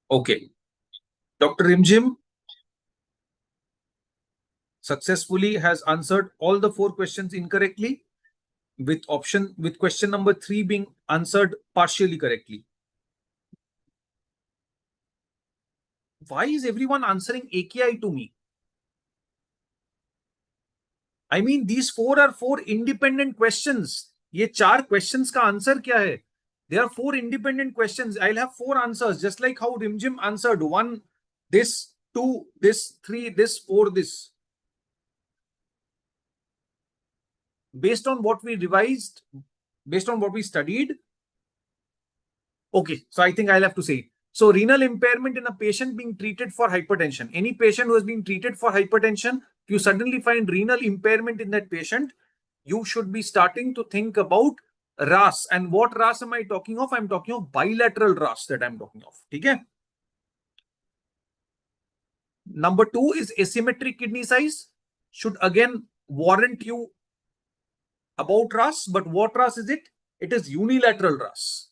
Okay. Dr. Rimjim successfully has answered all the 4 questions incorrectly, with question number 3 being answered partially correctly. Why is everyone answering AKI to me? I mean, these 4 are 4 independent questions. ये 4 questions का answer क्या है? There are 4 independent questions. I'll have 4 answers, just like how Rimjim answered 1, this, 2, this, 3, this, 4, this. Based on what we revised, based on what we studied. Okay, so I think I'll have to say. So renal impairment in a patient being treated for hypertension. Any patient who has been treated for hypertension, if you suddenly find renal impairment in that patient, you should be starting to think about RAS. And what RAS am I talking of? I'm talking of bilateral RAS that I'm talking of. Okay? Number 2 is asymmetric kidney size. Should again warrant you about RAS, but what RAS is it? It is unilateral RAS.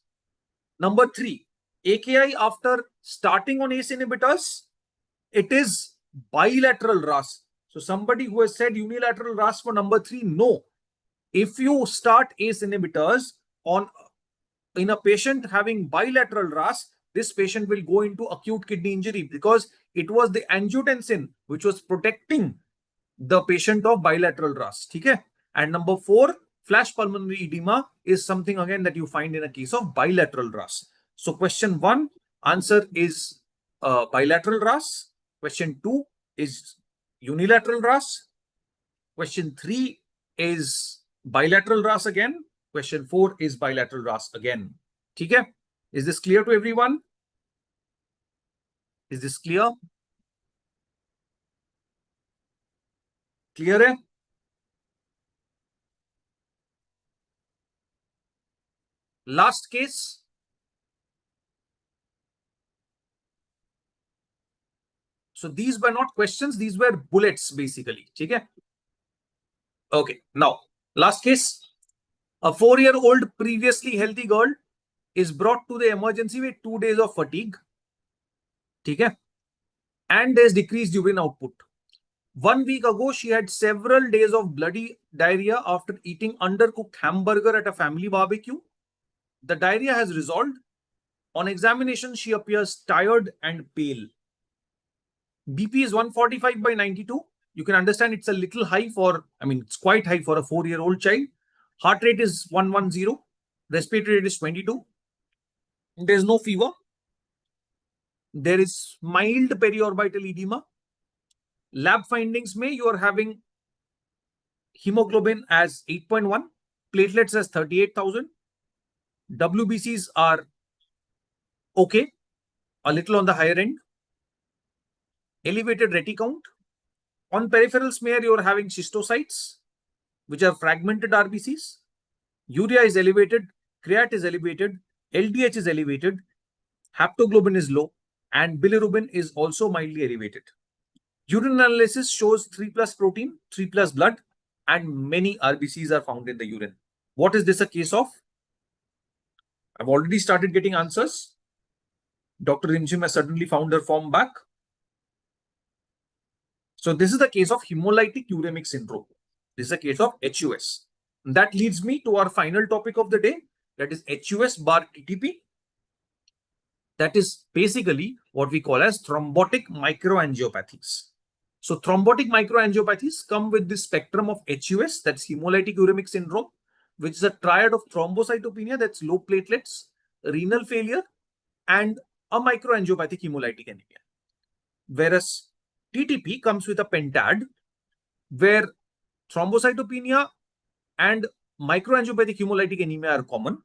Number 3, AKI after starting on ACE inhibitors, it is bilateral RAS. So somebody who has said unilateral RAS for number 3, no. If you start ACE inhibitors on in a patient having bilateral RAS, this patient will go into acute kidney injury because it was the angiotensin which was protecting the patient of bilateral RAS. Okay? And number 4, flash pulmonary edema is something again that you find in a case of bilateral RAS. So question 1, answer is bilateral RAS. Question 2 is unilateral RAS. Question 3 is bilateral RAS again. Question 4 is bilateral RAS again. Okay? Is this clear to everyone? Is this clear? Clear hai? Last case. So these were not questions, these were bullets basically. Okay? Okay, now last case. A 4-year-old previously healthy girl is brought to the emergency with 2 days of fatigue. Okay? And there's decreased urine output. 1 week ago, she had several days of bloody diarrhea after eating undercooked hamburger at a family barbecue. The diarrhea has resolved. On examination, she appears tired and pale. BP is 145/92. You can understand it's a little high for, it's quite high for a 4-year-old child. Heart rate is 110. Respiratory rate is 22. There is no fever. There is mild periorbital edema. Lab findings may you are having hemoglobin as 8.1, platelets as 38,000. WBCs are okay, a little on the higher end. Elevated reti count. On peripheral smear, you are having schistocytes, which are fragmented RBCs. Urea is elevated, creat is elevated, LDH is elevated, haptoglobin is low, and bilirubin is also mildly elevated. Urine analysis shows 3+ protein, 3+ blood, and many RBCs are found in the urine. What is this a case of? I've already started getting answers. Dr. Rimjim has suddenly found her form back. So this is the case of hemolytic uremic syndrome. This is a case of HUS. That leads me to our final topic of the day, that is HUS bar TTP. That is basically what we call as thrombotic microangiopathies. So thrombotic microangiopathies come with this spectrum of HUS, that's hemolytic uremic syndrome, which is a triad of thrombocytopenia, that's low platelets, renal failure, and a microangiopathic hemolytic anemia. Whereas TTP comes with a pentad, where thrombocytopenia and microangiopathic hemolytic anemia are common.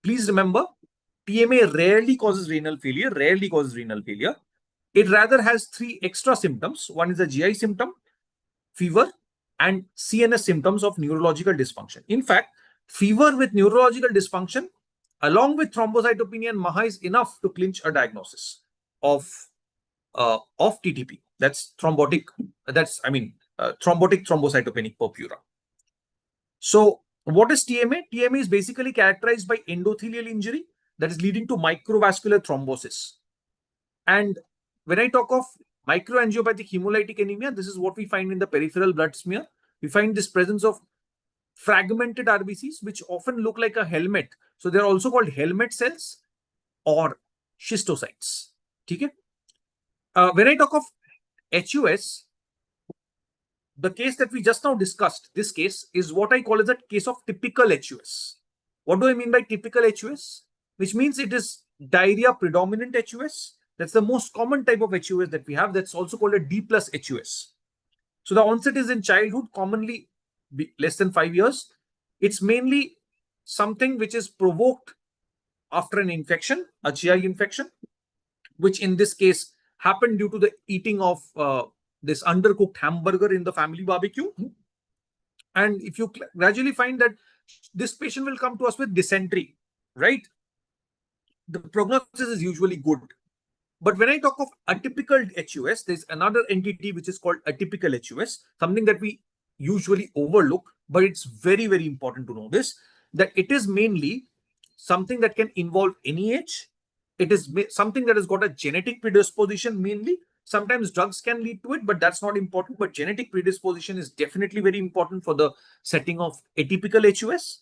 Please remember, TMA rarely causes renal failure, It rather has 3 extra symptoms. One is a GI symptom, fever, and CNS symptoms of neurological dysfunction. In fact, fever with neurological dysfunction, along with thrombocytopenia and MAHA, is enough to clinch a diagnosis of TTP. That's thrombotic. Thrombotic thrombocytopenic purpura. So, what is TMA? TMA is basically characterized by endothelial injury that is leading to microvascular thrombosis. And when I talk of microangiopathic hemolytic anemia, this is what we find in the peripheral blood smear. We find this presence of fragmented RBCs, which often look like a helmet. So they're also called helmet cells or schistocytes. Okay? When I talk of HUS, the case that we just now discussed, this case is what I call as a case of typical HUS. What do I mean by typical HUS? Which means it is diarrhea predominant HUS. That's the most common type of HUS that we have. That's also called a D+ HUS. So the onset is in childhood, commonly less than 5 years. It's mainly something which is provoked after an infection, a GI infection, which in this case happened due to the eating of this undercooked hamburger in the family barbecue. And if you gradually find that this patient will come to us with dysentery, right? The prognosis is usually good. But when I talk of atypical HUS, there's another entity which is called atypical HUS, something that we usually overlook, but it's very, very important to know this, that it is mainly something that can involve any age. It is something that has got a genetic predisposition mainly. Sometimes drugs can lead to it, but that's not important. But genetic predisposition is definitely very important for the setting of atypical HUS.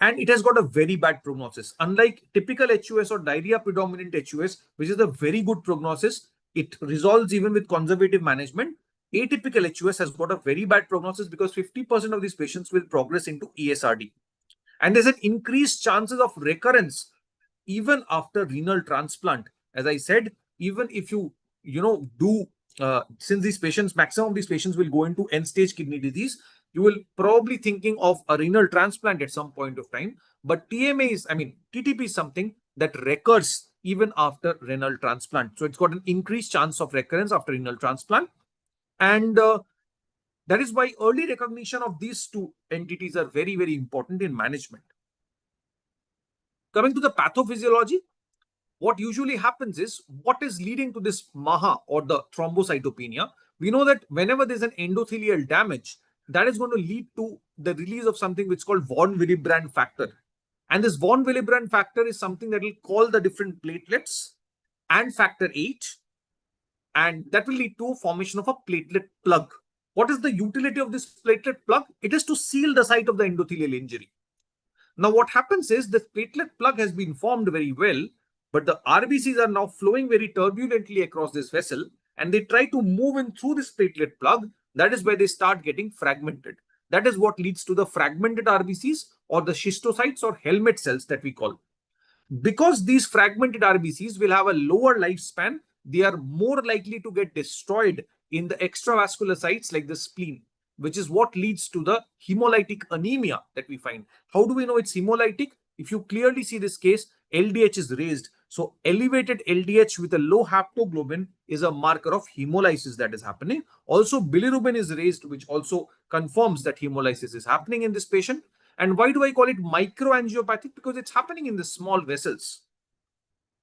and it has got a very bad prognosis. Unlike typical HUS or diarrhea predominant HUS, which is a very good prognosis, it resolves even with conservative management. Atypical HUS has got a very bad prognosis because 50% of these patients will progress into ESRD. And there's an increased chances of recurrence even after renal transplant. As I said, even if you do, since these patients, maximum of these patients will go into end-stage kidney disease, you will probably thinking of a renal transplant at some point of time. But TTP is something that recurs even after renal transplant. So it's got an increased chance of recurrence after renal transplant. And that is why early recognition of these two entities are very, very important in management. Coming to the pathophysiology, what usually happens is, what is leading to this MAHA or the thrombocytopenia? We know that whenever there's an endothelial damage, that is going to lead to the release of something which is called von Willebrand factor. And this von Willebrand factor is something that will call the different platelets and factor VIII, and that will lead to formation of a platelet plug. What is the utility of this platelet plug? It is to seal the site of the endothelial injury. Now, what happens is the platelet plug has been formed very well, but the RBCs are now flowing very turbulently across this vessel, and they try to move in through this platelet plug. That is where they start getting fragmented. That is what leads to the fragmented RBCs or the schistocytes or helmet cells that we call. Because these fragmented RBCs will have a lower lifespan, they are more likely to get destroyed in the extravascular sites like the spleen, which is what leads to the hemolytic anemia that we find. How do we know it's hemolytic? If you clearly see this case, LDH is raised. So elevated LDH with a low haptoglobin is a marker of hemolysis that is happening. Also, bilirubin is raised, which also confirms that hemolysis is happening in this patient. And why do I call it microangiopathic? Because it's happening in the small vessels.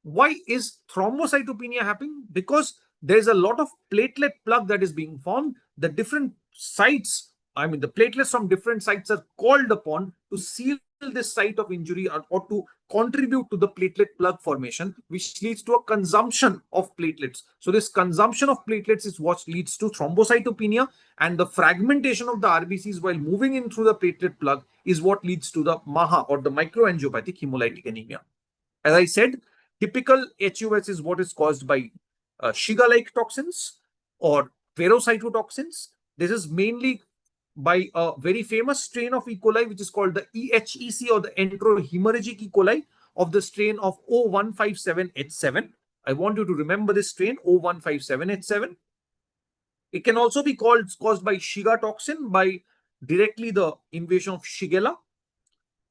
Why is thrombocytopenia happening? Because there's a lot of platelet plug that is being formed. The different sites, the platelets from different sites are called upon to seal this site of injury or to contribute to the platelet plug formation, which leads to a consumption of platelets. So this consumption of platelets is what leads to thrombocytopenia, and the fragmentation of the RBCs while moving in through the platelet plug is what leads to the MAHA or the microangiopathic hemolytic anemia. As I said, typical HUS is what is caused by Shiga-like toxins or verocytotoxins. This is mainly by a very famous strain of E. coli, which is called the EHEC or the enterohemorrhagic E. coli of the strain of O157H7. I want you to remember this strain, O157H7. It can also be caused by Shiga toxin by directly the invasion of Shigella.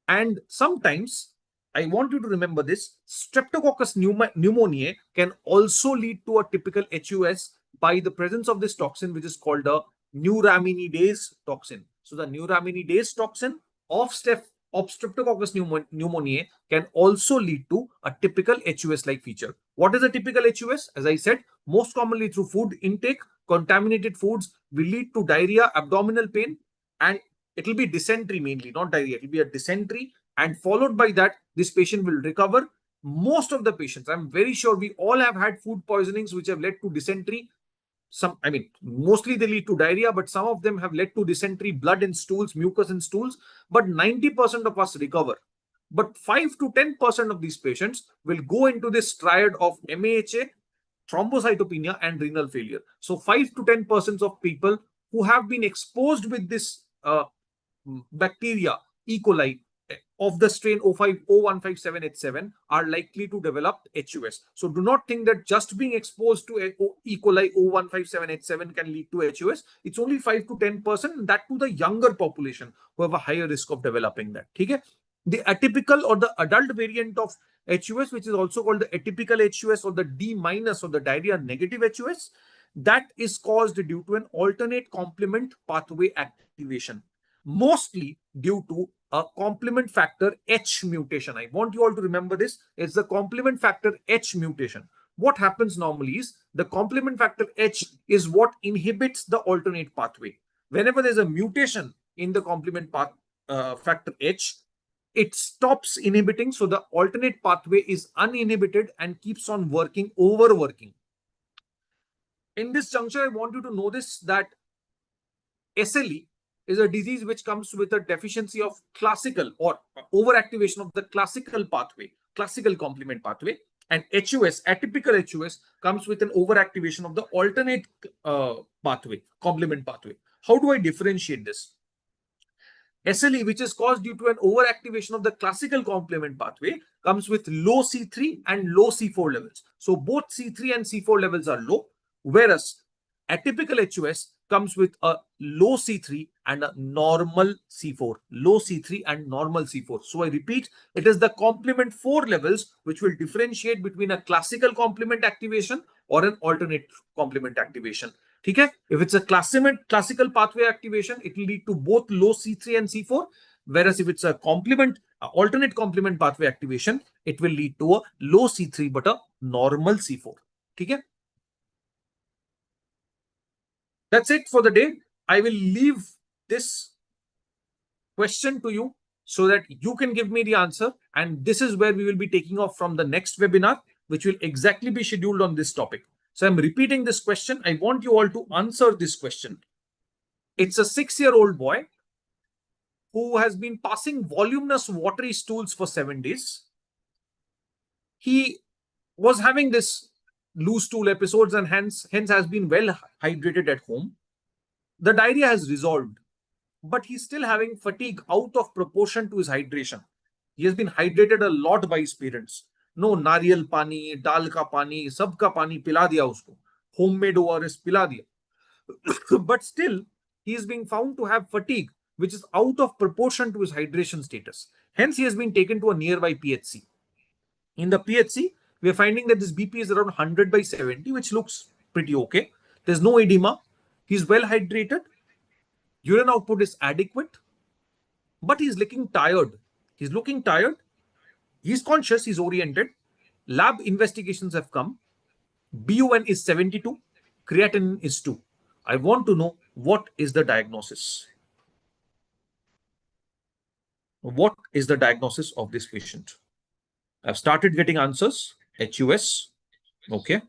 And sometimes, I want you to remember this, Streptococcus pneumoniae can also lead to a typical HUS by the presence of this toxin, which is called a neuraminidase toxin. So the neuraminidase toxin of Streptococcus pneumoniae can also lead to a typical HUS-like feature. What is a typical HUS? As I said, most commonly through food intake, contaminated foods will lead to diarrhea, abdominal pain, and it will be dysentery mainly, not diarrhea. It will be a dysentery, and followed by that, this patient will recover. Most of the patients, I'm very sure we all have had food poisonings which have led to dysentery. Mostly they lead to diarrhea, but some of them have led to dysentery, blood in stools, mucus in stools. But 90% of us recover. But 5 to 10% of these patients will go into this triad of MAHA, thrombocytopenia, and renal failure. So 5 to 10% of people who have been exposed with this bacteria, E. coli, of the strain O157H7 are likely to develop HUS. So do not think that just being exposed to E. coli O157H7 can lead to HUS. It's only 5 to 10%, and that to the younger population who have a higher risk of developing that. Okay? The atypical or the adult variant of HUS, which is also called the atypical HUS or the D- or the diarrhea negative HUS, that is caused due to an alternate complement pathway activation, mostly due to a complement factor H mutation. I want you all to remember this. It's the complement factor H mutation. What happens normally is the complement factor H is what inhibits the alternate pathway. Whenever there's a mutation in the complement factor H, it stops inhibiting. So the alternate pathway is uninhibited and keeps on overworking. In this juncture, I want you to know this, that SLE is a disease which comes with a deficiency of classical or overactivation of the classical pathway, classical complement pathway. And HUS, atypical HUS, comes with an overactivation of the alternate pathway, complement pathway. How do I differentiate this? SLE, which is caused due to an overactivation of the classical complement pathway, comes with low C3 and low C4 levels. So both C3 and C4 levels are low, whereas atypical HUS comes with a low C3 and a normal C4. Low C3 and normal C4. So I repeat, it is the complement 4 levels which will differentiate between a classical complement activation or an alternate complement activation. Okay? If it's a classical pathway activation, it will lead to both low C3 and C4. Whereas if it's a alternate complement pathway activation, it will lead to a low C3 but a normal C4. Okay? That's it for the day. I will leave this question to you so that you can give me the answer. And this is where we will be taking off from the next webinar, which will exactly be scheduled on this topic. So I'm repeating this question. I want you all to answer this question. It's a 6-year-old boy who has been passing voluminous watery stools for 7 days. He was having this loose stool episodes and hence has been well hydrated at home. The diarrhea has resolved, but he's still having fatigue out of proportion to his hydration. He has been hydrated a lot by his parents. No, nariyal pani, dal ka pani, sab ka pani pila diya usko. Homemade ORS pila diya. But still, he is being found to have fatigue, which is out of proportion to his hydration status. Hence, he has been taken to a nearby PHC. In the PHC, we are finding that this BP is around 100/70, which looks pretty okay. There's no edema. He's well hydrated. Urine output is adequate, but he's looking tired. He's looking tired. He's conscious. He's oriented. Lab investigations have come. BUN is 72. Creatinine is 2. I want to know, what is the diagnosis? What is the diagnosis of this patient? I've started getting answers. HUS. Okay.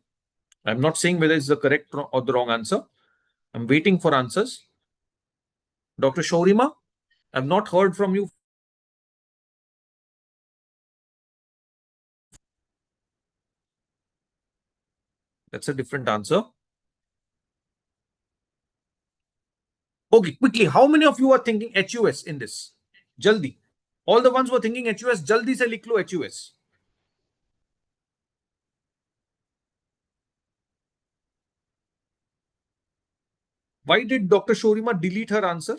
I'm not saying whether it's the correct or the wrong answer. I'm waiting for answers. Dr. Shaurima, I've not heard from you. That's a different answer. Okay, quickly, how many of you are thinking HUS in this? Jaldi. All the ones who are thinking HUS, jaldi se likh lo HUS. Why did Dr. Shaurima delete her answer?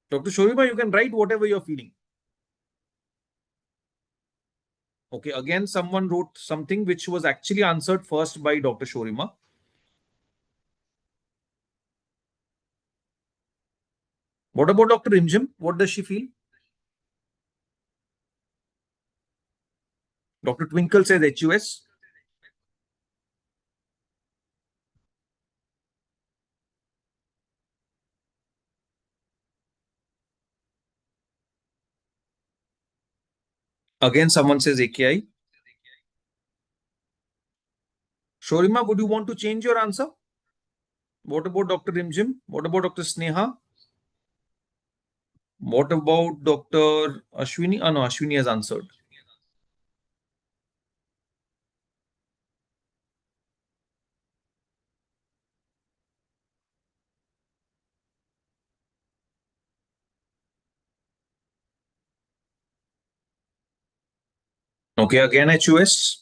Dr. Shaurima, you can write whatever you're feeling. Okay, again, someone wrote something which was actually answered first by Dr. Shaurima. What about Dr. Imjim? What does she feel? Dr. Twinkle says HUS. Again, someone says AKI. Shaurima, would you want to change your answer? What about Dr. Imjim? What about Dr. Sneha? What about Dr. Ashwini? Oh, no, Ashwini has answered. Okay, again HUS.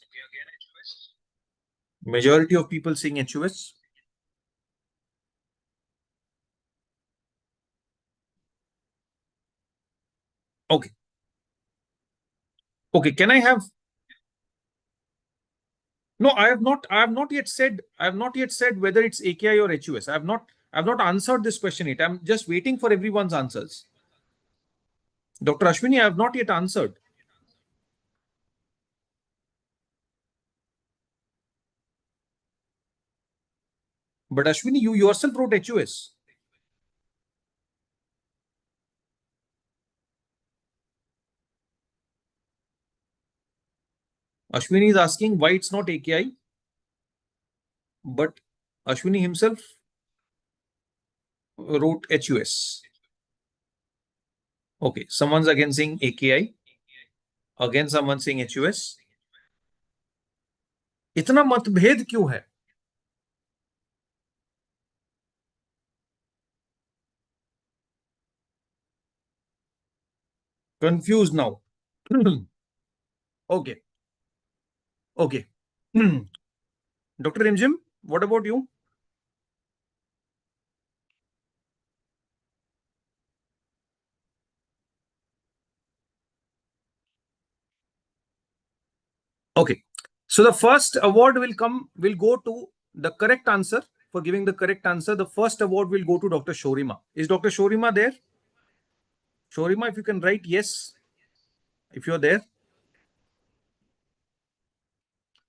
Majority of people saying HUS. Okay. Okay, can I have... No, I have not yet said whether it's AKI or HUS. I have not answered this question yet. I'm just waiting for everyone's answers. Dr. Ashwini, I have not yet answered. But Ashwini, you yourself wrote HUS. Ashwini is asking why it's not AKI. But Ashwini himself... wrote HUS. Okay, someone's again saying AKI. Again, someone saying HUS. इतना मतभेद क्यों है? Confused now. Okay. Okay. Dr. Rimjim, what about you? Okay. So the first award will go to the correct answer. For giving the correct answer, the first award will go to Dr. Shorima. Is Dr. Shorima there? Shorima, if you can write yes, if you're there.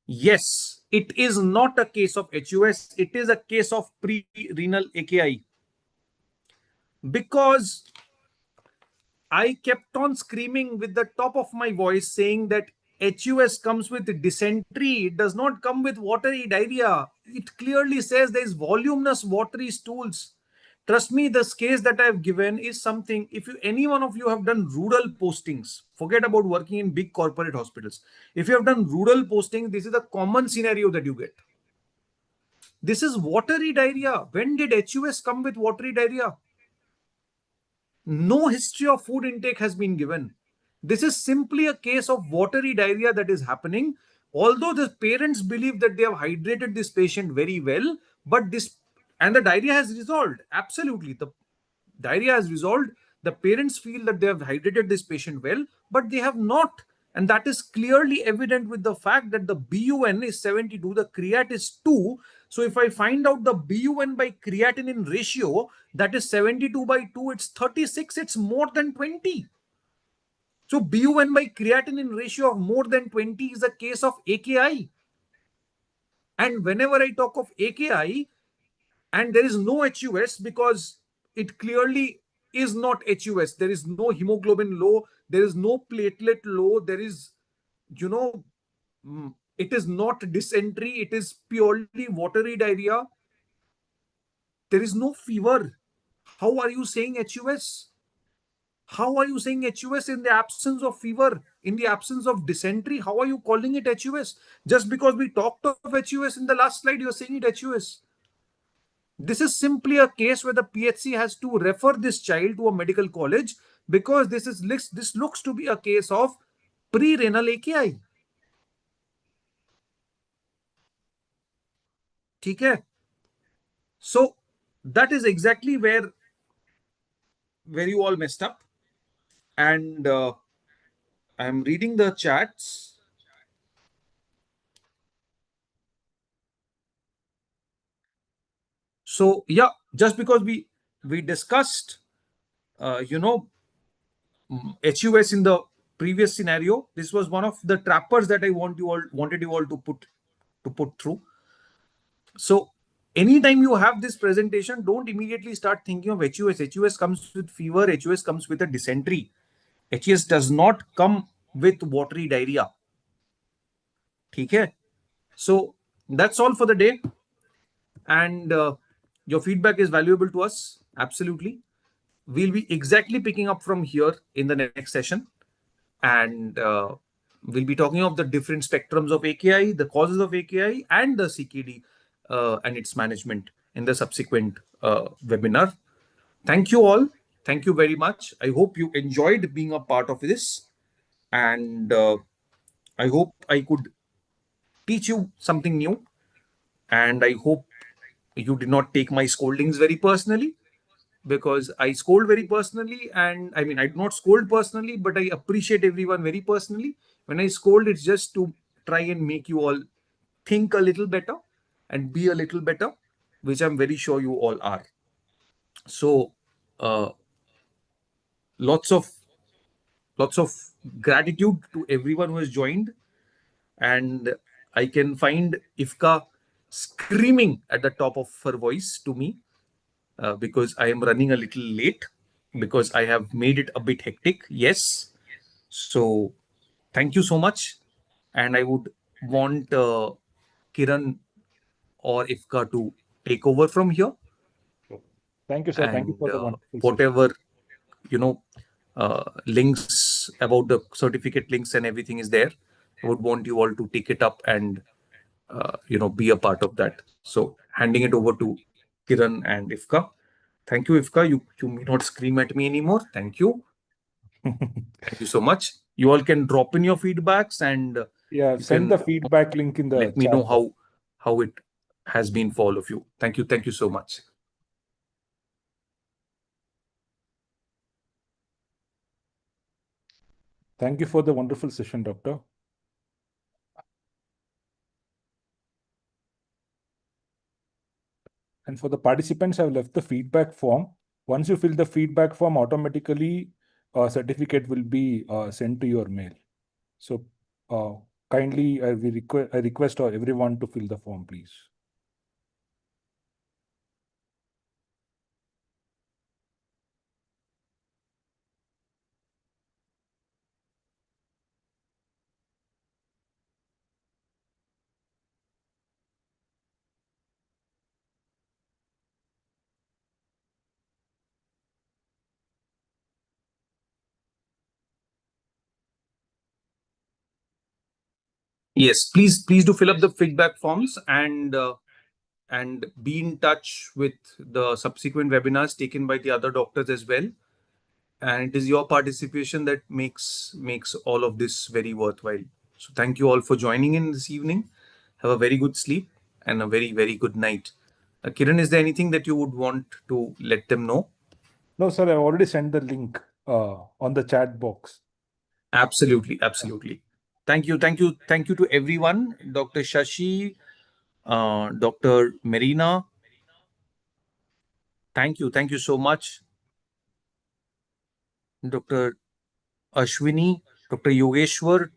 Yes, it is not a case of HUS. It is a case of pre-renal AKI. Because I kept on screaming with the top of my voice saying that HUS comes with dysentery. It does not come with watery diarrhea. It clearly says there is voluminous watery stools. Trust me, this case that I have given is something, if any one of you have done rural postings, forget about working in big corporate hospitals. If you have done rural posting, this is a common scenario that you get. This is watery diarrhea. When did HUS come with watery diarrhea? No history of food intake has been given. This is simply a case of watery diarrhea that is happening. Although the parents believe that they have hydrated this patient very well, but and the diarrhea has resolved. Absolutely. The diarrhea has resolved. The parents feel that they have hydrated this patient well, but they have not. And that is clearly evident with the fact that the BUN is 72, the creat is 2. So if I find out the BUN by creatinine ratio, that is 72 by 2, it's 36, it's more than 20. So BUN by creatinine ratio of more than 20 is a case of AKI. And whenever I talk of AKI, and there is no HUS because it clearly is not HUS. There is no hemoglobin low. There is no platelet low. There is, it is not dysentery. It is purely watery diarrhea. There is no fever. How are you saying HUS? How are you saying HUS in the absence of fever, in the absence of dysentery? How are you calling it HUS? Just because we talked of HUS in the last slide, you're saying it HUS. This is simply a case where the PHC has to refer this child to a medical college because this looks to be a case of pre-renal AKI. Okay? So that is exactly where you all messed up. And I'm reading the chats. So yeah, just because we discussed, HUS in the previous scenario, this was one of the trappers that I wanted you all to put through. So anytime you have this presentation, don't immediately start thinking of HUS. HUS comes with fever. HUS comes with a dysentery. HUS does not come with watery diarrhea. Okay? So that's all for the day. And your feedback is valuable to us. Absolutely. We'll be exactly picking up from here in the next session. And we'll be talking of the different spectrums of AKI, the causes of AKI, and the CKD and its management in the subsequent webinar. Thank you all. Thank you very much. I hope you enjoyed being a part of this. And I hope I could teach you something new. And I hope you did not take my scoldings very personally, because I scold very personally. And I mean, I do not scold personally, but I appreciate everyone very personally. When I scold, it's just to try and make you all think a little better and be a little better, which I'm very sure you all are. So lots of gratitude to everyone who has joined. And I can find Ifka screaming at the top of her voice to me because I am running a little late, because I have made it a bit hectic. Yes. So thank you so much. And I would want Kiran or Ifka to take over from here. Thank you, sir. Thank you And for the wonderful session. whatever, you know, links about the certificate links and everything is there. I would want you all to take it up and, be a part of that. So handing it over to Kiran and Ifka. Thank you, Ifka. You may not scream at me anymore. Thank you. Thank you so much. You all can drop in your feedbacks, and Yeah, you send can the feedback link in the let me chat know box. how it has been for all of you. Thank you. Thank you so much. Thank you for the wonderful session, Doctor. And for the participants, I've left the feedback form. Once you fill the feedback form, automatically a certificate will be sent to your mail. So kindly, I request everyone to fill the form, please. Yes, please do fill up the feedback forms, and be in touch with the subsequent webinars taken by the other doctors as well. And it is your participation that makes all of this very worthwhile. So thank you all for joining in this evening. Have a very good sleep and a very, very good night. Kiran, is there anything that you would want to let them know? No, sir, I've already sent the link on the chat box. Absolutely, absolutely. Thank you, thank you, thank you to everyone. Dr. Shashi, Dr. Marina. Thank you so much. Dr. Ashwini, Dr. Yogeshwar.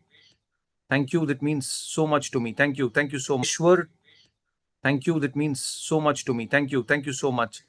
Thank you. That means so much to me. Thank you. Thank you so much. Thank you. That means so much to me. Thank you. Thank you so much.